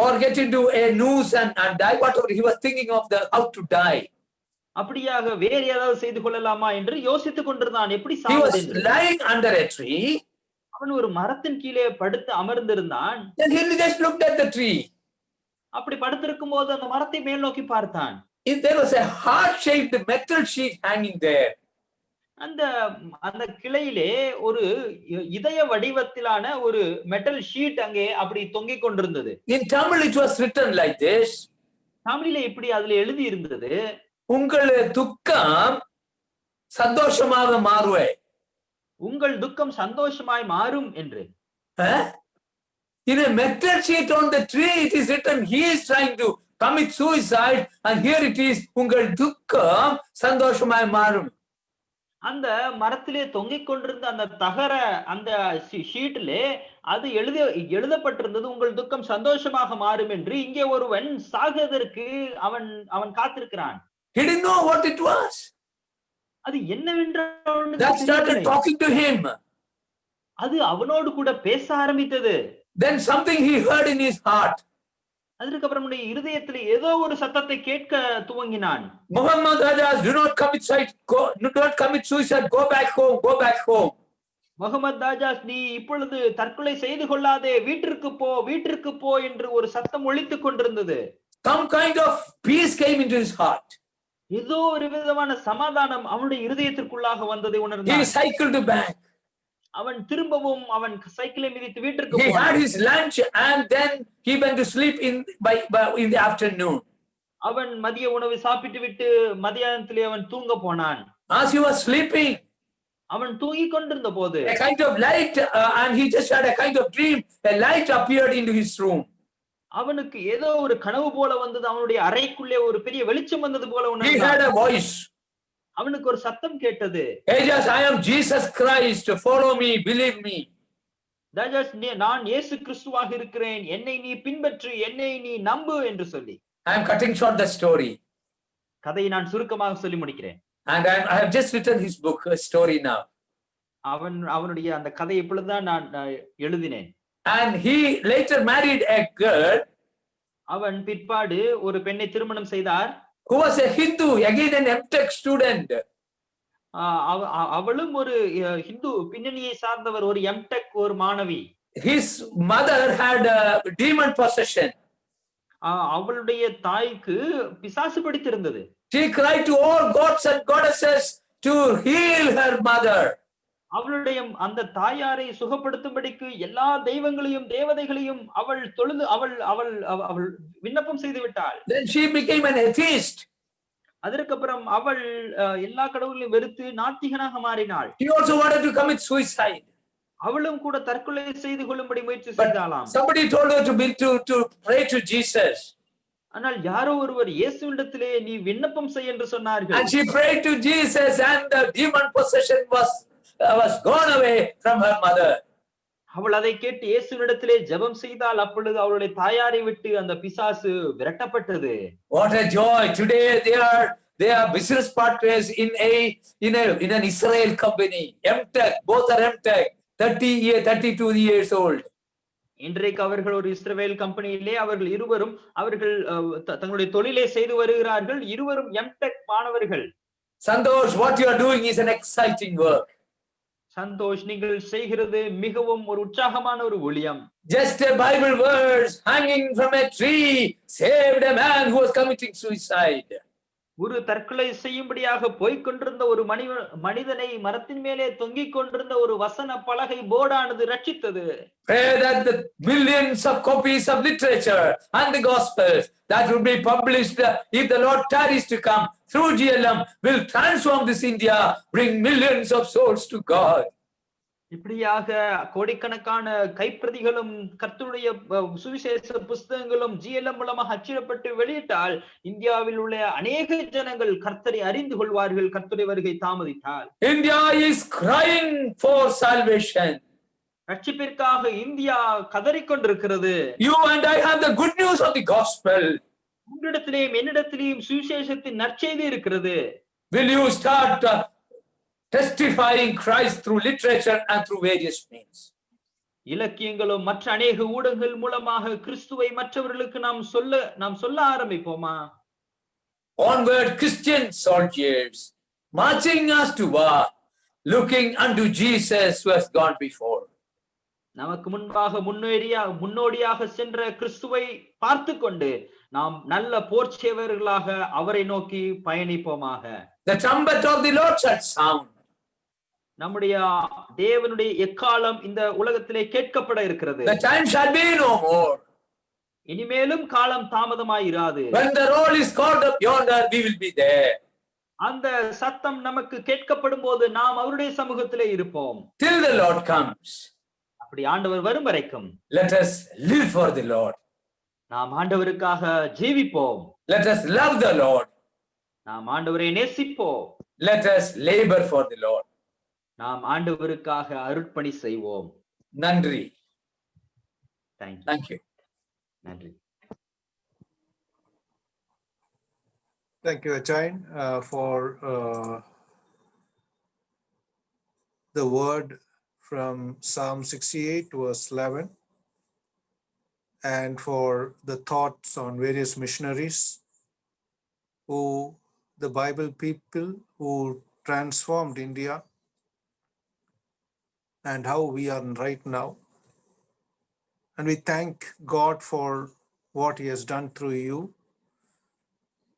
Or get into a noose and die. Whatever he was thinking of how to die. அப்படியாக வேறு ஏதாவது செய்து கொள்ளலாமா என்று யோசித்துக் கொண்டிருந்தான் எப்படி He சாவது was என்று. lying under a tree. அவன் ஒரு மரத்தின் கீழே படுத்து அமர்ந்திருந்தான். Then he just looked at the tree. அப்படி படுத்திருக்கும் போது அந்த மரத்தை மேல் நோக்கி பார்த்தான். There was a heart-shaped metal sheet hanging there. அந்த கிளையிலே ஒரு இதய வடிவத்திலான ஒரு மெட்டல் ஷீட் அங்கே அப்படி தொங்கிக் கொண்டிருந்தது. In Tamil it was written like this. தமிழிலே இப்படி அதுல எழுதி இருந்தது, உங்கள் துக்கம் சந்தோஷமாக மாறுவே. உங்கள் துக்கம் சந்தோஷமாய் மாறும் என்று. In a metal sheet on the tree it is written he is trying to commit suicide, and here it is உங்கள் துக்கம் சந்தோஷமாய் மாறும். அந்த மரத்திலே தொங்கிக் கொண்டிருந்த அந்த ஷீட்டிலே அது எழுதப்பட்டிருந்தது உங்கள் துக்கம் சந்தோஷமாக மாறும் என்று. இங்கே ஒருவன் சாகுவதற்கு அவன் காத்திருக்கிறான். He didn't know what it was. அது என்னவென்று That started talking to him. அது அவனோடு கூட பேச ஆரம்பித்தது. Then something he heard in his heart. அதற்கு அப்புறம் இருதயத்தில் ஏதோ ஒரு சத்தத்தை கேட்க துவங்கினான். Muhammad Ayyas, do not commit suicide. Go back home. Go back home. Mohammed ஆஜாஸ், நீ இப்பொழுது தற்கொலை செய்து கொள்ளாதே, வீட்டிற்கு போ என்று ஒரு சத்தம் ஒலித்துக் கொண்டிருந்தது. Some kind of peace came into his heart. ஏதோ ஒரு விதமான சமாதானம் அவனுடைய இருதயத்திற்குள்ளாக வந்ததை உணர்ந்தான். He cycled back. அவன் திரும்பவும் அவன் சைக்கிளை மிதித்து வீட்டிற்கு He போனான். had his lunch and then he went to sleep in the afternoon. அவன் மதிய உணவு சாப்பிட்டு விட்டு மதியானத்திலே அவன் தூங்க போனான். As he was sleeping, அவன் தூங்கிக் கொண்டிருந்த போது a kind of light and he just had a kind of dream. A light appeared into his room. அவனுக்கு ஏதோ ஒரு கனவு போல வந்தது. அவனுடைய அறைக்குள்ளே ஒரு பெரிய வெளிச்சம் வந்தது போல He உணர்ந்தான். had a voice. அவனுக்கு ஒரு சத்தம் கேட்டது. Ayyas, I am Jesus Christ. Follow me, believe me. தாஜாஸ், நான் இயேசு கிறிஸ்துவாக இருக்கிறேன், என்னை நீ பின்பற்று, என்னை நீ நம்பு என்று சொல்லி. I am cutting short the story. கதையை நான் சுருக்கமாக சொல்லி முடிக்கிறேன். And I have just written his book, a story now. அவனுடைய அந்த கதை இப்பொழுதுதான் நான் எழுதினேன். And he later married a girl. அவன் பிற்பாடு ஒரு பெண்ணை திருமணம் செய்தார். Who was a Hindu, again an M.Tech student. அவளும் ஒரு ஹிந்து பின்னணியை சார்ந்தவர், ஒரு எம்டெக் ஒரு மாணவி. His mother had a demon possession. அவளுடைய தாய்க்கு பிசாசு பிடித்திருந்தது. She cried to all gods and goddesses to heal her mother. அவளுடைய அந்த தாயாரை சுகப்படுத்தும்படிக்கு எல்லா தெய்வங்களையும் தேவதைகளையும் அவள் தொழுது அவள் விண்ணப்பம் செய்து விட்டாள். Then she became an atheist. அதற்கப்புறம் அவள் எல்லா கடவுளையும் வெறுத்து நாத்திகனாக மாறினாள். She also wanted to commit suicide. அவளும் கூட தற்கொலை செய்து கொள்ளும்படி முயற்சி செய்தாளாம். Somebody told her to pray to Jesus. ஆனால் யாரோ ஒருவர் இயேசுவிடத்திலே நீ விண்ணப்பம் செய் என்று சொன்னார்கள். And she prayed to Jesus, and the demon possession was gone away from her mother. அவள் அதை கேட்டு இயேசுவிடத்திலே ஜெபம் செய்தால் அப்பொழுது அவளுடைய தாயாரை விட்டு அந்த பிசாசு விரட்டப்பட்டது. What a joy! Today they are business partners in an Israel company. MTech, both are MTech, 32 years old. இன்றைக்கு அவர்கள் ஒரு இஸ்ரவேல் கம்பெனியிலே அவர்கள் இருவரும் தங்களுடைய தொழிலை செய்து வருகிறார்கள். இருவரும் எம்டெக் மாணவர்கள். Santosh, what you are doing is an exciting work. Santhosh, நீங்கள் செய்கிறது மிகவும் ஒரு உற்சாகமான ஒரு ஊழியம். Just a Bible verse hanging from a tree saved a man who was committing suicide. ஒரு தற்கொலை செய்யும்படியாக போய்க் கொண்டிருந்த ஒரு மனிதனை மரத்தின் மேலே தொங்கிக் கொண்டிருந்த ஒரு வசன பலகை போர்டானது ரட்சித்தது. Pray that the millions of copies of literature and the gospels that will be published if the Lord tarries to come through GLM will transform this India, bring millions of souls to God. இப்படியாக கோடிக்கணக்கான கைப்பிரதிகளும் கர்த்தருடைய சுவிசேஷ புஸ்தகங்களும் GLM மூலமாக அச்சிடப்பட்டு வெளியிட்டால் இந்தியாவில் உள்ள அநேக ஜனங்கள் கர்த்தரை அறிந்து கொள்வார்கள். கர்த்தருடைய வருகை தாமதித்தால். India is crying for salvation. ரட்சிப்பிற்காக இந்தியா கதறிக்கொண்டிருக்கிறது. You and I have the good news of the gospel. உங்களிடத்திலேயும் என்னிடத்திலேயும் சுவிசேஷத்தின் நற்செய்தி இருக்கிறது. Will you start testifying Christ through literature and through various means? இலக்கியங்களும் மற்ற அநேக ஊடகங்கள் மூலமாக கிறிஸ்துவை மற்றவர்களுக்கு நாம் சொல்ல ஆரம்பிப்போமா? Onward, Christian soldiers, marching us to war, looking unto Jesus who has gone before. நமக்கு முன்பாக முன்னோடியாக சென்ற கிறிஸ்துவை பார்த்து கொண்டு நாம் நல்ல போர் சேவகர்களாக அவரை நோக்கி பயணிப்போமாக. The trumpet of the Lord shall sound. நம்முடைய தேவனுடைய எக்காலம் இந்த உலகத்திலே கேட்கப்பட இருக்கிறது. The time shall be no more. இனிமேலும் காலம் தாமதமாயிராது. When the roll is called up yonder, we will be there. அந்த சத்தம் நமக்கு கேட்கப்படும் போது நாம் அவருடைய சமூகத்திலே இருப்போம். Till the Lord comes. அப்படி ஆண்டவர் வரும் வரைக்கும் Let us live for the Lord. நாம் ஆண்டவருக்காக ஜீவிப்போம். Let us love the Lord. நாம் ஆண்டவரை நேசிப்போம். Let us labor for the Lord. நாம் ஆண்டவருக்காக அருட்பணி செய்வோம். நன்றி. Thank you. நன்றி. Thank you, Achain, for the word from Psalm 68 verse 11, and for the thoughts on various missionaries the Bible people who transformed India and how we are right now. And we thank God for what he has done through you.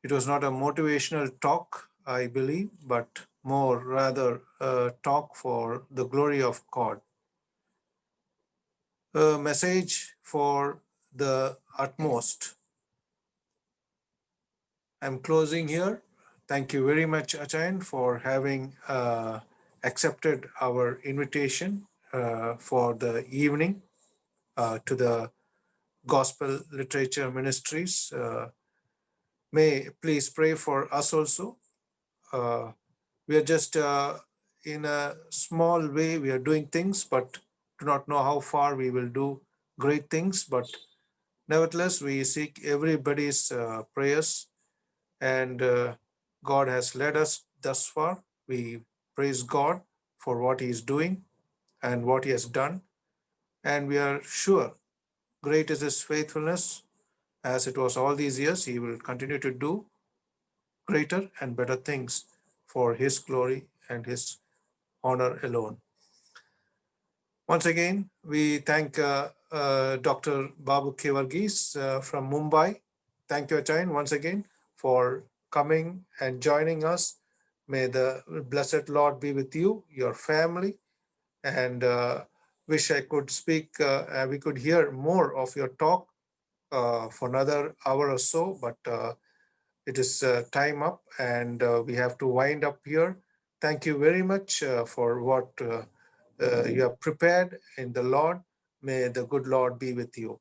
It was not a motivational talk, I believe, but more rather a talk for the glory of God. A message for the utmost. I'm closing here. Thank you very much, Achain, for having accepted our invitation for the evening to the Gospel Literature Ministries. May please pray for us also. We are just in a small way, we are doing things, but do not know how far we will do great things. But nevertheless, we seek everybody's prayers, and God has led us thus far. We praise God for what he is doing and what he has done. And we are sure great is his faithfulness. As it was all these years, he will continue to do greater and better things for his glory and his honor alone. Once again, we thank Dr. Babu K. Varghese from Mumbai. Thank you, Achain, once again for coming and joining us. May the blessed Lord be with you, your family, and wish I could speak, we could hear more of your talk for another hour or so, but it is time up and we have to wind up here. Thank you very much for what you have prepared in the Lord. May the good Lord be with you.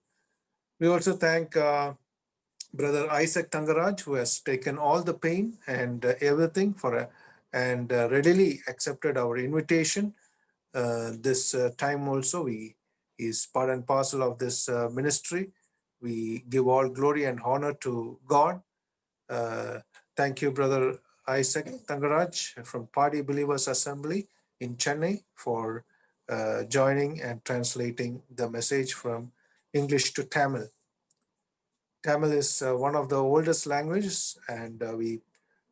We also thank Brother Isaac Tangaraj, who has taken all the pain and everything and readily accepted our invitation. This time also, he is part and parcel of this ministry. We give all glory and honor to God. Thank you, Brother Isaac Tangaraj from Party Believers Assembly in Chennai for joining and translating the message from English to Tamil. Tamil is one of the oldest languages, and we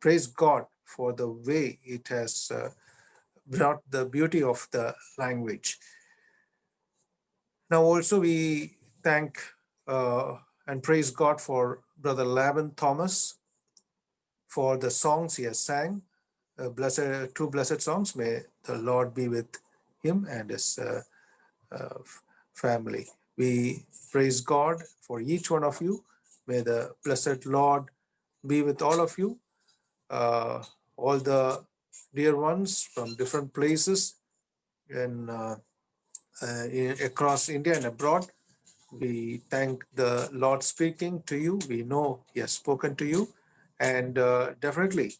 praise God for the way it has brought the beauty of the language. Now also we thank and praise God for Brother Laban Thomas for the songs he has sang, two blessed songs. May the Lord be with him and his family. We praise God for each one of you. May the blessed Lord be with all of you, all the dear ones from different places and across India and abroad. We thank the Lord speaking to you. We know he has spoken to you, and definitely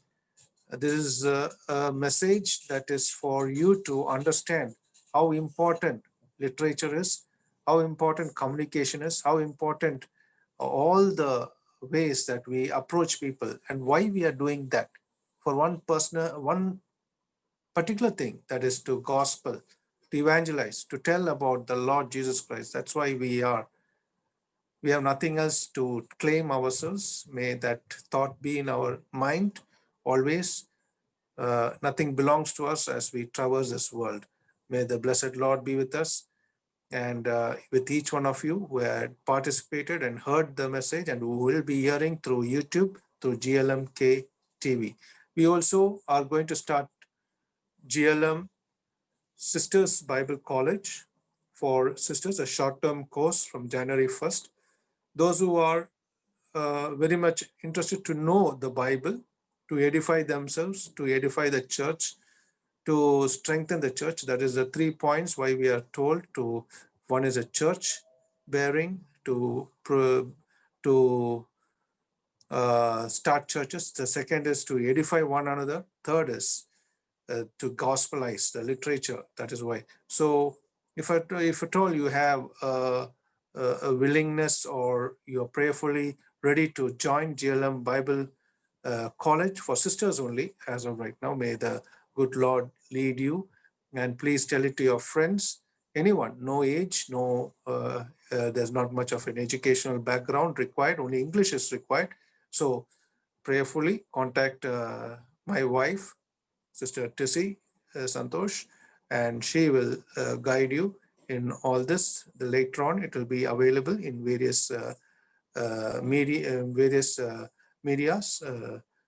this is a message that is for you to understand how important literature is, how important communication is, how important all the ways that we approach people and why we are doing that. For one particular thing, that is to gospel, to evangelize, to tell about the Lord Jesus Christ. That's why we have nothing else to claim ourselves. May that thought be in our mind always. Nothing belongs to us as we traverse this world. May the blessed Lord be with us and with each one of you who had participated and heard the message and who will be hearing through YouTube, through GLMK TV. We also are going to start GLM Sisters Bible College for sisters, a short-term course from January 1st. Those who are very much interested to know the Bible, to edify themselves, to edify the church, to strengthen the church. That is the 3 points why we are told to. One is a church bearing, to start churches. The second is to edify one another. Third is to gospelize the literature. That is why. So if at all you have a willingness or you're prayerfully ready to join GLM Bible College for sisters only as of right now, may the good Lord lead you, and please tell it to your friends, anyone, no age, no, there's not much of an educational background required, only English is required. So prayerfully contact my wife, Sister Tissy Santosh, and she will guide you in all this. Later on, it will be available in various medias,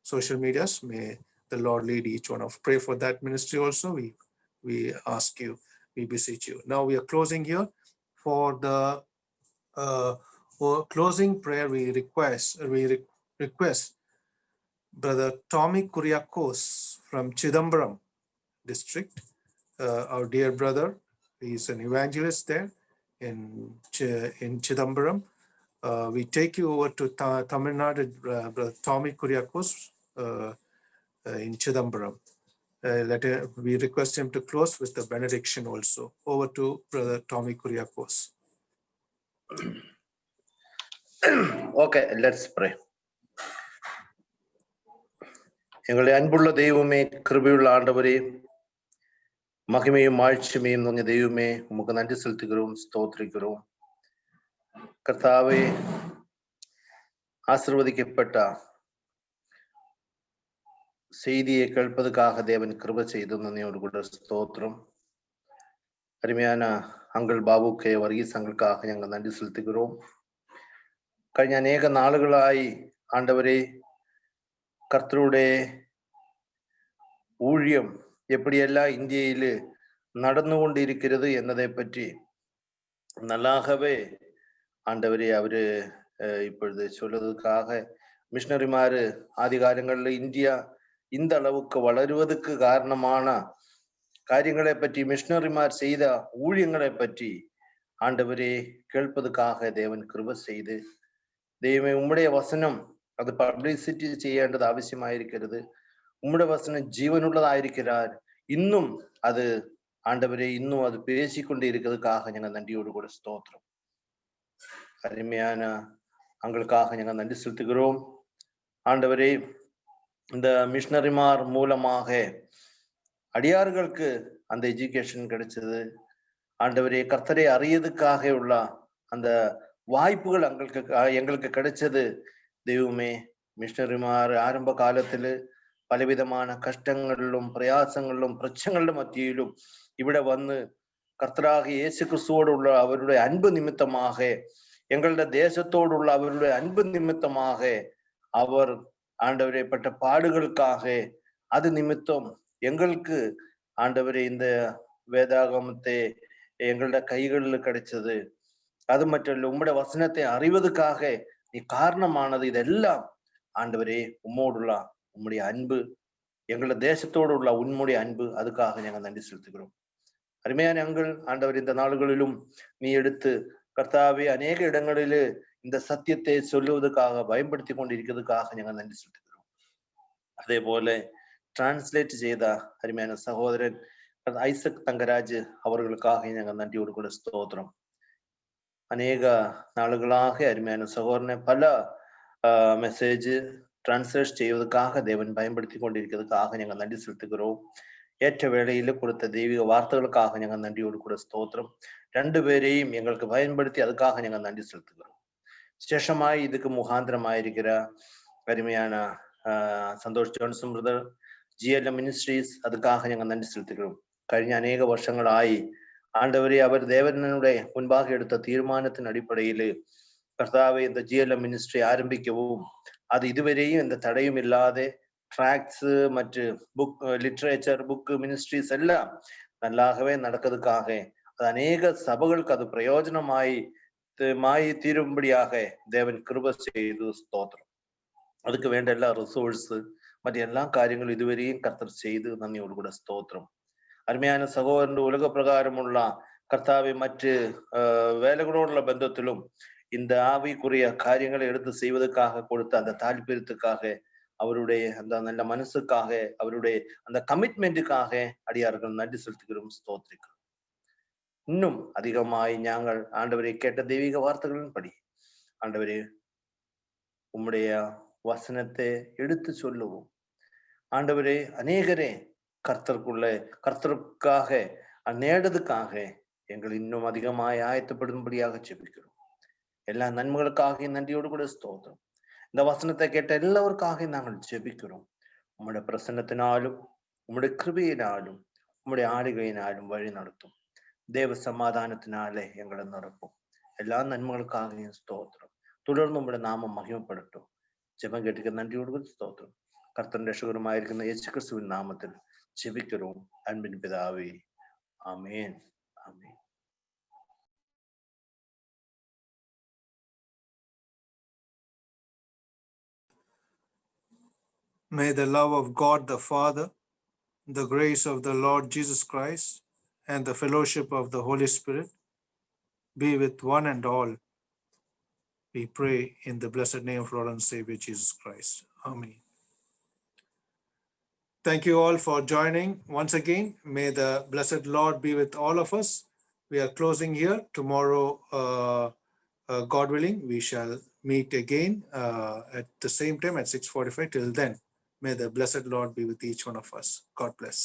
social medias. May the Lord lead each one of. Pray for that ministry also. We ask you, we beseech you. Now we are closing here. For the closing prayer, we request Brother Tommy Kuriakos from Chidambaram district, our dear brother. He's an evangelist there in Chidambaram. We take you over to Tamil Nadu, Brother Tommy Kuriakos in Chidambaram. We request him to close with the benediction also. Over to Brother Tommy Kuriakos. Okay, let's pray. எங்களுடைய அன்புள்ள தெய்வமே, கிருபையுள்ள ஆண்டவரே, மகிமையும் ஆட்சிமையும் நிறைந்த தெய்வமே, உமக்கு நன்றி செலுத்துகிறோம், ஸ்தோத்திரிக்கிறோம். கர்த்தாவே, ஆசீர்வதிக்கப்பட்ட செய்தியை கேட்பதற்காக தேவன் கிருபை செய்து நன்றியோடு கூட ஸ்தோத்திரம். அருமையான அங்கிள் பாபு கே வர்கீஸ் அங்கிளுக்காக ഞങ്ങൾ நன்றி செலுத்துகிறோம். കഴിഞ്ഞ അനേക നാളുകളായി ആണ്ടവരെ കർത്തരുടെ ஊழியம் எப்படியெல்லாம் இந்தியில நடந்துகொண்டிருக்கிறது എന്നதை பற்றி நல்லாகவே ஆண்டவரே அவரு இப்பொழுது சொல்வதற்காக மிஷனரிமாரு ஆதிகாலங்கள்ல இந்தியா இந்த அளவுக்கு வளருவதற்கு காரணமான காரியங்களை பற்றி மிஷனரிமார் செய்த ஊழியங்களை பற்றி ஆண்டவரே கேட்பதற்காக தேவன் கிருபை செய்து ദൈവമേ ഉമ്മുடைய വസനം അത് പബ്ലിസിറ്റി ചെയ്യേണ്ടത് ആവശ്യമായിരിക്കരുത്. ഉമ്മുடைய വസനം ജീവനുള്ളതായിരിക്കാൻ இன்னும் அது ஆண்டவரே இன்னும் அது பேசிக்கொண்டே இருக்கிறதுக்காக ഞങ്ങൾ நன்றியோடு கூட ஸ்தோத்திரம். அருமையான அங்களுக்காக ഞങ്ങൾ நன்றி செலுத்துகிறோம். ஆண்டவரே இந்த மிஷனரிமார் மூலமாக அடியார்களுக்கு அந்த எஜுகேஷன் கிடைச்சது. ஆண்டவரே கர்த்தரை அறியதுக்காக உள்ள அந்த வாய்ப்புகள் எங்களுக்கு கிடைச்சது. தெய்வமே மிஷனரிமார் ஆரம்ப காலத்துல പലവിധமான കഷ്ടങ്ങളിലും പ്രയാസങ്ങളിലും പ്രശ്നങ്ങളുടെ മധ്യയിലും ഇവിടെ വന്ന് കർത്തരാக இயேசு கிறிஸ்துவோடுள்ள அவருடைய அன்பு நிமித்தமாக எங்களுடைய தேசத்தோடுள்ள அவருடைய அன்பு நிமித்தமாக அவர் ஆண்டவரை பட்ட பாடுகளுக்காக அது நிமித்தம் எங்களுக்கு ஆண்டவரே இந்த வேதாகமத்தை எங்களுடைய கைகளில் கிடைச்சது. அது மட்டும் உம்முடைய வசனத்தை அறிவதற்காக நீ காரணமானது. இதெல்லாம் ஆண்டவரே உம்மோடுள்ள உம்முடைய அன்பு, எங்களுடைய தேசத்தோடு உள்ள உன்னுடைய அன்பு, அதுக்காக நாங்கள் நன்றி செலுத்துகிறோம். அருமையான எங்கள் ஆண்டவர் இந்த நாடுகளிலும் நீ எடுத்து கர்த்தாவே அநேக இடங்களில் இந்த சத்தியத்தை சொல்லுவதற்காக பயன்படுத்தி கொண்டிருக்கிறதுக்காக நாங்கள் நன்றி செலுத்துகிறோம். அதே போல டிரான்ஸ்லேட் செய்த அருமையான சகோதரன் ஐசக் தங்கராஜ் அவர்களுக்காக நாங்கள் நன்றியோடு கூட ஸ்தோத்திரம். அநேக நாளுகளாக அருமையான சகோதரனை பல மெசேஜ் டிரான்ஸ்லேட் செய்வதற்காக தேவன் பயன்படுத்தி கொண்டிருக்கிறதுக்காக ഞങ്ങൾ நன்றி செலுத்துகிறோம். ஏற்ற வேளையில கொடுத்த தெய்வீக வார்த்தைகளுக்காக ഞങ്ങൾ நன்றியோடு கூட ஸ்தோத்திரம். രണ്ടുപേരെയും எங்களுக்கு பயன்படுத்தி அதுக்காக ഞങ്ങൾ நன்றி செலுத்துகிறோம். விசேஷமாய் இதுக்கு முகாந்திரமாயிருக்கிற அருமையான Santosh Johnson brother, GLM ministries, அதுக்காக ഞങ്ങൾ நன்றி செலுத்துகிறோம். കഴിഞ്ഞ അനേക വർഷങ്ങളായി ஆண்டவரே அவர் தேவனுடைய முன்பாக எடுத்த தீர்மானத்தின் அடிப்படையில் கர்த்தாவை இந்த GLM மினிஸ்ட்ரி ஆரம்பிக்கவும் அது இதுவரையும் இந்த தடையும் இல்லாத ட்ராக்ஸ் மற்றும் புக் லிட்ரேச்சர் புக் மினிஸ்ட்ரிஸ் எல்லாம் நல்லாகவே நடக்கிறதுக்காக அது அநேக சபைகளுக்கு அது பிரயோஜனமாய் தீரும்படியாக தேவன் கிருபை செய்து ஸ்தோத்திரம். அதுக்கு வேண்ட எல்லா ரிசோர்ஸ் மற்ற எல்லா காரியங்களும் இதுவரையும் கர்த்தர் செய்து நன்றியோடு கூட ஸ்தோத்திரம். அருமையான சகோதரன் உலக பிரகாரமுள்ள கர்த்தாவை மற்ற வேலைகளோடுள்ள பந்தத்திலும் இந்த ஆவிக்குரிய காரியங்களை எடுத்து செய்வதற்காக கொடுத்த அந்த தாழ்ப்பியத்துக்காக அவருடைய அந்த நல்ல மனசுக்காக அவருடைய அந்த கமிட்மெண்ட்டுக்காக அடியார்கள் நன்றி செலுத்துகிறோம், ஸ்தோத்திரிக்கிறோம். இன்னும் அதிகமாய் நாங்கள் ஆண்டவரை கேட்ட தெய்வீக வார்த்தைகளின்படி ஆண்டவரே உம்முடைய வசனத்தை எடுத்து சொல்லுவோம். ஆண்டவரே அநேகரே கர்த்தருக்காக நேடுறதுக்காக எங்கள் இன்னும் அதிகமாய் ஆயத்தப்படும்படியாக ஜெபிக்கிறோம். எல்லா நன்மைகளுக்காக நன்றியோடு கூட ஸ்தோத்திரம். இந்த வசனத்தை கேட்ட எல்லாருக்காக நாங்கள் ஜெபிக்கிறோம். உம்முடைய பிரசன்னத்தினாலும் உம்முடைய கிருபையினாலும் உம்முடைய ஆளுகையினாலும் வழி நடத்தும். தேவ சமாதானத்தினாலே எங்களை நிரப்பும். எல்லா நன்மைகளுக்காக ஸ்தோத்திரம். தொடர்ந்து உம்முடைய நாமம் மகிமைப்படட்டும். ஜெபம் கேட்டுக்க நன்றியோடு கூட ஸ்தோத்திரம். கர்த்தர் ரட்சகருமாயிருக்கிற இயேசு கிறிஸ்துவின் நாமத்தில் ஜெபிக்கிறோம் அன்பின் பிதாவே, ஆமென், ஆமென். May the love of God the Father, the grace of the Lord Jesus Christ, and the fellowship of the Holy Spirit be with one and all. We pray in the blessed name of Lord and Savior Jesus Christ. Amen. Thank you all for joining once again. May the blessed Lord be with all of us. We are closing here. Tomorrow, God willing, we shall meet again at the same time at 6:45. Till then, may the blessed Lord be with each one of us. God bless.